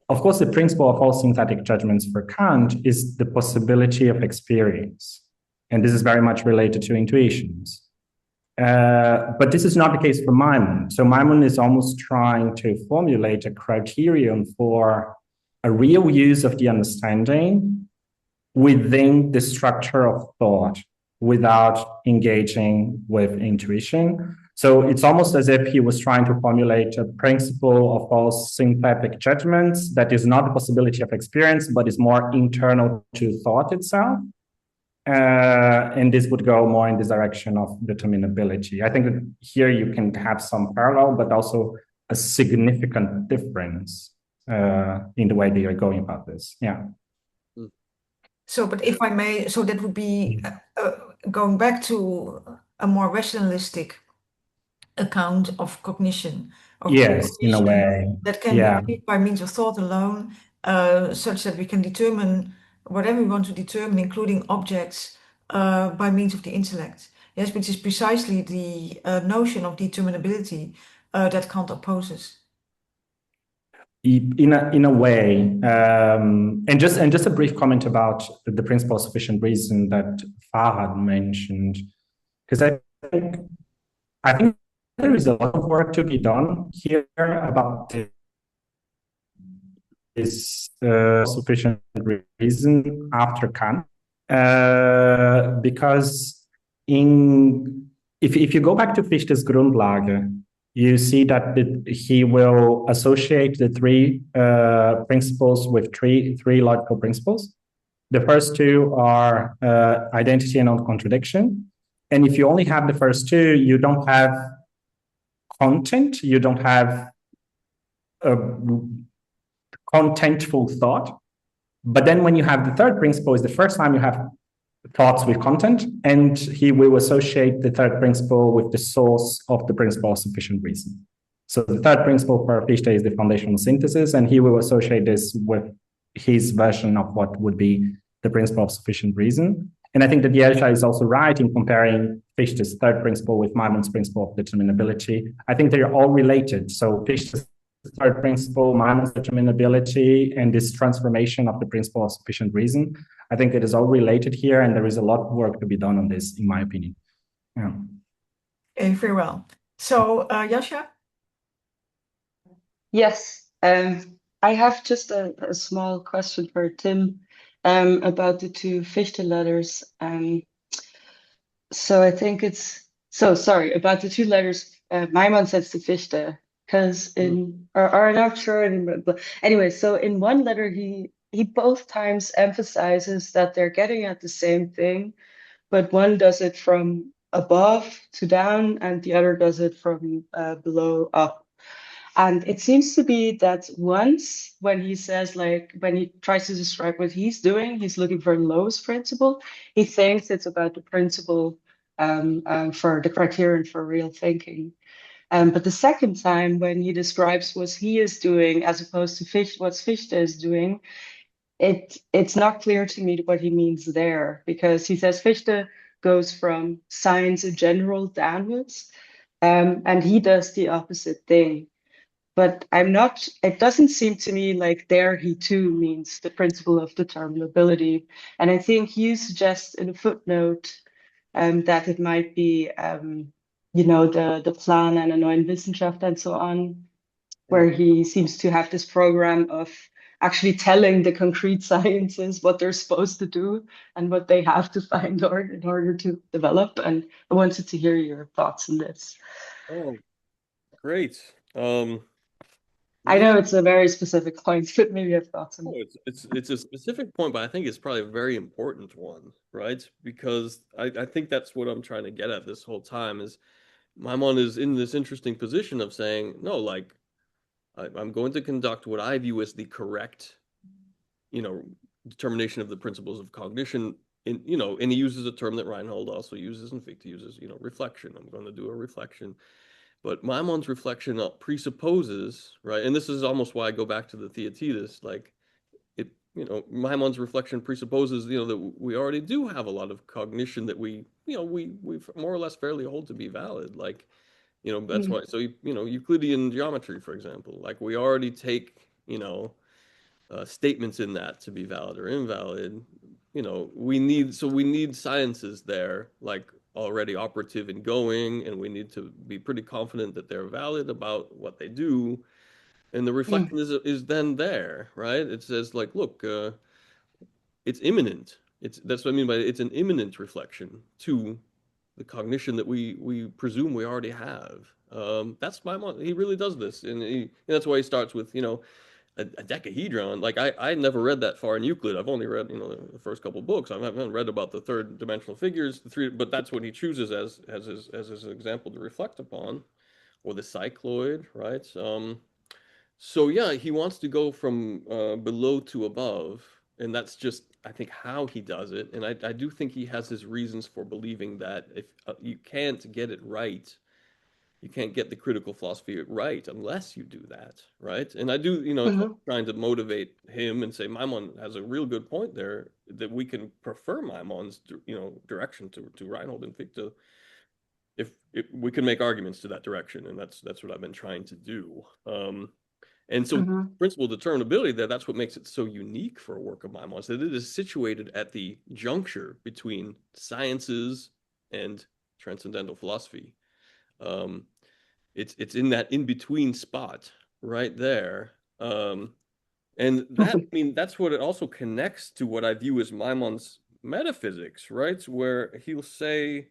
Of course, the principle of all synthetic judgments for Kant is the possibility of experience. And this is very much related to intuitions. But this is not the case for Maimon. So Maimon is almost trying to formulate a criterion for a real use of the understanding within the structure of thought, without engaging with intuition. So it's almost as if he was trying to formulate a principle of all synthetic judgments that is not the possibility of experience, but is more internal to thought itself. And this would go more in this direction of determinability. I think that here you can have some parallel, but also a significant difference in the way they are going about this. Yeah. So, but if I may, so that would be going back to a more rationalistic account of cognition. Yes, in a way. That can be achieved by means of thought alone, such that we can determine whatever we want to determine, including objects, by means of the intellect. Yes, which is precisely the notion of determinability that Kant opposes. In a way, and just a brief comment about the principle of sufficient reason that Farhad mentioned, because I think there is a lot of work to be done here about this sufficient reason after Kant, because if you go back to Fichte's Grundlage, you see that he will associate the three principles with three logical principles. The first two are identity and non-contradiction. And if you only have the first two, you don't have content, you don't have a contentful thought. But then when you have the third principle, is the first time you have thoughts with content, and he will associate the third principle with the source of the principle of sufficient reason. So the third principle for Fichte is the foundational synthesis, and he will associate this with his version of what would be the principle of sufficient reason. And I think that Yelsha is also right in comparing Fichte's third principle with Maimon's principle of determinability. I think they're all related. So Fichte's third principle, Maimon's determinability, and this transformation of the principle of sufficient reason, I think it is all related here, and there is a lot of work to be done on this, in my opinion. Yeah. Okay, very well. So, Yasha? Yes, I have just a small question for Tim about the two Fichte letters. So I think sorry, about the two letters Maimon sends to Fichte, because I'm not sure anymore. But anyway, so in one letter, he both times emphasizes that they're getting at the same thing, but one does it from above to down, and the other does it from below up. And it seems to be that once when he says, like, when he tries to describe what he's doing, he's looking for Lowe's principle. He thinks it's about the principle for the criterion for real thinking. But the second time, when he describes what he is doing as opposed to what Fichte is doing, it's not clear to me what he means there, because he says Fichte goes from science in general downwards, and he does the opposite thing. But it doesn't seem to me like there he too means the principle of determinability. And I think you suggest in a footnote that it might be, the Plan and a neuen Wissenschaft and so on, where he seems to have this program of actually telling the concrete sciences what they're supposed to do and what they have to find in order to develop. And I wanted to hear your thoughts on this. Oh, great. I know it's a very specific point, but maybe you have thoughts on it. It's a specific point, but I think it's probably a very important one, right? Because I think that's what I'm trying to get at this whole time is Maimon is in this interesting position of saying, no, like, I'm going to conduct what I view as the correct, determination of the principles of cognition. And he uses a term that Reinhold also uses and Fichte uses, reflection. I'm going to do a reflection. But Maimon's reflection presupposes, right? And this is almost why I go back to the Theaetetus, like Maimon's reflection presupposes, that we already do have a lot of cognition that we more or less fairly hold to be valid. Like, that's why, so, Euclidean geometry, for example, like we already take, statements in that to be valid or invalid. We need sciences there, like already operative and going, and we need to be pretty confident that they're valid about what they do. And the reflection is then there, right? It says, like, look, it's imminent. That's what I mean by it's an imminent reflection to the cognition that we presume we already have. That's Maimon. He really does this, and that's why he starts with a decahedron. Like I never read that far in Euclid. I've only read the first couple books. I haven't read about the third dimensional figures, the three, but that's what he chooses as his example to reflect upon, or the cycloid, right? So yeah, he wants to go from below to above, and that's just, I think, how he does it. And I do think he has his reasons for believing that if you can't get it right, you can't get the critical philosophy right unless you do that, right? And I do, trying to motivate him and say Maimon has a real good point there, that we can prefer Maimon's, direction to Reinhold and Fichte if we can make arguments to that direction, and that's what I've been trying to do. And so principle determinability that's what makes it so unique for a work of Maimon's, that it is situated at the juncture between sciences and transcendental philosophy. It's in that in-between spot right there. And that, that's what it also connects to what I view as Maimon's metaphysics, right? Where he'll say,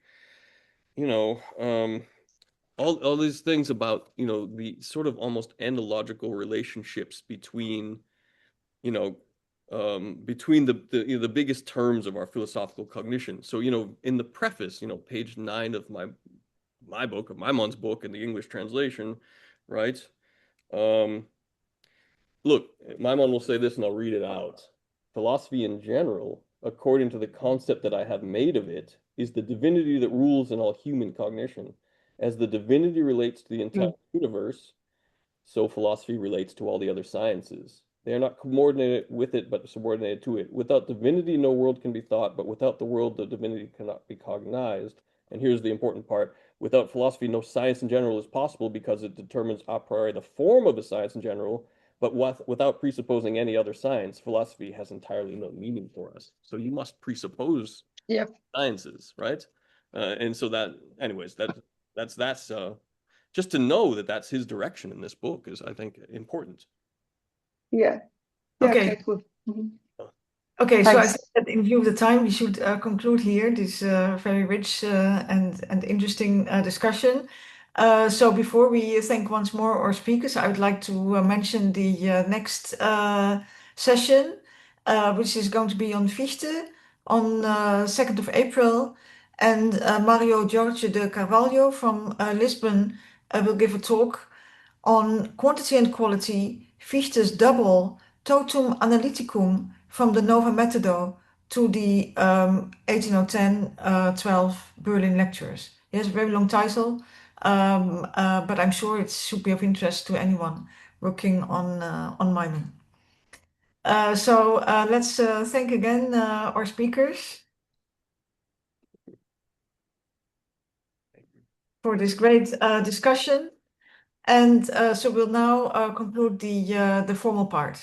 all these things about, you know, the sort of almost analogical relationships between, you know, between the biggest terms of our philosophical cognition. So, you know, in the preface, you know, page 9 of my book, of Maimon's book in the English translation, right? Look, Maimon will say this and I'll read it out. Philosophy in general, according to the concept that I have made of it, is the divinity that rules in all human cognition. As the divinity relates to the entire universe, so philosophy relates to all the other sciences. They are not coordinated with it, but subordinated to it. Without divinity, no world can be thought, but without the world, the divinity cannot be cognized. And here's the important part. Without philosophy, no science in general is possible because it determines a priori the form of a science in general, but without presupposing any other science, philosophy has entirely no meaning for us. So you must presuppose sciences, right? And so that, anyways, that's just to know that that's his direction in this book is, I think, important. Yeah. Okay. Okay, cool. Okay, so I Thanks. think that in view of the time, we should conclude here this very rich and interesting discussion. So before we thank once more our speakers, I would like to mention the next session, which is going to be on Fichte on 2nd of April. And Mario Jorge de Carvalho from Lisbon will give a talk on quantity and quality, Fichte's double totum analyticum from the Nova Methodo to the 1810-12 Berlin lectures. It has a very long title, but I'm sure it should be of interest to anyone working on Maimon. So let's thank again our speakers for this great discussion. And so we'll now conclude the formal part.